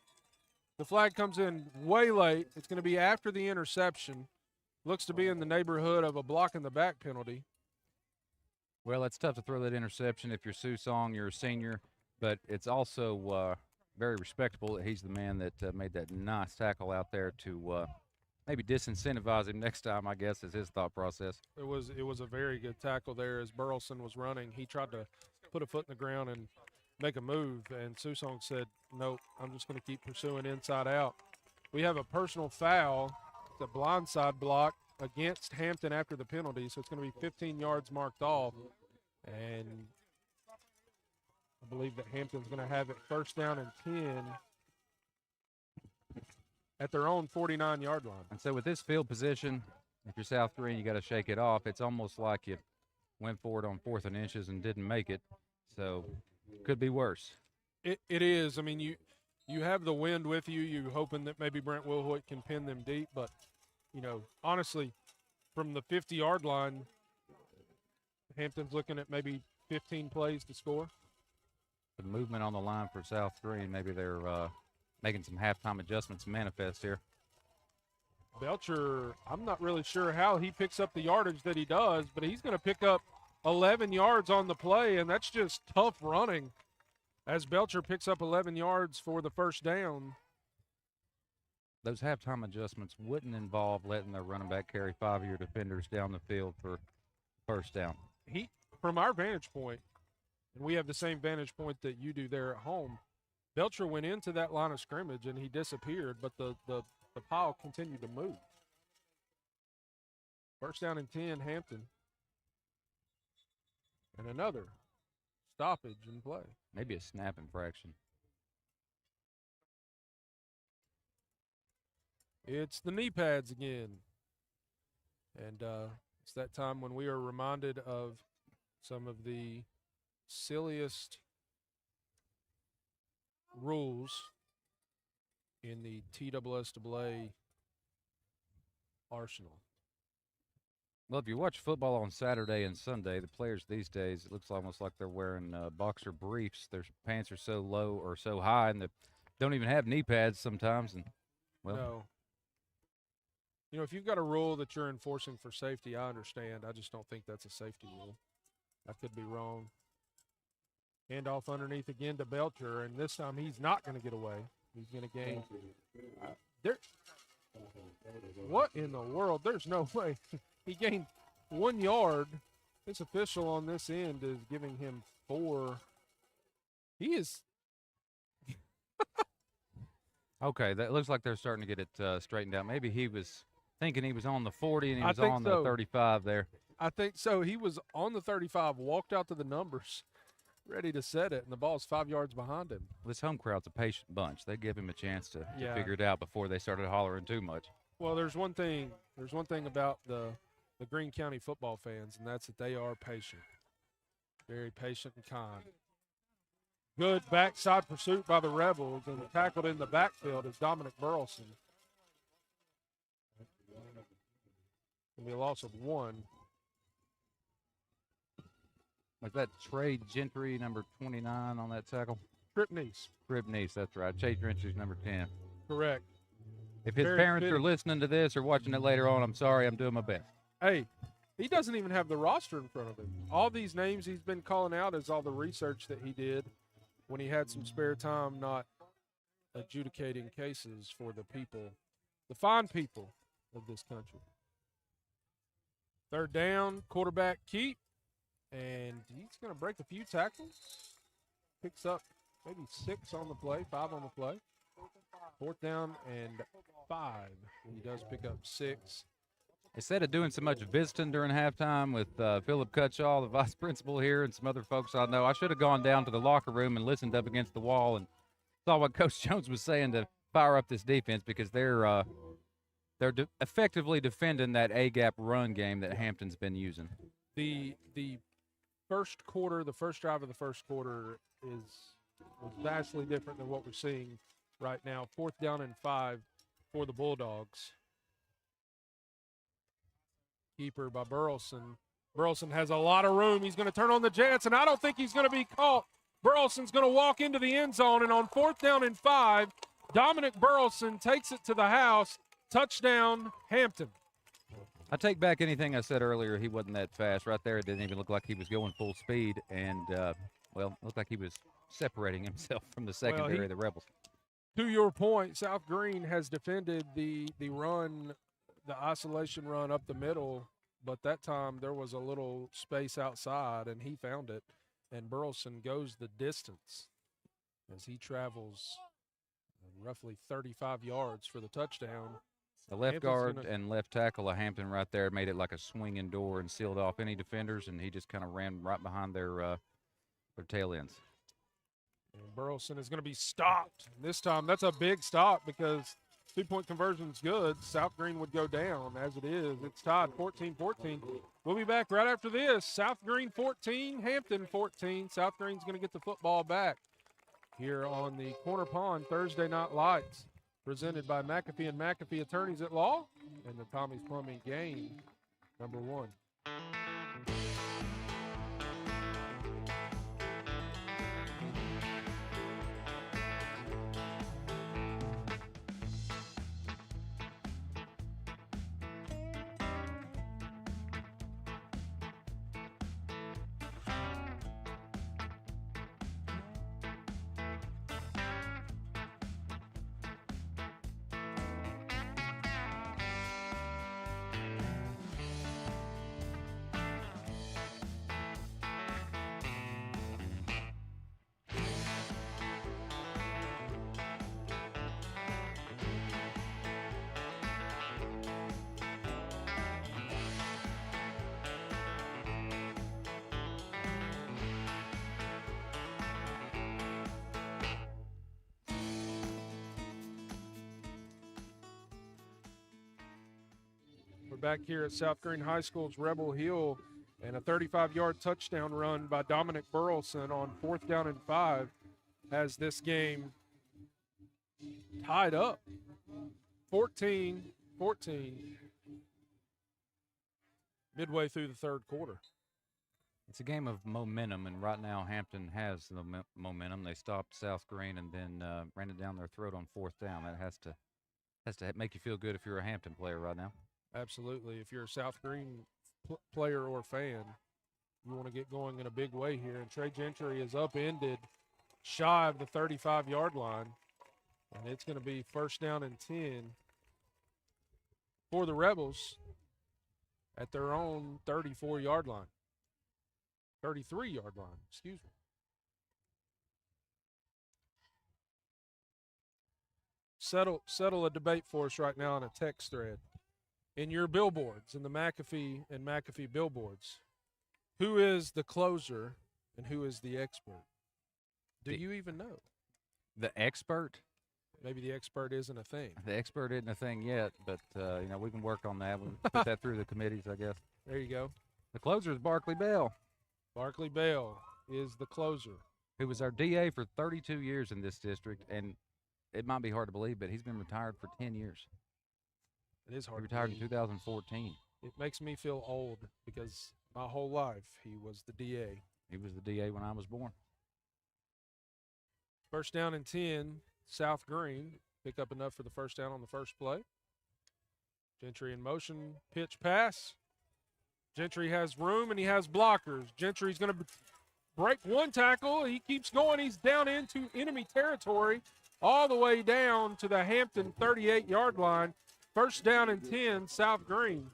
Speaker 1: The flag comes in way late. It's going to be after the interception. Looks to be in the neighborhood of a block in the back penalty.
Speaker 9: Well, it's tough to throw that interception if you're Susong, you're a senior, but it's also very respectable that he's the man that made that nice tackle out there to maybe disincentivize him next time, I guess, is his thought process.
Speaker 1: It was a very good tackle there as Burleson was running. He tried to put a foot in the ground and make a move, and Susong said, nope, I'm just going to keep pursuing inside out. We have a personal foul, the blindside block against Hampton after the penalty, so it's going to be 15 yards marked off, and I believe that Hampton's going to have it 1st down and 10 at their own 49-yard line.
Speaker 9: And so with this field position, if you're South Greene, you got to shake it off. It's almost like you went for it on 4th and inches and didn't make it, so could be worse.
Speaker 1: It is. I mean, you have the wind with you. You're hoping that maybe Brent Wilhoit can pin them deep, but, you know, honestly, from the 50-yard line, Hampton's looking at maybe 15 plays to score.
Speaker 9: The movement on the line for South Greene, maybe they're making some halftime adjustments manifest here.
Speaker 1: Belcher, I'm not really sure how he picks up the yardage that he does, but he's going to pick up 11 yards on the play, and that's just tough running as Belcher picks up 11 yards for the 1st down.
Speaker 9: Those halftime adjustments wouldn't involve letting their running back carry 5-year defenders down the field for 1st down.
Speaker 1: From our vantage point, and we have the same vantage point that you do there at home, Belcher went into that line of scrimmage and he disappeared, but the pile continued to move. 1st down and 10, Hampton. And another stoppage in play.
Speaker 9: Maybe a snap infraction.
Speaker 1: It's the knee pads again. And it's that time when we are reminded of some of the silliest rules in the TSSAA arsenal.
Speaker 9: Well, if you watch football on Saturday and Sunday, the players these days, it looks almost like they're wearing boxer briefs. Their pants are so low or so high, and they don't even have knee pads sometimes. And well,
Speaker 1: no. You know, if you've got a rule that you're enforcing for safety, I understand. I just don't think that's a safety rule. I could be wrong. Handoff underneath again to Belcher, and this time he's not going to get away. He's going to gain. What in the world? There's no way. He gained 1 yard. This official on this end is giving him 4. He is.
Speaker 9: Okay, that looks like they're starting to get it straightened out. Maybe he was thinking he was on the 40 and he was on the 35 there.
Speaker 1: I think so. He was on the 35, walked out to the numbers, ready to set it, and the ball's 5 yards behind him.
Speaker 9: This home crowd's a patient bunch. They give him a chance to figure it out before they started hollering too much.
Speaker 1: Well, there's one thing about the Greene County football fans, and that's that they are patient. Very patient and kind. Good backside pursuit by the Rebels, and tackled in the backfield is Dominic Burleson. It'll be a loss of 1.
Speaker 9: Was that Trey Gentry, number 29, on that tackle?
Speaker 1: Cribnice,
Speaker 9: that's right. Chase Gentry's number 10.
Speaker 1: Correct.
Speaker 9: If his parents are listening to this or watching it later on, I'm sorry, I'm doing my best.
Speaker 1: Hey, he doesn't even have the roster in front of him. All these names he's been calling out is all the research that he did when he had some spare time not adjudicating cases for the people, the fine people of this country. Third down, quarterback keep, and he's going to break a few tackles. Picks up maybe 6 on the play, 5 on the play. Fourth down and 5. He does pick up 6.
Speaker 9: Instead of doing so much visiting during halftime with Philip Cutshall, the vice principal here, and some other folks I know, I should have gone down to the locker room and listened up against the wall and saw what Coach Jones was saying to fire up this defense, because they're effectively defending that A-gap run game that Hampton's been using.
Speaker 1: The first quarter, the first drive of the first quarter was vastly different than what we're seeing right now. Fourth down and 5 for the Bulldogs. Keeper by Burleson. Burleson has a lot of room. He's going to turn on the Jets, and I don't think he's going to be caught. Burleson's going to walk into the end zone, and on fourth down and 5, Dominic Burleson takes it to the house. Touchdown, Hampton.
Speaker 9: I take back anything I said earlier. He wasn't that fast. Right there, it didn't even look like he was going full speed, and, it looked like he was separating himself from the secondary of the Rebels.
Speaker 1: To your point, South Greene has defended the run, the isolation run up the middle, but that time there was a little space outside, and he found it, and Burleson goes the distance as he travels roughly 35 yards for the touchdown.
Speaker 9: The left guard and left tackle of Hampton right there made it like a swinging door and sealed off any defenders, and he just kind of ran right behind their tail ends.
Speaker 1: And Burleson is going to be stopped. This time, that's a big stop because two-point conversion's good. South Greene would go down. As it is, it's tied 14-14. We'll be back right after this. South Greene 14, Hampton 14. South Greene's going to get the football back here on the Corner Pond Thursday Night Lights, presented by McAfee and McAfee Attorneys at Law and the Tommie's Plumbing game number 1. Back here at South Greene High School's Rebel Hill, and a 35-yard touchdown run by Dominic Burleson on fourth down and 5 has this game tied up 14-14 midway through the third quarter.
Speaker 9: It's a game of momentum, and right now Hampton has the momentum. They stopped South Greene and then ran it down their throat on fourth down. That has to make you feel good if you're a Hampton player right now.
Speaker 1: Absolutely. If you're a South Greene player or fan, you want to get going in a big way here. And Trey Gentry is upended shy of the 35-yard line. And it's going to be first down and 10 for the Rebels at their own 34-yard line. 33-yard line, excuse me. Settle a debate for us right now on a text thread. In your billboards, in the McAfee and McAfee billboards, who is the closer and who is the expert? Do you even know?
Speaker 9: The expert?
Speaker 1: Maybe the expert isn't a thing.
Speaker 9: The expert isn't a thing yet, but, we can work on that. We'll put that through the committees, I guess.
Speaker 1: There you go.
Speaker 9: The closer is Barkley Bell.
Speaker 1: Barkley Bell is the closer.
Speaker 9: Who was our DA for 32 years in this district, and it might be hard to believe, but he's been retired for 10 years.
Speaker 1: It is hard.
Speaker 9: He retired in 2014.
Speaker 1: It makes me feel old because my whole life he was the DA.
Speaker 9: He was the DA when I was born.
Speaker 1: First down and 10, South Greene. Pick up enough for the first down on the first play. Gentry in motion, pitch pass. Gentry has room and he has blockers. Gentry's going to break one tackle. He keeps going. He's down into enemy territory all the way down to the Hampton 38-yard line. First down and 10, South Greene.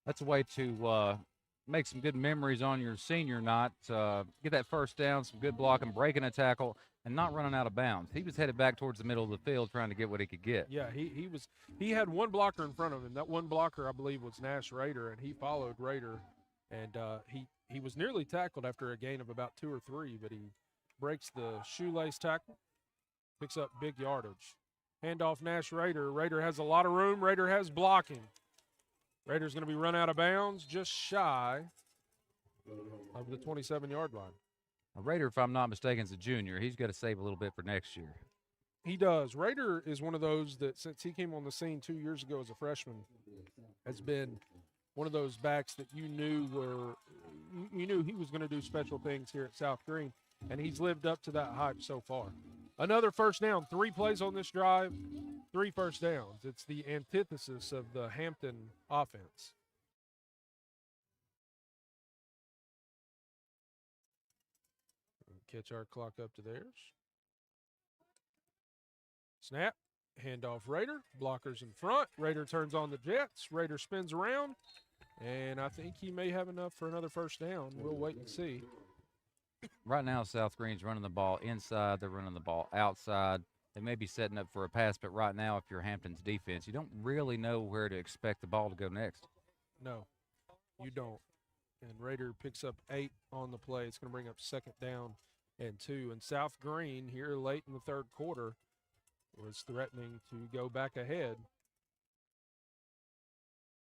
Speaker 9: That's a way to make some good memories on your senior night. Get that first down, some good blocking, breaking a tackle, and not running out of bounds. He was headed back towards the middle of the field trying to get what he could get.
Speaker 1: Yeah, he had one blocker in front of him. That one blocker, I believe, was Nash Rader, and he followed Rader. And he was nearly tackled after a gain of about 2 or 3, but he breaks the shoelace tackle, picks up big yardage. Handoff Nash Rader. Rader has a lot of room. Rader has blocking. Rader's going to be run out of bounds just shy of the 27-yard line.
Speaker 9: Rader, if I'm not mistaken, is a junior. He's got to save a little bit for next year.
Speaker 1: He does. Rader is one of those that, since he came on the scene 2 years ago as a freshman, has been one of those backs that you knew he was going to do special things here at South Greene, and he's lived up to that hype so far. Another first down, 3 plays on this drive, 3 first downs. It's the antithesis of the Hampton offense. Catch our clock up to theirs. Snap, handoff Rader, blockers in front. Rader turns on the jets. Rader spins around, and I think he may have enough for another first down. We'll wait and see.
Speaker 9: Right now, South Greene's running the ball inside. They're running the ball outside. They may be setting up for a pass, but right now, if you're Hampton's defense, you don't really know where to expect the ball to go next.
Speaker 1: No, you don't. And Rader picks up 8 on the play. It's going to bring up second down and 2. And South Greene here late in the third quarter was threatening to go back ahead.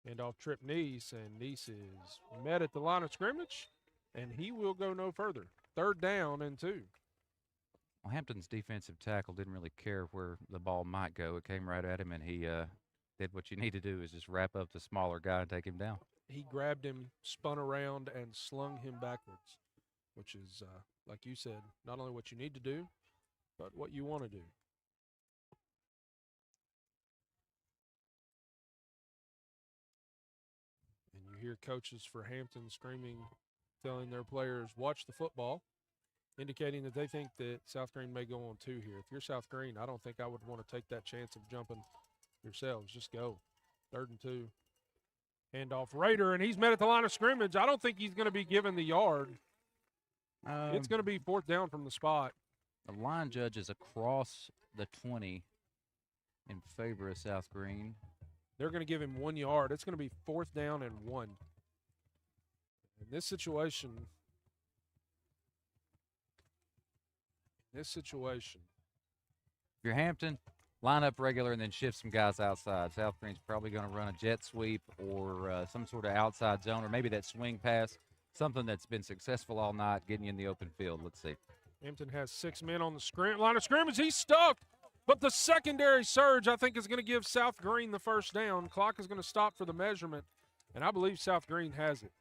Speaker 1: And off trip Neese, and Neese is met at the line of scrimmage, and he will go no further. Third down and 2.
Speaker 9: Well, Hampton's defensive tackle didn't really care where the ball might go. It came right at him, and he did what you need to do is just wrap up the smaller guy and take him down.
Speaker 1: He grabbed him, spun around, and slung him backwards, which is, like you said, not only what you need to do, but what you want to do. And you hear coaches for Hampton screaming, telling their players, watch the football, indicating that they think that South Greene may go on 2 here. If you're South Greene, I don't think I would want to take that chance of jumping yourselves. Just go. 3rd and 2. Handoff Rader, and he's met at the line of scrimmage. I don't think he's going to be given the yard. It's going to be 4th down from the spot.
Speaker 9: The line judge is across the 20 in favor of South Greene.
Speaker 1: They're going to give him 1 yard. It's going to be 4th down and 1. In this situation, if
Speaker 9: you're Hampton, line up regular and then shift some guys outside. South Greene's probably going to run a jet sweep or some sort of outside zone, or maybe that swing pass, something that's been successful all night, getting you in the open field. Let's see.
Speaker 1: Hampton has 6 men on the line of scrimmage. He's stuck, but the secondary surge, I think, is going to give South Greene the first down. Clock is going to stop for the measurement, and I believe South Greene has it.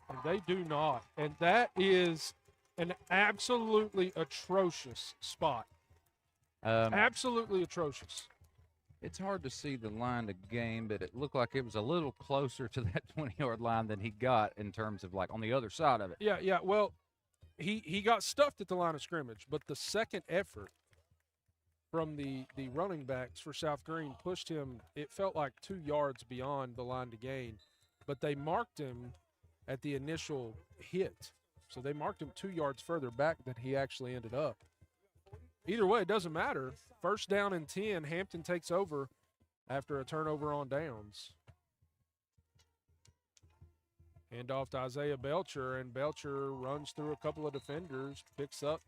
Speaker 1: And they do not, and that is an absolutely atrocious spot. Absolutely atrocious.
Speaker 9: It's hard to see the line of game, but it looked like it was a little closer to that 20-yard line than he got in terms of, like, on the other side of it.
Speaker 1: Yeah. Well, he got stuffed at the line of scrimmage, but the second effort from the running backs for South Greene pushed him, it felt like 2 yards beyond the line to gain, but they marked him at the initial hit. So they marked him 2 yards further back than he actually ended up. Either way, it doesn't matter. First down and 10, Hampton takes over after a turnover on downs. Hand off to Isaiah Belcher, and Belcher runs through a couple of defenders, picks up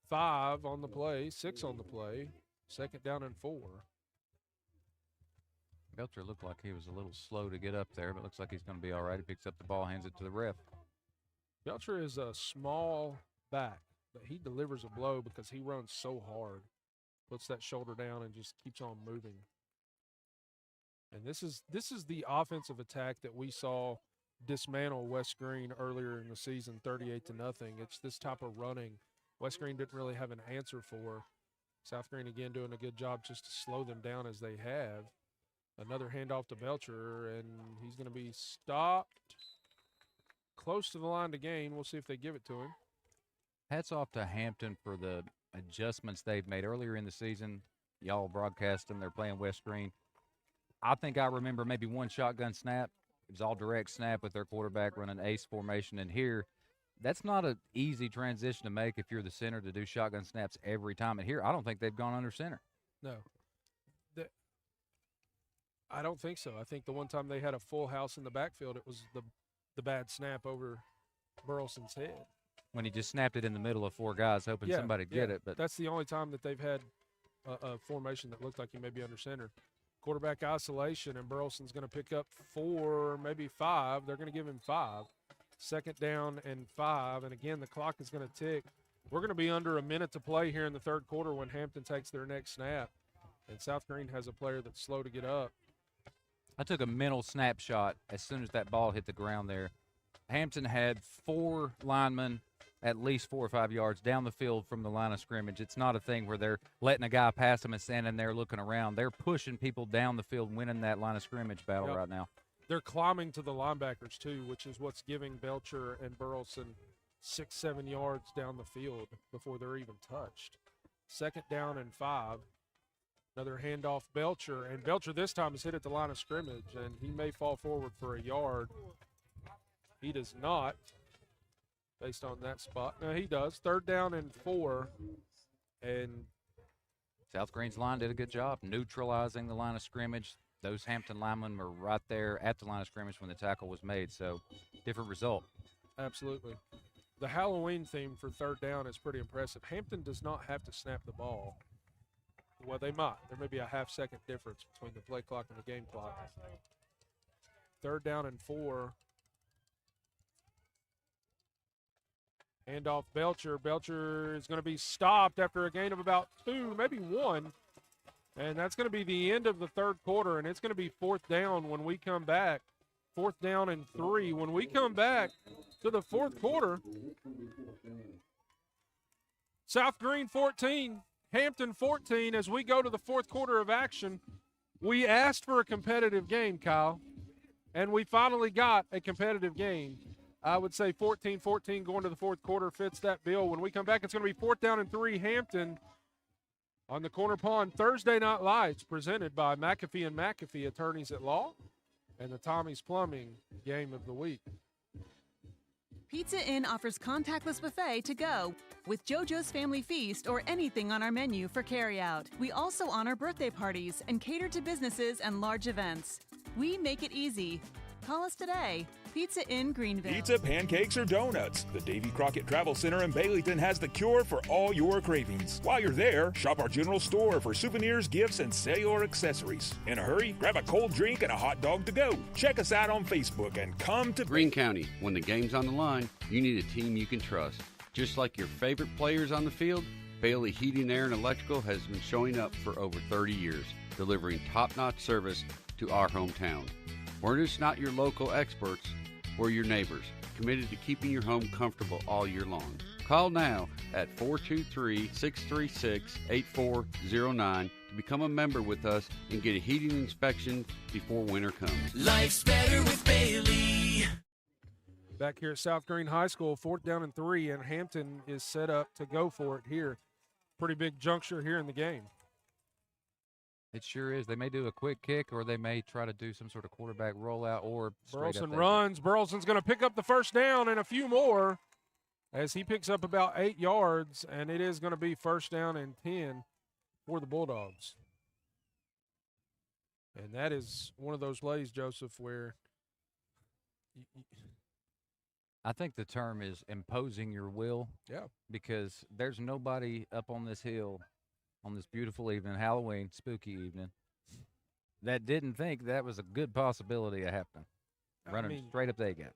Speaker 1: 5 on the play, 6 on the play, 2nd down and 4.
Speaker 9: Belcher looked like he was a little slow to get up there, but looks like he's going to be all right. He picks up the ball, hands it to the ref.
Speaker 1: Belcher is a small back, but he delivers a blow because he runs so hard. Puts that shoulder down and just keeps on moving. And this is the offensive attack that we saw dismantle West Greene earlier in the season, 38-0. It's this type of running West Greene didn't really have an answer for. South Greene again doing a good job just to slow them down as they have. Another handoff to Belcher, and he's going to be stopped close to the line to gain. We'll see if they give it to him.
Speaker 9: Hats off to Hampton for the adjustments they've made earlier in the season. y'all broadcast them. They're playing West Greene. I think I remember maybe one shotgun snap. It was all direct snap with their quarterback running ace formation. And here, that's not an easy transition to make if you're the center to do shotgun snaps every time. And here, I don't think they've gone under center.
Speaker 1: No. I don't think so. I think the one time they had a full house in the backfield, it was the bad snap over Burleson's head.
Speaker 9: When he just snapped it in the middle of 4 guys, hoping somebody would get it. But
Speaker 1: that's the only time that they've had a formation that looked like he may be under center. Quarterback isolation, and Burleson's going to pick up 4, maybe 5. They're going to give him 5. 2nd down and 5. And again, the clock is going to tick. We're going to be under a minute to play here in the 3rd quarter when Hampton takes their next snap. And South Greene has a player that's slow to get up.
Speaker 9: I took a mental snapshot as soon as that ball hit the ground there. Hampton had 4 linemen at least 4 or 5 yards down the field from the line of scrimmage. It's not a thing where they're letting a guy pass them and standing there looking around. They're pushing people down the field, winning that line of scrimmage battle right now.
Speaker 1: They're climbing to the linebackers, too, which is what's giving Belcher and Burleson 6-7 yards down the field before they're even touched. 2nd down and 5. Another handoff, Belcher. And Belcher this time is hit at the line of scrimmage, and he may fall forward for a yard. He does not, based on that spot. No, he does. 3rd down and 4. And
Speaker 9: South Greene's line did a good job neutralizing the line of scrimmage. Those Hampton linemen were right there at the line of scrimmage when the tackle was made, so different result.
Speaker 1: Absolutely. The Halloween theme for 3rd down is pretty impressive. Hampton does not have to snap the ball. Well, they might. There may be a half-second difference between the play clock and the game clock. 3rd down and 4. Handoff Belcher. Belcher is going to be stopped after a gain of about 2, maybe 1. And that's going to be the end of the 3rd quarter, and it's going to be 4th down when we come back. 4th down and 3. When we come back to the 4th quarter, South Greene 14, Hampton 14. As we go to the 4th quarter of action, we asked for a competitive game, Kyle, and we finally got a competitive game. I would say 14-14 going to the 4th quarter fits that bill. When we come back, it's going to be 4th down and 3, Hampton on the Corner Pond Thursday Night Lights, presented by McAfee and McAfee Attorneys at Law and the Tommie's Plumbing Game of the Week.
Speaker 12: Pizza Inn offers contactless buffet to go with JoJo's Family Feast or anything on our menu for carryout. We also honor birthday parties and cater to businesses and large events. We make it easy. Call us today. Pizza Inn Greenville.
Speaker 6: Pizza, pancakes, or donuts. The Davy Crockett Travel Center in Baileyton has the cure for all your cravings. While you're there, shop our general store for souvenirs, gifts, and cellular accessories. In a hurry, grab a cold drink and a hot dog to go. Check us out on Facebook and come to
Speaker 4: Greene County. When the game's on the line, you need a team you can trust. Just like your favorite players on the field, Bailey Heating, Air, and Electrical has been showing up for over 30 years, delivering top-notch service to our hometown. We're just not your local experts, we're your neighbors, committed to keeping your home comfortable all year long. Call now at 423-636-8409 to become a member with us and get a heating inspection before winter comes.
Speaker 5: Life's better with Bailey.
Speaker 1: Back here at South Greene High School, 4th down and 3, and Hampton is set up to go for it here. Pretty big juncture here in the game.
Speaker 9: It sure is. They may do a quick kick, or they may try to do some sort of quarterback rollout, or
Speaker 1: Burleson runs. Burleson's going to pick up the 1st down and a few more as he picks up about 8 yards, and it is going to be 1st down and 10 for the Bulldogs. And that is one of those plays, Joseph, where
Speaker 9: I think the term is imposing your will.
Speaker 1: Yeah.
Speaker 9: Because there's nobody up on this hill on this beautiful evening, Halloween, spooky evening, that didn't think that was a good possibility of happening. Running straight up the gap.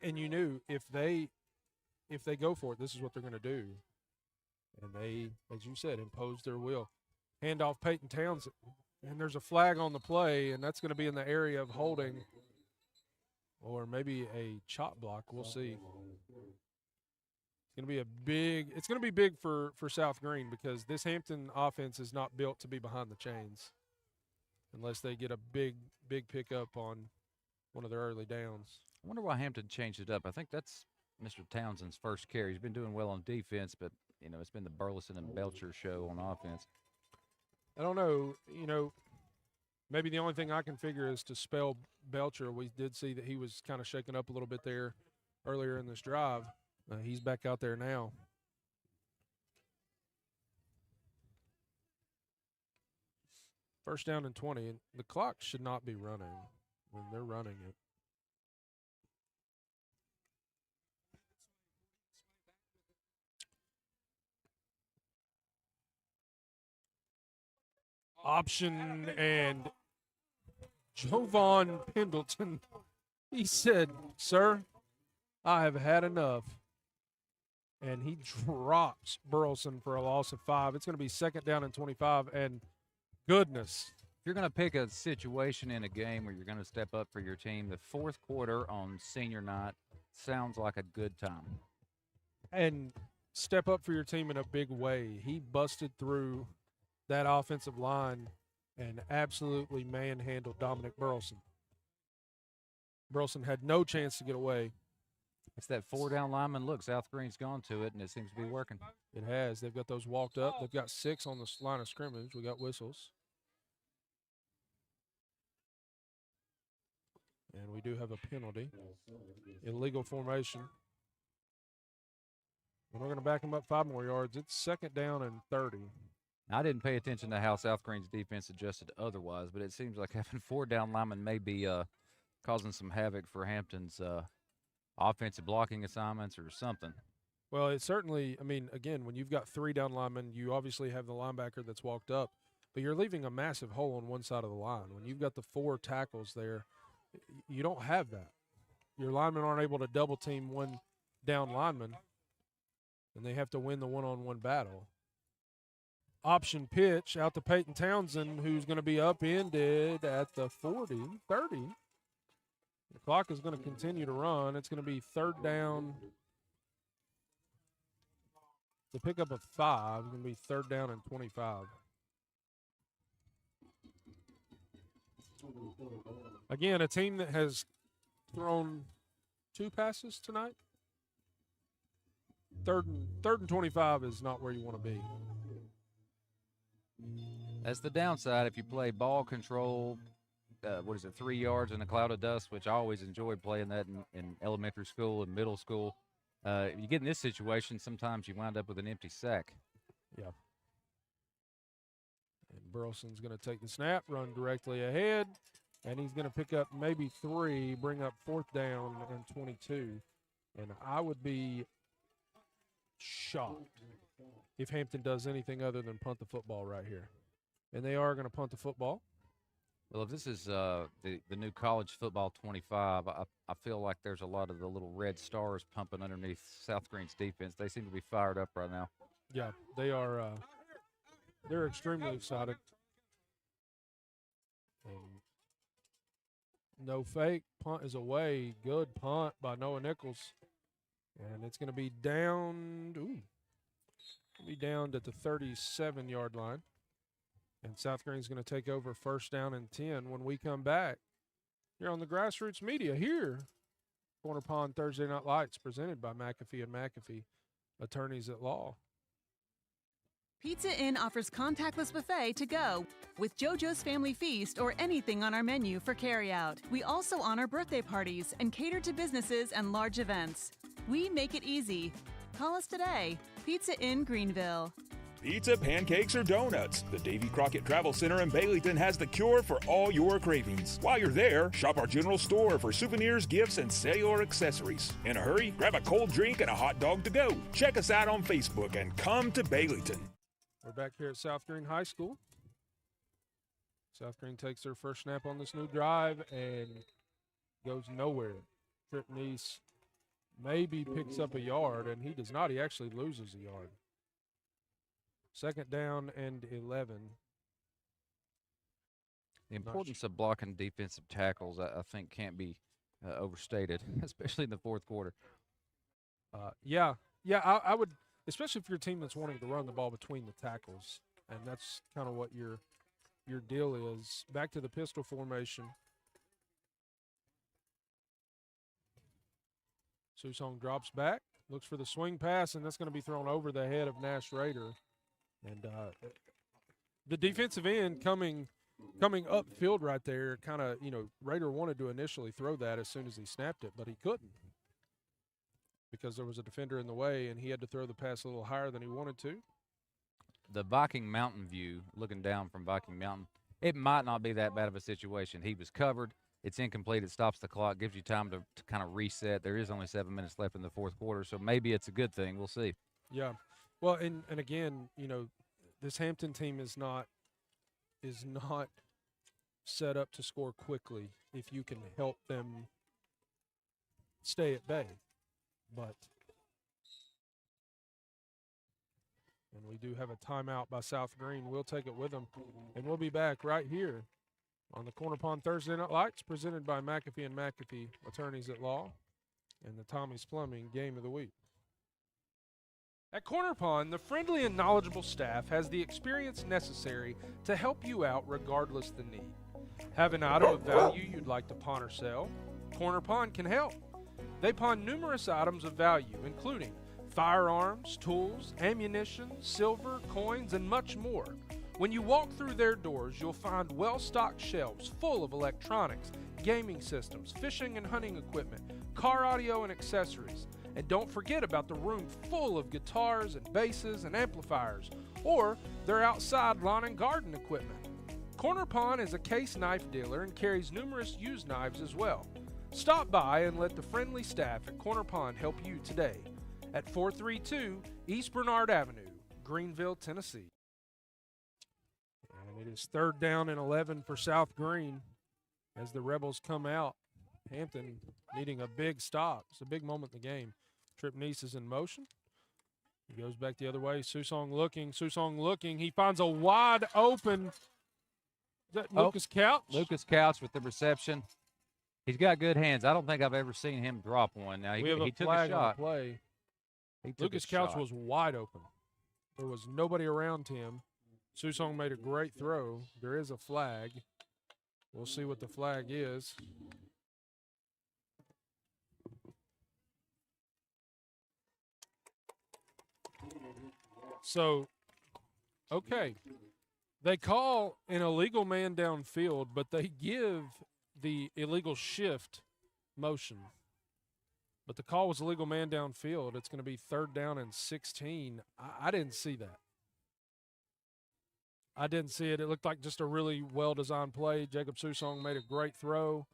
Speaker 1: And you knew if they go for it, this is what they're going to do. And they, as you said, impose their will. Handoff Peyton Townsend. And there's a flag on the play, and that's going to be in the area of holding or maybe a chop block. We'll see. It's going to be big for South Greene because this Hampton offense is not built to be behind the chains unless they get a big pickup on one of their early downs.
Speaker 9: I wonder why Hampton changed it up. I think that's Mr. Townsend's first carry. He's been doing well on defense, but, it's been the Burleson and Belcher show on offense.
Speaker 1: I don't know, maybe the only thing I can figure is to spell Belcher. We did see that he was kind of shaken up a little bit there earlier in this drive. He's back out there now. First down and 20, and the clock should not be running when they're running it. Option, and Jovan Pendleton, he said, "Sir, I have had enough." And he drops Burleson for a loss of 5. It's going to be second down and 25, and goodness.
Speaker 9: If you're going to pick a situation in a game where you're going to step up for your team, the fourth quarter on senior night sounds like a good time.
Speaker 1: And step up for your team in a big way. He busted through that offensive line and absolutely manhandled Dominic Burleson. Burleson had no chance to get away.
Speaker 9: It's that 4-down lineman. Look, South Greene's gone to it, and it seems to be working.
Speaker 1: It has. They've got those walked up. They've got 6 on the line of scrimmage. We got whistles. And we do have a penalty. Illegal formation. And we're going to back him up 5 more yards. It's second down and 30.
Speaker 9: I didn't pay attention to how South Greene's defense adjusted otherwise, but it seems like having 4-down linemen may be causing some havoc for Hampton's offensive blocking assignments or something.
Speaker 1: Well, it certainly, again, when you've got 3 down linemen, you obviously have the linebacker that's walked up, but you're leaving a massive hole on one side of the line. When you've got the 4 tackles there, you don't have that. Your linemen aren't able to double team 1 down lineman, and they have to win the one-on-one battle. Option pitch out to Peyton Townsend, who's going to be upended at the 40, 30. The clock is going to continue to run. It's going to be third down. The pickup of 5 is going to be third down and 25. Again, a team that has thrown 2 passes tonight. Third and 25 is not where you want to be.
Speaker 9: That's the downside if you play ball control. 3 yards in a cloud of dust, which I always enjoyed playing that in elementary school and middle school. If you get in this situation, sometimes you wind up with an empty sack.
Speaker 1: Yeah. And Burleson's going to take the snap, run directly ahead, and he's going to pick up maybe 3, bring up fourth down and 22. And I would be shocked if Hampton does anything other than punt the football right here. And they are going to punt the football.
Speaker 9: Well, if this is the new college football 25, I feel like there's a lot of the little red stars pumping underneath South Greene's defense. They seem to be fired up right now.
Speaker 1: Yeah, they are. They're extremely excited. And no fake. Punt is away. Good punt by Noah Nichols. And it's going to be down. Down at the 37-yard line. And South Greene's going to take over first down and 10 when we come back. Here on the Grassroots Media here. Corner Pond Thursday Night Lights presented by McAfee and McAfee, attorneys at law.
Speaker 12: Pizza Inn offers contactless buffet to go with JoJo's Family Feast or anything on our menu for carryout. We also honor birthday parties and cater to businesses and large events. We make it easy. Call us today. Pizza Inn Greenville.
Speaker 6: Pizza, pancakes, or donuts. The Davy Crockett Travel Center in Baileyton has the cure for all your cravings. While you're there, shop our general store for souvenirs, gifts, and cellular accessories. In a hurry, grab a cold drink and a hot dog to go. Check us out on Facebook and come to Baileyton.
Speaker 1: We're back here at South Greene High School. South Greene takes their first snap on this new drive and goes nowhere. Trip Neese maybe picks up a yard, and he does not. He actually loses a yard. Second down and 11.
Speaker 9: The importance of blocking defensive tackles, I think, can't be overstated, especially in the fourth quarter.
Speaker 1: I would, especially if you're a team that's wanting to run the ball between the tackles, and that's kind of what your deal is. Back to the pistol formation. Susong drops back, looks for the swing pass, and that's going to be thrown over the head of Nash Rader. And the defensive end coming upfield right there, kind of, Rader wanted to initially throw that as soon as he snapped it, but he couldn't because there was a defender in the way, and he had to throw the pass a little higher than he wanted to.
Speaker 9: The Viking Mountain view, looking down from Viking Mountain, it might not be that bad of a situation. He was covered. It's incomplete. It stops the clock, gives you time to kind of reset. There is only 7 minutes left in the fourth quarter, so maybe it's a good thing. We'll see.
Speaker 1: Yeah. Well, and again, this Hampton team is not set up to score quickly if you can help them stay at bay. And we do have a timeout by South Greene. We'll take it with them, and we'll be back right here on the Corner Pond Thursday Night Lights, presented by McAfee and McAfee Attorneys at Law and the Tommie's Plumbing Game of the Week. At Corner Pond, the friendly and knowledgeable staff has the experience necessary to help you out regardless the need. Have an item of value you'd like to pawn or sell? Corner Pond can help. They pawn numerous items of value, including firearms, tools, ammunition, silver, coins, and much more. When you walk through their doors, you'll find well-stocked shelves full of electronics, gaming systems, fishing and hunting equipment, car audio and accessories. And don't forget about the room full of guitars and basses and amplifiers, or their outside lawn and garden equipment. Corner Pond is a case knife dealer and carries numerous used knives as well. Stop by and let the friendly staff at Corner Pond help you today at 432 East Bernard Avenue, Greenville, Tennessee. And it is 3rd down and 11 for South Greene as the Rebels come out. Hampton needing a big stop. It's a big moment in the game. Trip Neese is in motion. He goes back the other way. Susong looking. He finds a wide open. Is that Lucas Couch?
Speaker 9: Lucas Couch with the reception. He's got good hands. I don't think I've ever seen him drop one. Now, he took a shot.
Speaker 1: Play. Lucas Couch was wide open. There was nobody around him. Susong made a great throw. There is a flag. We'll see what the flag is. So, okay. They call an illegal man downfield, but they give the illegal shift motion. But the call was illegal man downfield. It's going to be 3rd down and 16. I didn't see that. I didn't see it. It looked like just a really well-designed play. Jacob Susong made a great throw.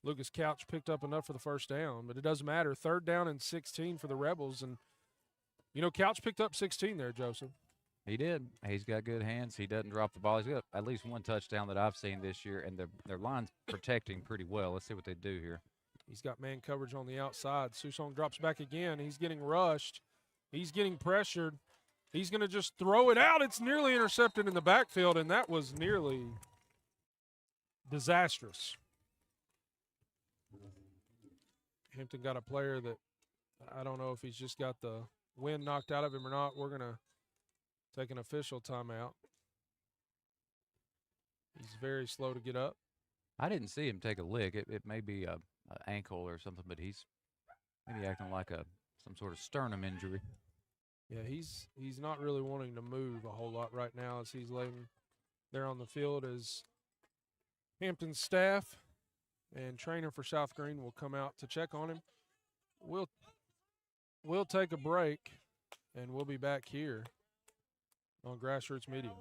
Speaker 1: Lucas Couch picked up enough for the first down, but it doesn't matter. 3rd down and 16 for the Rebels. And, Couch picked up 16 there, Joseph.
Speaker 9: He did. He's got good hands. He doesn't drop the ball. He's got at least one touchdown that I've seen this year, and their line's protecting pretty well. Let's see what they do here.
Speaker 1: He's got man coverage on the outside. Susong drops back again. He's getting rushed. He's getting pressured. He's going to just throw it out. It's nearly intercepted in the backfield, and that was nearly disastrous. Hampton got a player that I don't know if he's just got the wind knocked out of him or not. We're going to take an official timeout. He's very slow to get up.
Speaker 9: I didn't see him take a lick. It may be a ankle or something, but he's maybe acting like some sort of sternum injury.
Speaker 1: Yeah, he's not really wanting to move a whole lot right now as he's laying there on the field as Hampton staff and trainer for South Greene will come out to check on him. We'll take a break, and we'll be back here on Grassroots Media.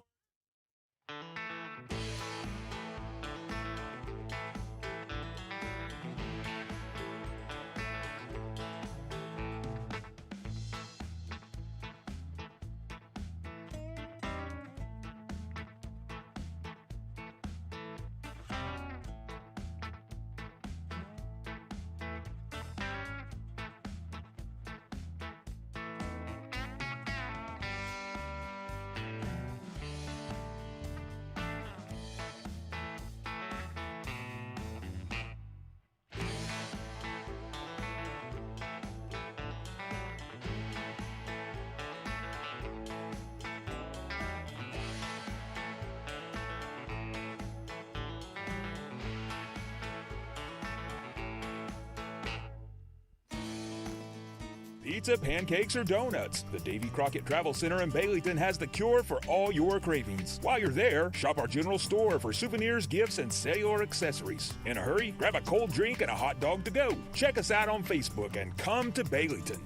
Speaker 6: Pizza, pancakes, or donuts, the Davy Crockett Travel Center in Baileyton has the cure for all your cravings. While you're there, shop our general store for souvenirs, gifts, and cellular accessories. In a hurry, grab a cold drink and a hot dog to go. Check us out on Facebook and come to Baileyton.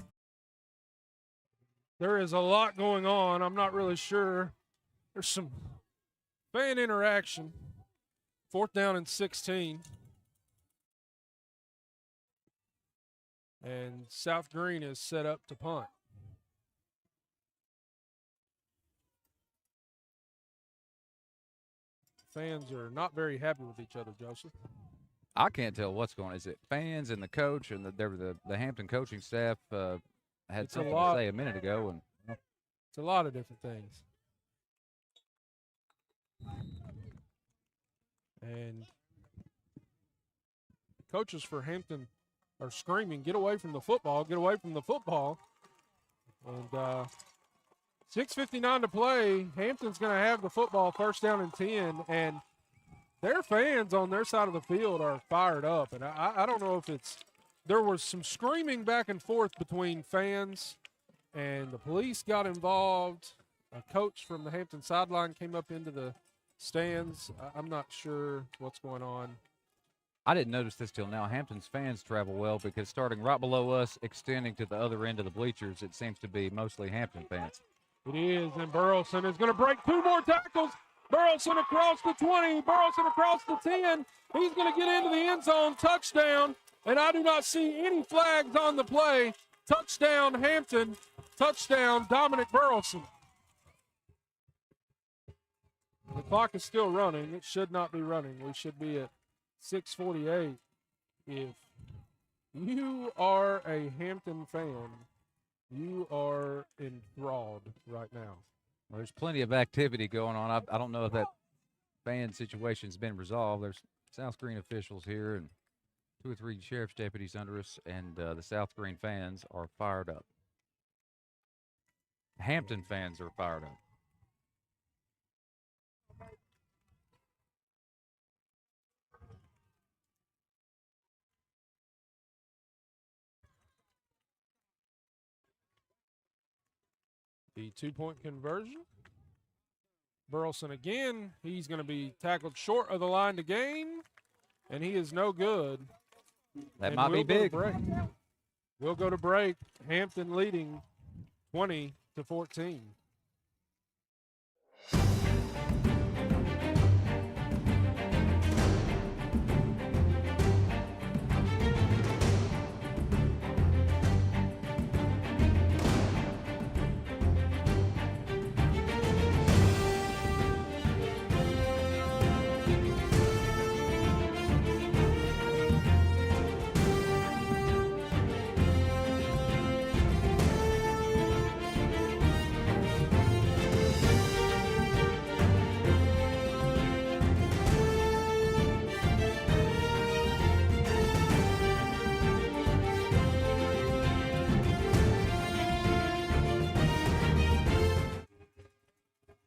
Speaker 1: There is a lot going on. I'm not really sure. There's some fan interaction. 4th down and 16. And South Greene is set up to punt. Fans are not very happy with each other, Joseph.
Speaker 9: I can't tell what's going on. Is it fans and the coach and the Hampton coaching staff had something to say a minute ago? And
Speaker 1: it's a lot of different things. And coaches for Hampton are screaming, get away from the football, get away from the football. And 6:59 to play. Hampton's going to have the football, 1st down and 10. And their fans on their side of the field are fired up. And I don't know if there was some screaming back and forth between fans, and the police got involved. A coach from the Hampton sideline came up into the stands. I'm not sure what's going on.
Speaker 9: I didn't notice this till now. Hampton's fans travel well because starting right below us, extending to the other end of the bleachers, it seems to be mostly Hampton fans.
Speaker 1: It is, and Burleson is going to break 2 more tackles. Burleson across the 20, Burleson across the 10. He's going to get into the end zone, touchdown, and I do not see any flags on the play. Touchdown, Hampton. Touchdown, Dominic Burleson. The clock is still running. It should not be running. We should be at 6:48. If you are a Hampton fan, you are enthralled right now.
Speaker 9: Well, there's plenty of activity going on. I don't know if that fan situation's been resolved. There's South Greene officials here and 2 or 3 sheriff's deputies under us, and the South Greene fans are fired up. Hampton fans are fired up.
Speaker 1: The 2-point conversion. Burleson again. He's going to be tackled short of the line to gain, and he is no good.
Speaker 9: That might be big.
Speaker 1: We'll go to break. Hampton leading 20-14.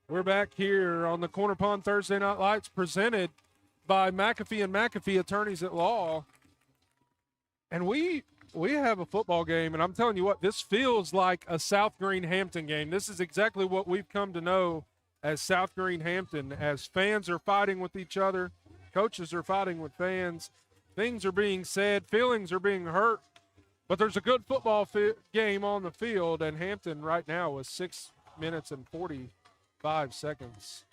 Speaker 1: We're back here on the Corner Pond Thursday Night Lights, presented by McAfee and McAfee Attorneys at Law. And we have a football game, and I'm telling you what, this feels like a South Greene Hampton game. This is exactly what we've come to know as South Greene Hampton, as fans are fighting with each other, coaches are fighting with fans, things are being said, feelings are being hurt. But there's a good football game on the field, and Hampton right now with 6 minutes and 45 seconds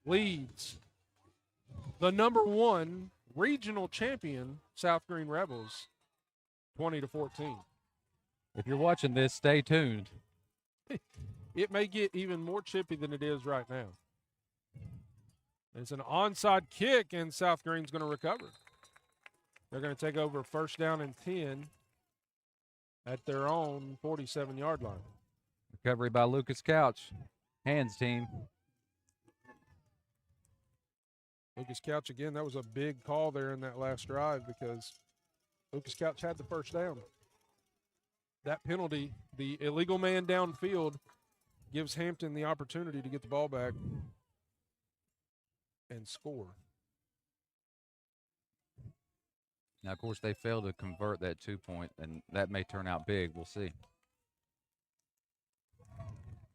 Speaker 1: leads the #1 regional champion South Greene Rebels 20-14.
Speaker 9: If you're watching this, stay tuned.
Speaker 1: It may get even more chippy than it is right now. It's an onside kick, and South Greene's going to recover. They're going to take over 1st down and 10 at their own 47-yard line.
Speaker 9: Recovery by Lucas Couch. Hands team.
Speaker 1: Lucas Couch again, that was a big call there in that last drive because Lucas Couch had the 1st down. That penalty, the illegal man downfield, gives Hampton the opportunity to get the ball back and score.
Speaker 9: Now, of course, they failed to convert that 2-point, and that may turn out big. We'll see.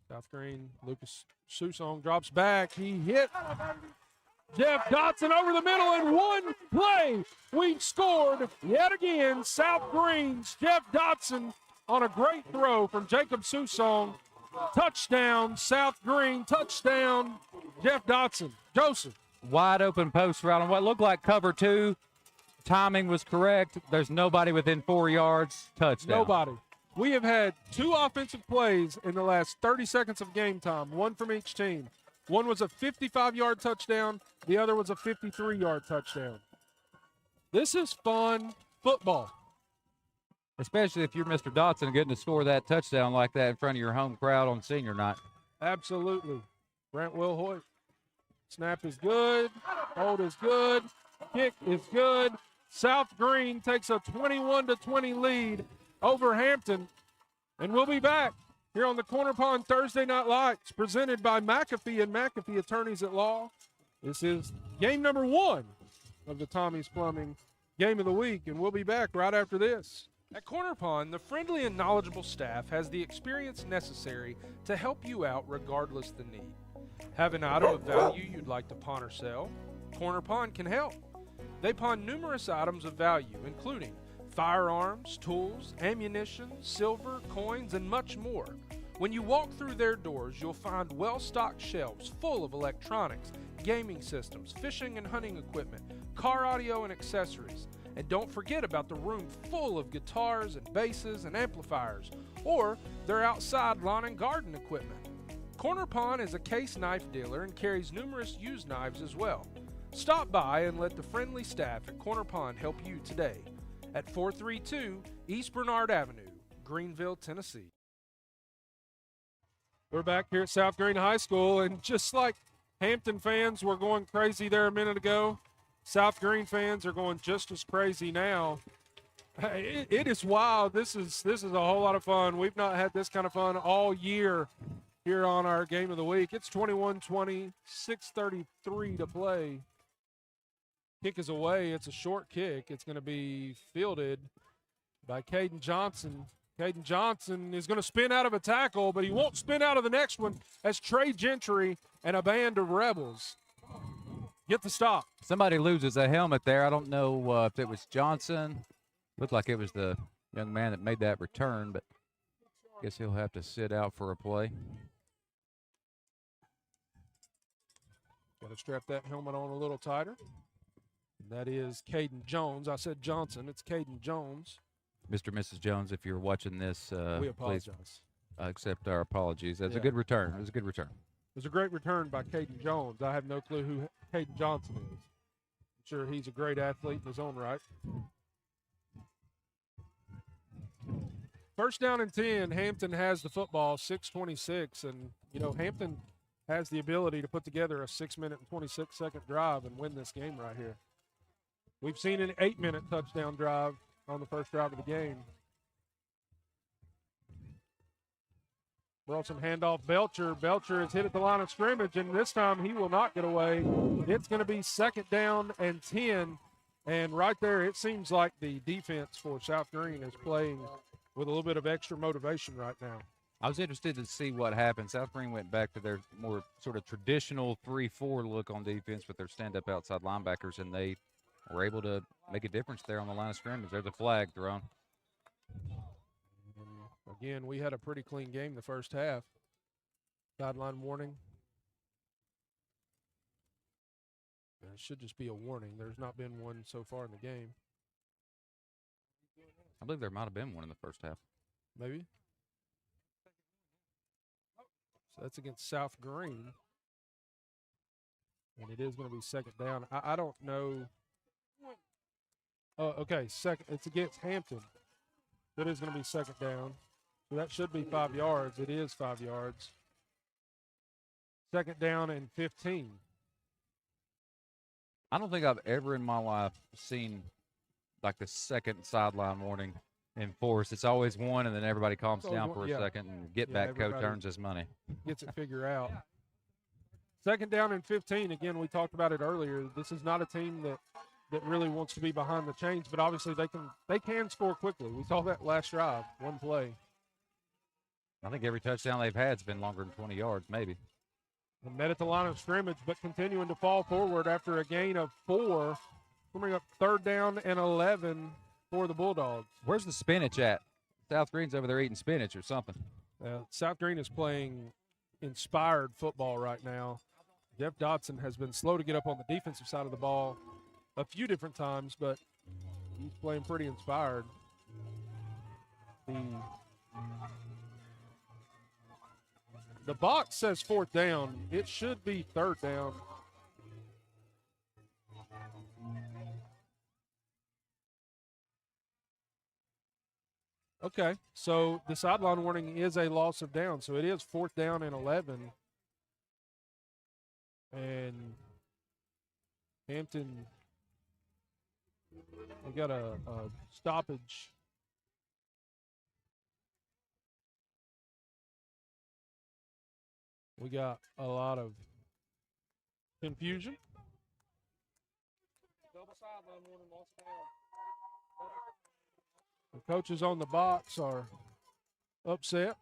Speaker 1: South Greene, Lucas Susong drops back. He hit Jeff Dotson over the middle in one play. We've scored yet again. South Greene's Jeff Dotson on a great throw from Jacob Susong. Touchdown, South Greene. Touchdown, Jeff Dotson. Joseph.
Speaker 9: Wide open post route on what looked like cover 2. Timing was correct. There's nobody within 4 yards. Touchdown.
Speaker 1: Nobody. We have had 2 offensive plays in the last 30 seconds of game time, one from each team. One was a 55-yard touchdown. The other was a 53-yard touchdown. This is fun football.
Speaker 9: Especially if you're Mr. Dotson getting to score that touchdown like that in front of your home crowd on senior night.
Speaker 1: Absolutely. Brent Wilhoit. Snap is good. Hold is good. Kick is good. South Greene takes a 21-20 lead over Hampton. And we'll be back here on the Corner Pond Thursday Night Lights, presented by McAfee and McAfee Attorneys at Law. This is game number 1 of the Tommie's Plumbing Game of the Week, and we'll be back right after this. At Corner Pond, the friendly and knowledgeable staff has the experience necessary to help you out regardless the need. Have an item of value you'd like to pawn or sell? Corner Pond can help. They pawn numerous items of value, including firearms, tools, ammunition, silver, coins, and much more. When you walk through their doors, you'll find well-stocked shelves full of electronics, gaming systems, fishing and hunting equipment, car audio and accessories. And don't forget about the room full of guitars and basses and amplifiers, or their outside lawn and garden equipment. Corner Pond is a case knife dealer and carries numerous used knives as well. Stop by and let the friendly staff at Corner Pond help you today at 432 East Bernard Avenue, Greenville, Tennessee. We're back here at South Greene High School, and just like Hampton fans were going crazy there a minute ago, South Greene fans are going just as crazy now. It is wild. This is a whole lot of fun. We've not had this kind of fun all year here on our Game of the Week. It's 21-20, 6:33 to play. Kick is away. It's a short kick. It's going to be fielded by Caden Johnson. Caden Johnson is going to spin out of a tackle, but he won't spin out of the next one as Trey Gentry and a band of Rebels get the stop.
Speaker 9: Somebody loses a helmet there. I don't know if it was Johnson. Looked like it was the young man that made that return, but I guess he'll have to sit out for a play.
Speaker 1: Got to strap that helmet on a little tighter. And that is Caden Jones. I said Johnson. It's Caden Jones.
Speaker 9: Mr. and Mrs. Jones, if you're watching this,
Speaker 1: we apologize.
Speaker 9: Please accept our apologies. That's a good return. It was a good return.
Speaker 1: It was a great return by Caden Jones. I have no clue who Caden Johnson is. I'm sure he's a great athlete in his own right. First down and 10, Hampton has the football, 6:26, and, Hampton has the ability to put together a 6-minute and 26-second drive and win this game right here. We've seen an 8-minute touchdown drive on the first drive of the game. Wilson handoff Belcher. Belcher is hit at the line of scrimmage, and this time he will not get away. It's going to be 2nd down and 10, and right there it seems like the defense for South Greene is playing with a little bit of extra motivation right now.
Speaker 9: I was interested to see what happened. South Greene went back to their more sort of traditional 3-4 look on defense with their stand-up outside linebackers, and they were able to make a difference there on the line of scrimmage. There's a flag thrown.
Speaker 1: Again, we had a pretty clean game the first half. Sideline warning. It should just be a warning. There's not been one so far in the game.
Speaker 9: I believe there might have been one in the first half.
Speaker 1: Maybe. So that's against South Greene. And it is going to be 2nd down. I don't know. Oh, okay. It's against Hampton. That is going to be 2nd down. So that should be 5 yards. It is 5 yards. 2nd down and 15.
Speaker 9: I don't think I've ever in my life seen like the second sideline warning enforced. It's always one, and then everybody calms down for a second, and get back coach earns his money.
Speaker 1: Gets it figured out. 2nd down and 15. Again, we talked about it earlier. This is not a team that that really wants to be behind the chains, but obviously they can score quickly. We saw that last drive, one play.
Speaker 9: I think every touchdown they've had has been longer than 20 yards, maybe.
Speaker 1: And met at the line of scrimmage, but continuing to fall forward after a gain of 4, coming up 3rd down and 11 for the Bulldogs.
Speaker 9: Where's the spinach at? South Greene's over there eating spinach or something.
Speaker 1: South Greene is playing inspired football right now. Jeff Dotson has been slow to get up on the defensive side of the ball a few different times, but he's playing pretty inspired. The box says 4th down. It should be 3rd down. Okay, so the sideline warning is a loss of down, so it is 4th down and 11. And Hampton, we got a stoppage. We got a lot of confusion. The coaches on the box are upset.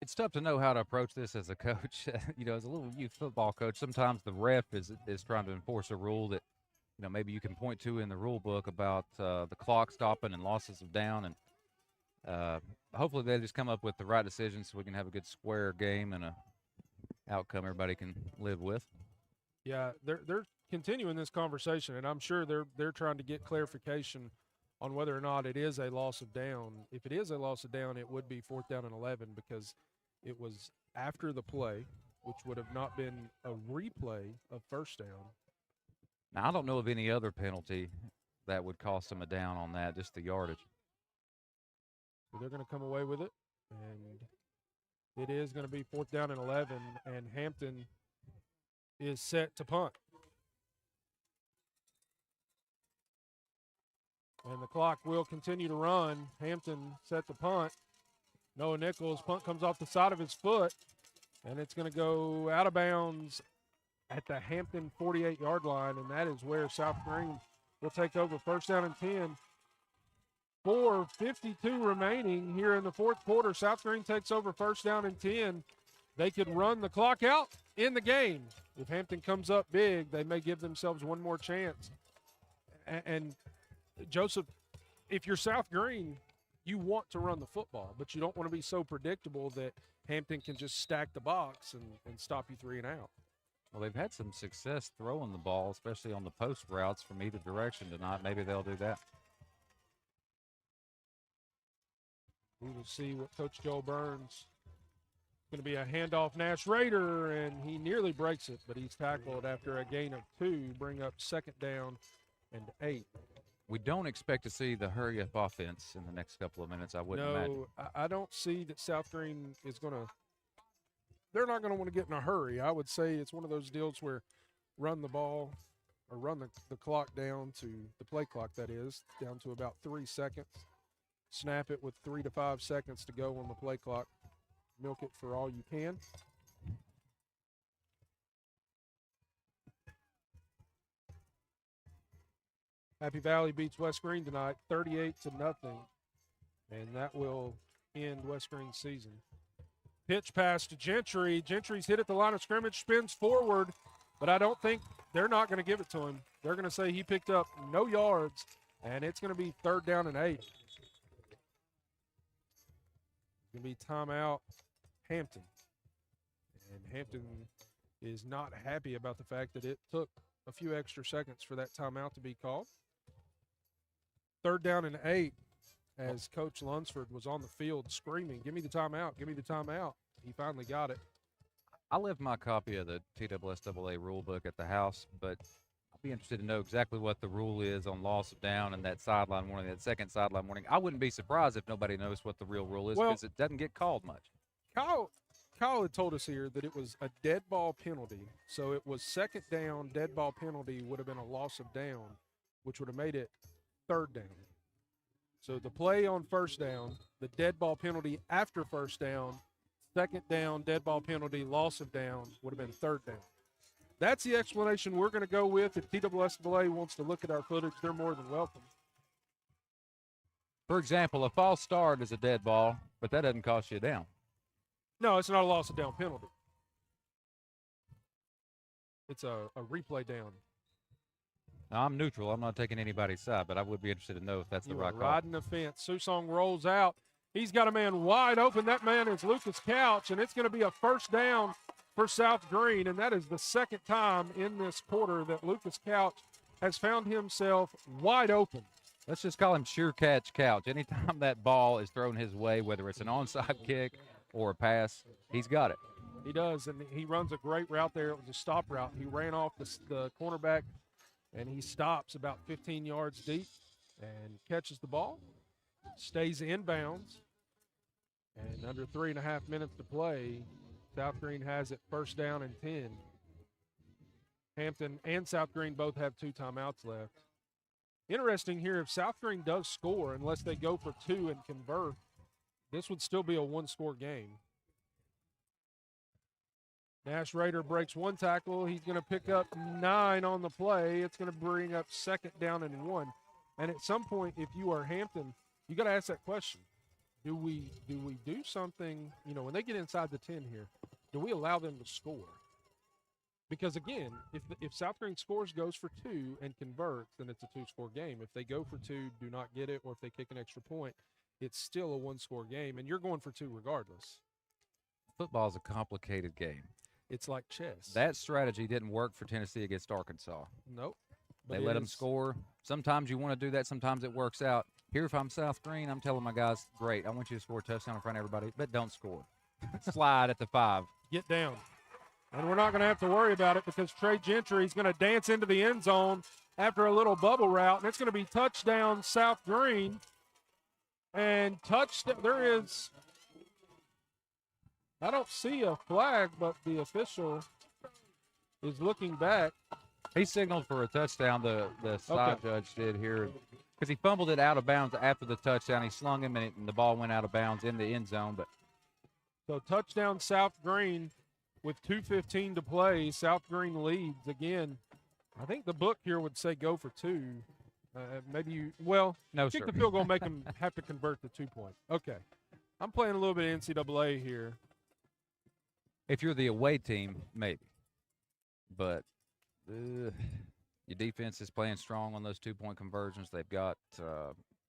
Speaker 9: It's tough to know how to approach this as a coach. As a little youth football coach, sometimes the ref is trying to enforce a rule that, maybe you can point to in the rule book about the clock stopping and losses of down. And hopefully they just come up with the right decision so we can have a good square game and a outcome everybody can live with.
Speaker 1: Yeah, they're continuing this conversation, and I'm sure they're trying to get clarification on whether or not it is a loss of down. If it is a loss of down, it would be 4th down and 11 because it was after the play, which would have not been a replay of 1st down.
Speaker 9: Now, I don't know of any other penalty that would cost them a down on that, just the yardage.
Speaker 1: So they're going to come away with it, and it is going to be 4th down and 11, and Hampton is set to punt. And the clock will continue to run. Hampton set to punt. Noah Nichols, punt comes off the side of his foot, and it's going to go out of bounds at the Hampton 48-yard line, and that is where South Greene will take over 1st down and 10. 4:52 remaining here in the 4th quarter. South Greene takes over 1st down and 10. They could run the clock out in the game. If Hampton comes up big, they may give themselves one more chance. And Joseph, if you're South Greene, you want to run the football, but you don't want to be so predictable that Hampton can just stack the box and stop you 3 and out.
Speaker 9: Well, they've had some success throwing the ball, especially on the post routes from either direction tonight. Maybe they'll do that.
Speaker 1: We will see what Coach Joel Burns. Going to be a handoff Nash Raider, and he nearly breaks it, but he's tackled after a gain of 2, bring up 2nd down and 8.
Speaker 9: We don't expect to see the hurry-up offense in the next couple of minutes, I wouldn't imagine.
Speaker 1: No, I don't see that South Greene is going to – they're not going to want to get in a hurry. I would say it's one of those deals where run the ball or run the clock down to – the play clock, that is, down to about 3 seconds. Snap it with 3 to 5 seconds to go on the play clock. Milk it for all you can. Happy Valley beats West Greene tonight, 38-0, and that will end West Greene's season. Pitch pass to Gentry. Gentry's hit at the line of scrimmage, spins forward, but I don't think they're not going to give it to him. They're going to say he picked up no yards, and it's going to be 3rd down and 8. It's going to be timeout Hampton. And Hampton is not happy about the fact that it took a few extra seconds for that timeout to be called. 3rd down and 8 as Coach Lunsford was on the field screaming, give me the timeout, give me the timeout. He finally got it.
Speaker 9: I left my copy of the TSSAA rule book at the house, but I'd be interested to know exactly what the rule is on loss of down and that sideline warning, that second sideline warning. I wouldn't be surprised if nobody knows what the real rule is because it doesn't get called much.
Speaker 1: Kyle had told us here that it was a dead ball penalty. So it was 2nd down, dead ball penalty would have been a loss of down, which would have made it 3rd down. So the play on 1st down, the dead ball penalty after 1st down, 2nd down, dead ball penalty, loss of down would have been 3rd down. That's the explanation we're going to go with. If TSSAA wants to look at our footage, they're more than welcome.
Speaker 9: For example, a false start is a dead ball, but that doesn't cost you a down.
Speaker 1: No, it's not a loss of down penalty. It's a replay down.
Speaker 9: Now, I'm neutral. I'm not taking anybody's side, but I would be interested to know if that's the right call.
Speaker 1: Riding the fence. Susong rolls out. He's got a man wide open. That man is Lucas Couch, and it's going to be a first down for South Greene, and that is the second time in this quarter that Lucas Couch has found himself wide open.
Speaker 9: Let's just call him Sure Catch Couch. Anytime that ball is thrown his way, whether it's an onside kick or a pass, he's got it.
Speaker 1: He does, and he runs a great route there. It was a stop route. He ran off the cornerback, and he stops about 15 yards deep and catches the ball, stays inbounds, and under 3.5 minutes to play, South Greene has it first down and 10. Hampton and South Greene both have 2 timeouts left. Interesting here, if South Greene does score, unless they go for 2 and convert, this would still be a 1-score game. Nash Rader breaks 1 tackle. He's going to pick up 9 on the play. It's going to bring up second down and 1. And at some point, if you are Hampton, you got to ask that question. Do we do something, when they get inside the 10 here, do we allow them to score? Because, again, if South Greene scores, goes for 2, and converts, then it's a 2-score game. If they go for 2, do not get it, or if they kick an extra point, it's still a 1-score game, and you're going for 2 regardless.
Speaker 9: Football is a complicated game.
Speaker 1: It's like chess.
Speaker 9: That strategy didn't work for Tennessee against Arkansas.
Speaker 1: Nope.
Speaker 9: They let them score. Sometimes you want to do that. Sometimes it works out. Here, if I'm South Greene, I'm telling my guys, great, I want you to score a touchdown in front of everybody, but don't score. Slide at the 5.
Speaker 1: Get down. And we're not going to have to worry about it because Trey Gentry is going to dance into the end zone after a little bubble route, and it's going to be touchdown South Greene. And touchdown, there is, I don't see a flag, but the official is looking back.
Speaker 9: He signaled for a touchdown, the side judge did here, because he fumbled it out of bounds after the touchdown. He slung him, and the ball went out of bounds in the end zone. But
Speaker 1: so touchdown South Greene with 2:15 to play. South Greene leads. Again, I think the book here would say go for 2. Maybe
Speaker 9: no,
Speaker 1: kick
Speaker 9: sir.
Speaker 1: the field goal, make them have to convert the 2 point. Okay. I'm playing a little bit of NCAA here.
Speaker 9: If you're the away team, maybe. But your defense is playing strong on those 2-point conversions. They've got,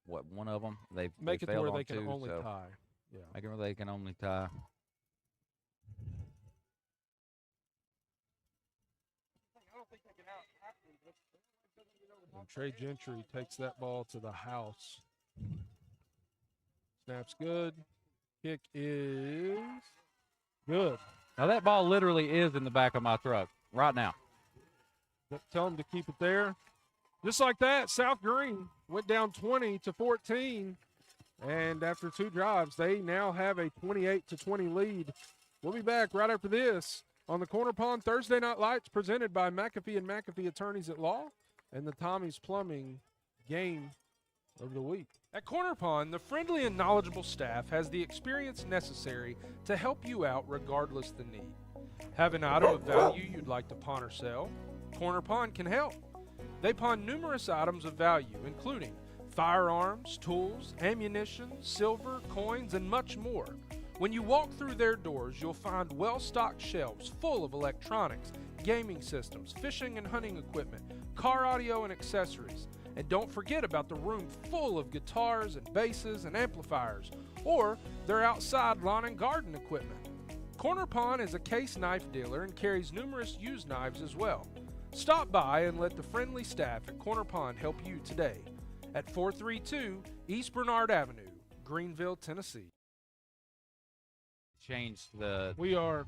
Speaker 9: one of them? They've
Speaker 1: make it to
Speaker 9: failed
Speaker 1: where
Speaker 9: on
Speaker 1: they can
Speaker 9: 2,
Speaker 1: only
Speaker 9: so
Speaker 1: tie. Yeah.
Speaker 9: Make it where they can only tie.
Speaker 1: And Trey Gentry takes that ball to the house. Snap's good. Kick is good.
Speaker 9: Now, that ball literally is in the back of my truck right now.
Speaker 1: Tell them to keep it there. Just like that, South Greene went down 20-14. And after 2 drives, they now have a 28-20 lead. We'll be back right after this on the Corner Pond Thursday Night Lights presented by McAfee and McAfee Attorneys at Law and the Tommie's Plumbing game of the week. At Corner Pond, the friendly and knowledgeable staff has the experience necessary to help you out regardless the need. Have an item of value you'd like to pawn or sell? Corner Pond can help. They pawn numerous items of value, including firearms, tools, ammunition, silver, coins, and much more. When you walk through their doors, you'll find well-stocked shelves full of electronics, gaming systems, fishing and hunting equipment, car audio and accessories. And don't forget about the room full of guitars and basses and amplifiers, or their outside lawn and garden equipment. Corner Pond is a case knife dealer and carries numerous used knives as well. Stop by and let the friendly staff at Corner Pond help you today at 432 East Bernard Avenue, Greenville, Tennessee. We are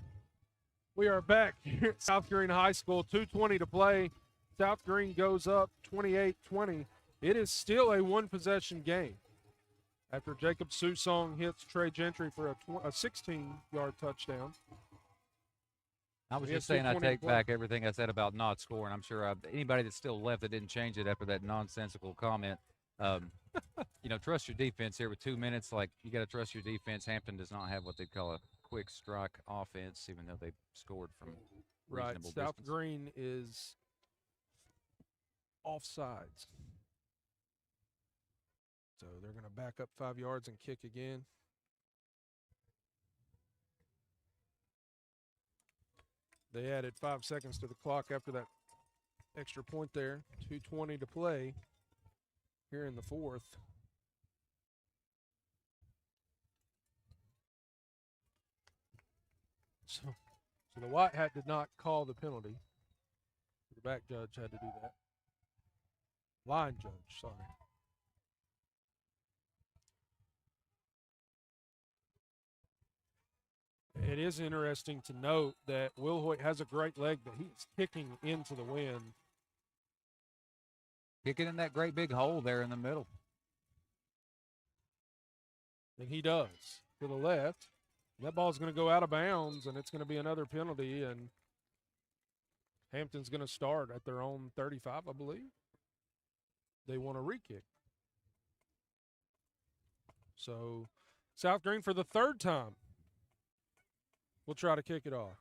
Speaker 1: back here at South Greene High School. 2:20 to play. South Greene goes up 28-20. It is still a 1-possession game after Jacob Susong hits Trey Gentry for a 16-yard touchdown.
Speaker 9: I was just saying I take back everything I said about not scoring. I'm sure anybody that's still left that didn't change it after that nonsensical comment. Trust your defense here with 2 minutes. Like, you got to trust your defense. Hampton does not have what they call a quick strike offense, even though they scored from
Speaker 1: Right.
Speaker 9: reasonable
Speaker 1: South
Speaker 9: distance.
Speaker 1: Greene is offsides. So they're going to back up 5 yards and kick again. They added 5 seconds to the clock after that extra point there. 2:20 to play here in the fourth. So the white hat did not call the penalty. The back judge had to do that. Line judge, sorry. It is interesting to note that Will Hoyt has a great leg, but he's kicking into the wind.
Speaker 9: Kicking in that great big hole there in the middle.
Speaker 1: And he does to the left. That ball's going to go out of bounds, and it's going to be another penalty, and Hampton's going to start at their own 35, I believe. They want a re-kick. So South Greene for the third time will try to kick it off.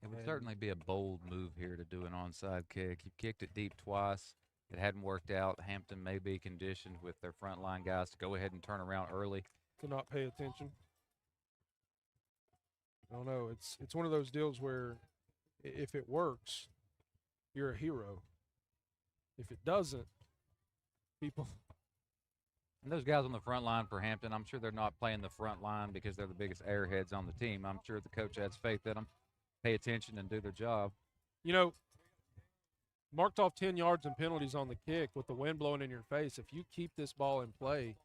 Speaker 9: It would certainly be a bold move here to do an onside kick. You kicked it deep twice. It hadn't worked out. Hampton may be conditioned with their front line guys to go ahead and turn around early.
Speaker 1: To not pay attention. I don't know. It's one of those deals where if it works, you're a hero. If it doesn't, people.
Speaker 9: And those guys on the front line for Hampton, I'm sure they're not playing the front line because they're the biggest airheads on the team. I'm sure the coach has faith in them. Pay attention and do their job.
Speaker 1: You know, marked off 10 yards and penalties on the kick with the wind blowing in your face. If you keep this ball in play,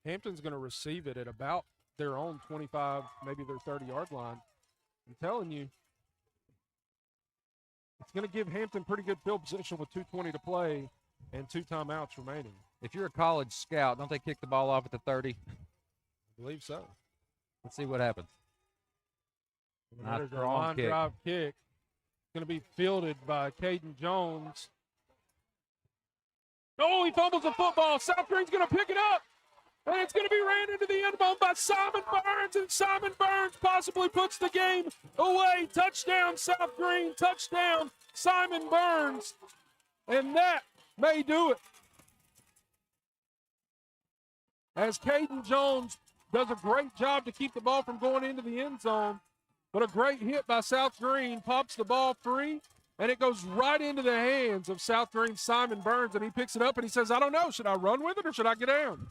Speaker 1: Hampton's going to receive it at about their own 25, maybe their 30-yard line. I'm telling you, it's going to give Hampton pretty good field position with 2:20 to play and 2 timeouts remaining.
Speaker 9: If you're a college scout, don't they kick the ball off at the 30?
Speaker 1: I believe so.
Speaker 9: Let's see what happens. Nice
Speaker 1: There's a
Speaker 9: strong
Speaker 1: line
Speaker 9: kick.
Speaker 1: drive kick. Going to be fielded by Caden Jones. Oh, he fumbles the football. South Greene's going to pick it up. And it's going to be ran into the end zone by Simon Burns. And Simon Burns possibly puts the game away. Touchdown, South Greene. Touchdown, Simon Burns. And that may do it. As Caden Jones does a great job to keep the ball from going into the end zone. But a great hit by South Greene pops the ball free, and it goes right into the hands of South Greene's Simon Burns, and he picks it up and he says, I don't know, should I run with it or should I get down?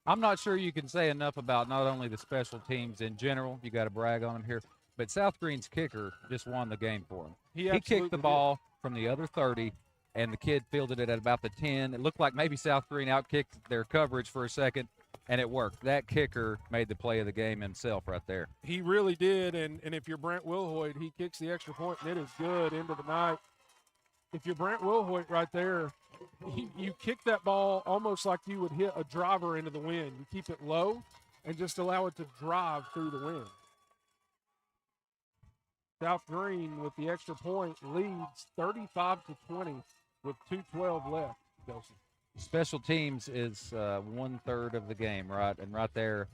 Speaker 9: I'm not sure you can say enough about not only the special teams in general, you got to brag on them here, but South Greene's kicker just won the game for him. He kicked the ball from the other 30, and the kid fielded it at about the 10. It looked like maybe South Greene outkicked their coverage for a second, and it worked. That kicker made the play of the game himself right there.
Speaker 1: He really did, and if you're Brent Wilhoit, he kicks the extra point, and it is good into the night. If you're Brent Wilhoit right there, you kick that ball almost like you would hit a driver into the wind. You keep it low and just allow it to drive through the wind. South Greene with the extra point leads 35-20 with 2:12 left, Joseph.
Speaker 9: Special teams is 1/3 of the game, right? And right there,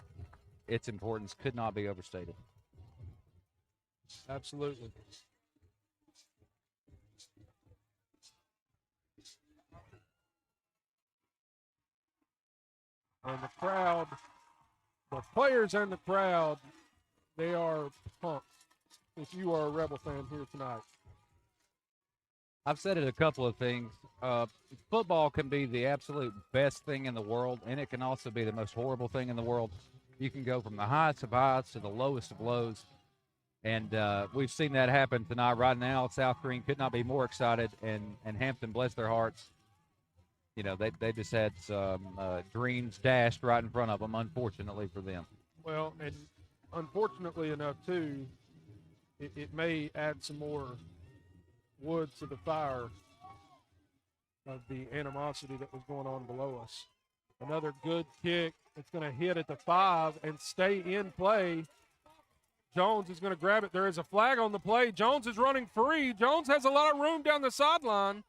Speaker 9: its importance could not be overstated.
Speaker 1: Absolutely. And the crowd, the players and the crowd, they are pumped if you are a Rebel fan here tonight.
Speaker 9: I've said it a couple of things. Football can be the absolute best thing in the world, and it can also be the most horrible thing in the world. You can go from the highest of heights to the lowest of lows, and we've seen that happen tonight. Right now, South Greene could not be more excited, and Hampton, bless their hearts, you know, they just had some dreams dashed right in front of them, unfortunately for them.
Speaker 1: Well, and unfortunately enough, too, it may add some more wood to the fire of the animosity that was going on below us. Another good kick. It's going to hit at the 5 and stay in play. Jones is going to grab it. There is a flag on the play. Jones is running free. Jones has a lot of room down the sideline.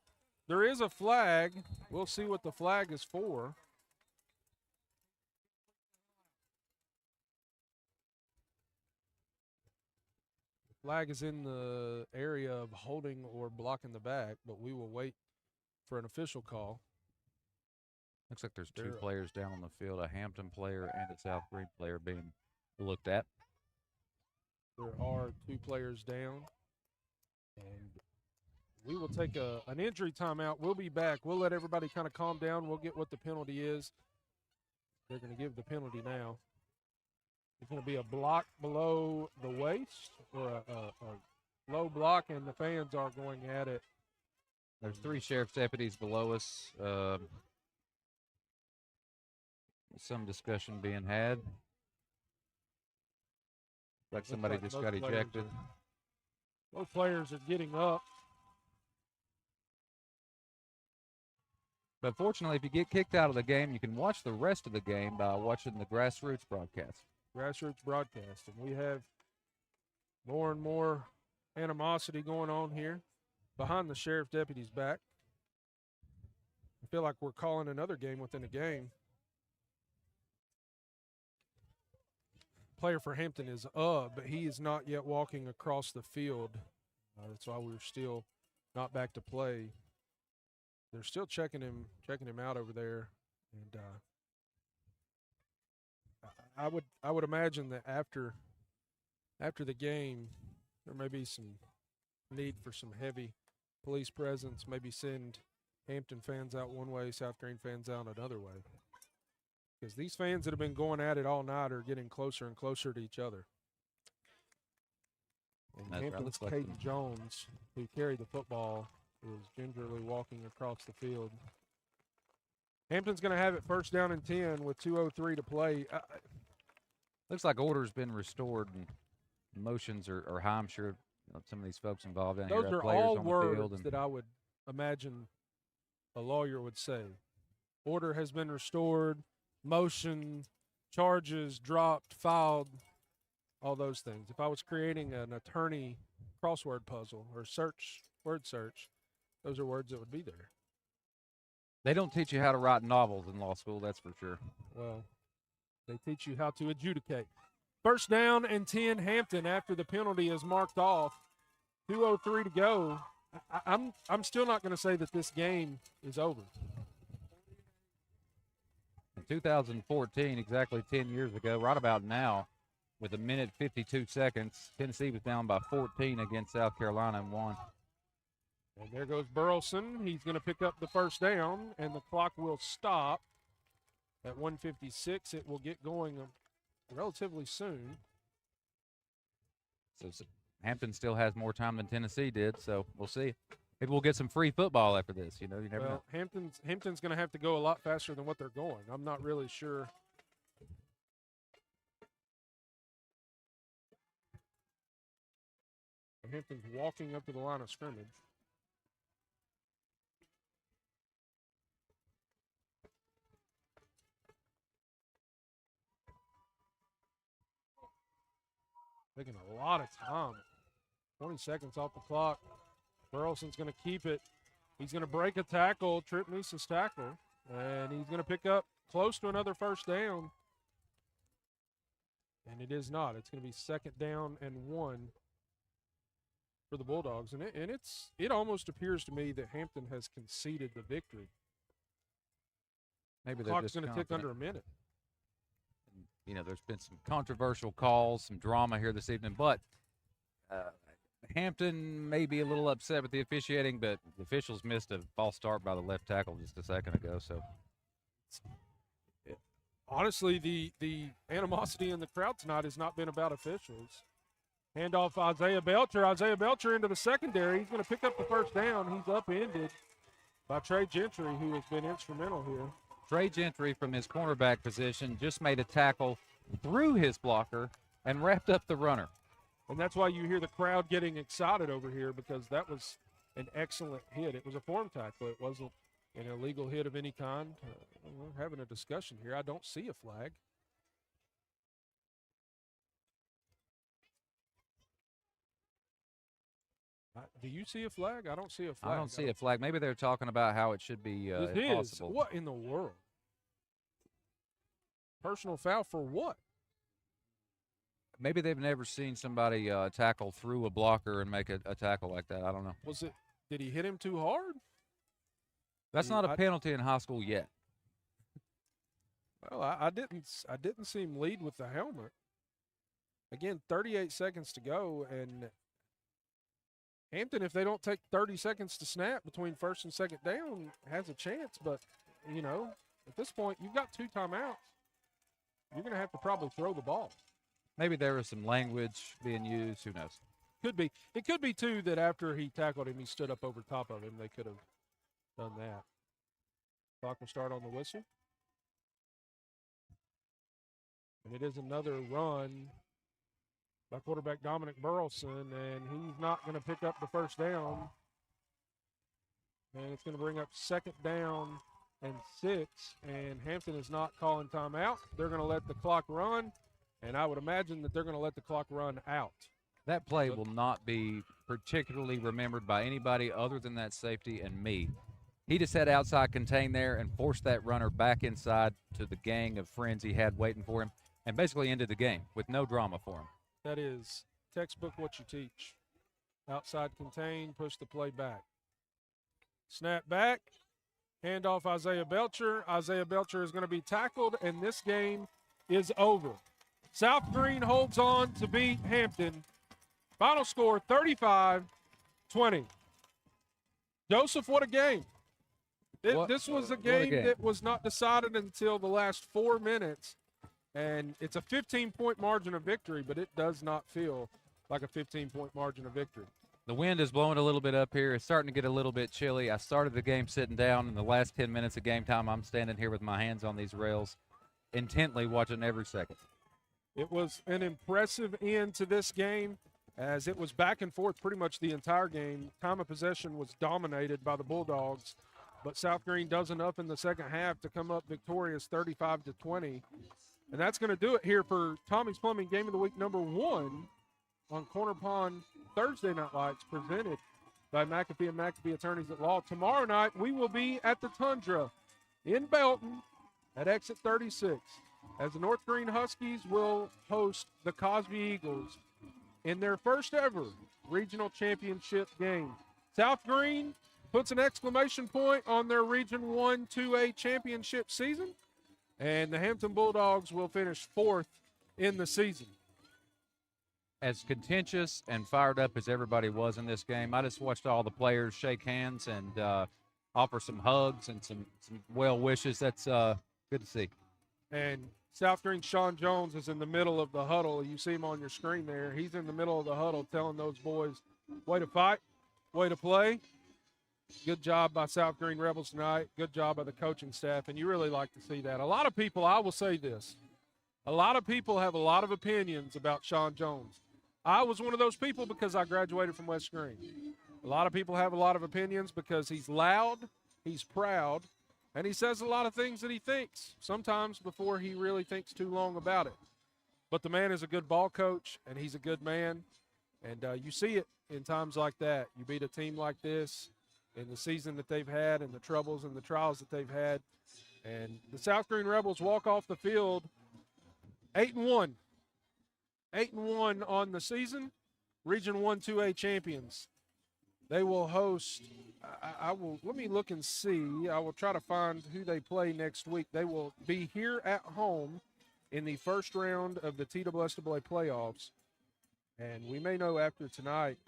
Speaker 1: There is a flag. We'll see what the flag is for. Flag is in the area of holding or blocking the back, but we will wait for an official call.
Speaker 9: Looks like there's two players down on the field, a Hampton player and a South Greene player being looked at.
Speaker 1: There are two players down, and we will take an injury timeout. We'll be back. We'll let everybody kind of calm down. We'll get what the penalty is. They're going to give the penalty now. It's going to be a block below the waist or a low block, and the fans are going at it.
Speaker 9: There's 3 sheriff's deputies below us. Some discussion being had. Like somebody just got ejected.
Speaker 1: Both players are getting up.
Speaker 9: But fortunately, if you get kicked out of the game, you can watch the rest of the game by watching the grassroots broadcast.
Speaker 1: Grassroots broadcast. And we have more and more animosity going on here behind the sheriff deputy's back. I feel like we're calling another game within a game. Player for Hampton is up, but he is not yet walking across the field. That's why we're still not back to play. They're still checking him out over there, and I would imagine that after the game, there may be some need for some heavy police presence. Maybe send Hampton fans out one way, South Greene fans out another way. Because these fans that have been going at it all night are getting closer and closer to each other. And Hampton's Caden Jones, who carried the football, is gingerly walking across the field. Hampton's going to have it first down and 10 with 2:03 to play.
Speaker 9: Looks like order's been restored and motions are high. I'm sure some of these folks involved down here
Speaker 1: Those
Speaker 9: have
Speaker 1: are
Speaker 9: players
Speaker 1: all
Speaker 9: on the
Speaker 1: words
Speaker 9: field. And
Speaker 1: that I would imagine a lawyer would say. Order has been restored. Motion, charges dropped, filed, all those things. If I was creating an attorney crossword puzzle or word search, those are words that would be there.
Speaker 9: they don't teach you how to write novels in law school, that's for sure.
Speaker 1: Well, they teach you how to adjudicate. First down and 10, Hampton, after the penalty is marked off. 2:03 to go. I'm still not going to say that this game is over.
Speaker 9: In 2014, exactly 10 years ago, right about now, with 1:52 seconds, Tennessee was down by 14 against South Carolina and won.
Speaker 1: And there goes Burleson. He's going to pick up the first down, and the clock will stop at 1:56. It will get going relatively soon.
Speaker 9: So Hampton still has more time than Tennessee did, so we'll see. Maybe we'll get some free football after this. You know, you never know.
Speaker 1: Hampton's going to have to go a lot faster than what they're going. I'm not really sure. Hampton's walking up to the line of scrimmage. Taking a lot of time. 20 seconds off the clock. Burleson's going to keep it. He's going to break a tackle, trip Nisa's tackle, and he's going to pick up close to another first down. And it is not. It's going to be second down and 1 for the Bulldogs. And it almost appears to me that Hampton has conceded the victory.
Speaker 9: Maybe
Speaker 1: the clock's going to tick under a minute.
Speaker 9: You know, there's been some controversial calls, some drama here this evening, but Hampton may be a little upset with the officiating, but the officials missed a false start by the left tackle just a second ago. So,
Speaker 1: honestly, the animosity in the crowd tonight has not been about officials. Handoff Isaiah Belcher. Isaiah Belcher into the secondary. He's going to pick up the first down. He's upended by Trey Gentry, who has been instrumental here.
Speaker 9: Trey Gentry from his cornerback position just made a tackle through his blocker and wrapped up the runner.
Speaker 1: And that's why you hear the crowd getting excited over here, because that was an excellent hit. It was a form tackle. It wasn't an illegal hit of any kind. We're having a discussion here. I don't see a flag. Do you see a flag? I don't see a flag.
Speaker 9: I don't see a flag. Maybe they're talking about how it should be impossible.
Speaker 1: What in the world? Personal foul for what?
Speaker 9: Maybe they've never seen somebody tackle through a blocker and make a tackle like that. I don't know.
Speaker 1: Did he hit him too hard?
Speaker 9: That's not a penalty in high school yet.
Speaker 1: Well, I didn't see him lead with the helmet. Again, 38 seconds to go, and Hampton, if they don't take 30 seconds to snap between first and second down, has a chance. But, at this point, you've got 2 timeouts. You're going to have to probably throw the ball.
Speaker 9: Maybe there was some language being used. Who knows?
Speaker 1: Could be. It could be, too, that after he tackled him, he stood up over top of him. They could have done that. Clock will start on the whistle. And it is another run by quarterback Dominic Burleson, and he's not going to pick up the first down. And it's going to bring up second down and 6, and Hampton is not calling timeout. They're going to let the clock run, and I would imagine that they're going to let the clock run out.
Speaker 9: That play will not be particularly remembered by anybody other than that safety and me. He just had outside contain there and forced that runner back inside to the gang of friends he had waiting for him, and basically ended the game with no drama for him.
Speaker 1: That is textbook what you teach. Outside contain, push the play back. Snap back, hand off Isaiah Belcher. Isaiah Belcher is going to be tackled, and this game is over. South Greene holds on to beat Hampton. Final score, 35-20. Joseph, what a game. This was a game that was not decided until the last 4 minutes. And it's a 15-point margin of victory, but it does not feel like a 15-point margin of victory.
Speaker 9: The wind is blowing a little bit up here. It's starting to get a little bit chilly. I started the game sitting down. In the last 10 minutes of game time, I'm standing here with my hands on these rails, intently watching every second.
Speaker 1: It was an impressive end to this game, as it was back and forth pretty much the entire game. Time of possession was dominated by the Bulldogs, but South Greene does enough in the second half to come up victorious 35-20. And that's going to do it here for Tommie's Plumbing Game of the Week number 1 on Corner Pond Thursday Night Lights, presented by McAfee and McAfee Attorneys at Law. Tomorrow night, we will be at the Tundra in Belton at exit 36, as the North Greene Huskies will host the Cosby Eagles in their first ever regional championship game. South Greene puts an exclamation point on their Region 1 2A championship season, and the Hampton Bulldogs will finish 4th in the season.
Speaker 9: As contentious and fired up as everybody was in this game, I just watched all the players shake hands and offer some hugs and some well wishes. That's good to see.
Speaker 1: And South Greene Sean Jones is in the middle of the huddle. You see him on your screen there. He's in the middle of the huddle telling those boys, way to fight, way to play. Good job by South Greene Rebels tonight. Good job by the coaching staff, and you really like to see that. A lot of people, I will say this, a lot of people have a lot of opinions about Sean Jones. I was one of those people because I graduated from West Greene. A lot of people have a lot of opinions because he's loud, he's proud, and he says a lot of things that he thinks, sometimes before he really thinks too long about it. But the man is a good ball coach, and he's a good man, and you see it in times like that. You beat a team like this in the season that they've had and the troubles and the trials that they've had. And the South Greene Rebels walk off the field 8-1. 8-1 on the season, Region 1 2A champions. They will host, let me look and see. I will try to find who they play next week. They will be here at home in the first round of the TSSAA playoffs. And we may know after tonight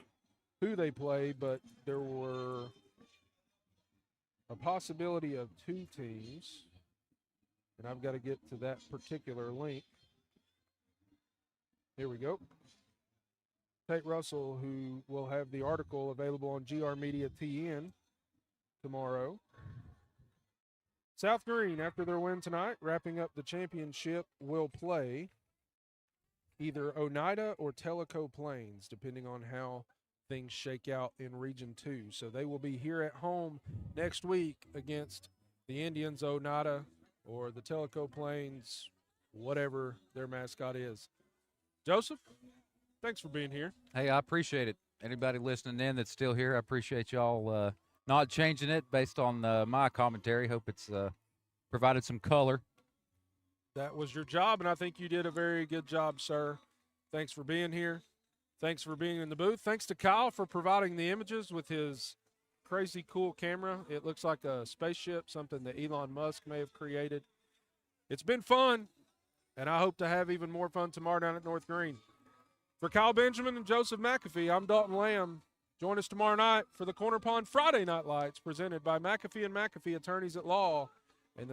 Speaker 1: who they play, but there were a possibility of 2 teams. And I've got to get to that particular link. Here we go. Tate Russell, who will have the article available on GR Media TN tomorrow. South Greene, after their win tonight, wrapping up the championship, will play either Oneida or Tellico Plains, depending on how things shake out in Region 2. So they will be here at home next week against the Indians, Oneida, or the Tellico Plains, whatever their mascot is. Joseph, thanks for being here.
Speaker 9: Hey, I appreciate it. Anybody listening in that's still here, I appreciate y'all not changing it based on my commentary. Hope it's provided some color.
Speaker 1: That was your job, and I think you did a very good job, sir. Thanks for being here. Thanks for being in the booth. Thanks to Kyle for providing the images with his crazy cool camera. It looks like a spaceship, something that Elon Musk may have created. It's been fun, and I hope to have even more fun tomorrow down at North Greene. For Kyle Benjamin and Joseph McAfee, I'm Dalton Lamb. Join us tomorrow night for the Corner Pond Friday Night Lights presented by McAfee and McAfee Attorneys at Law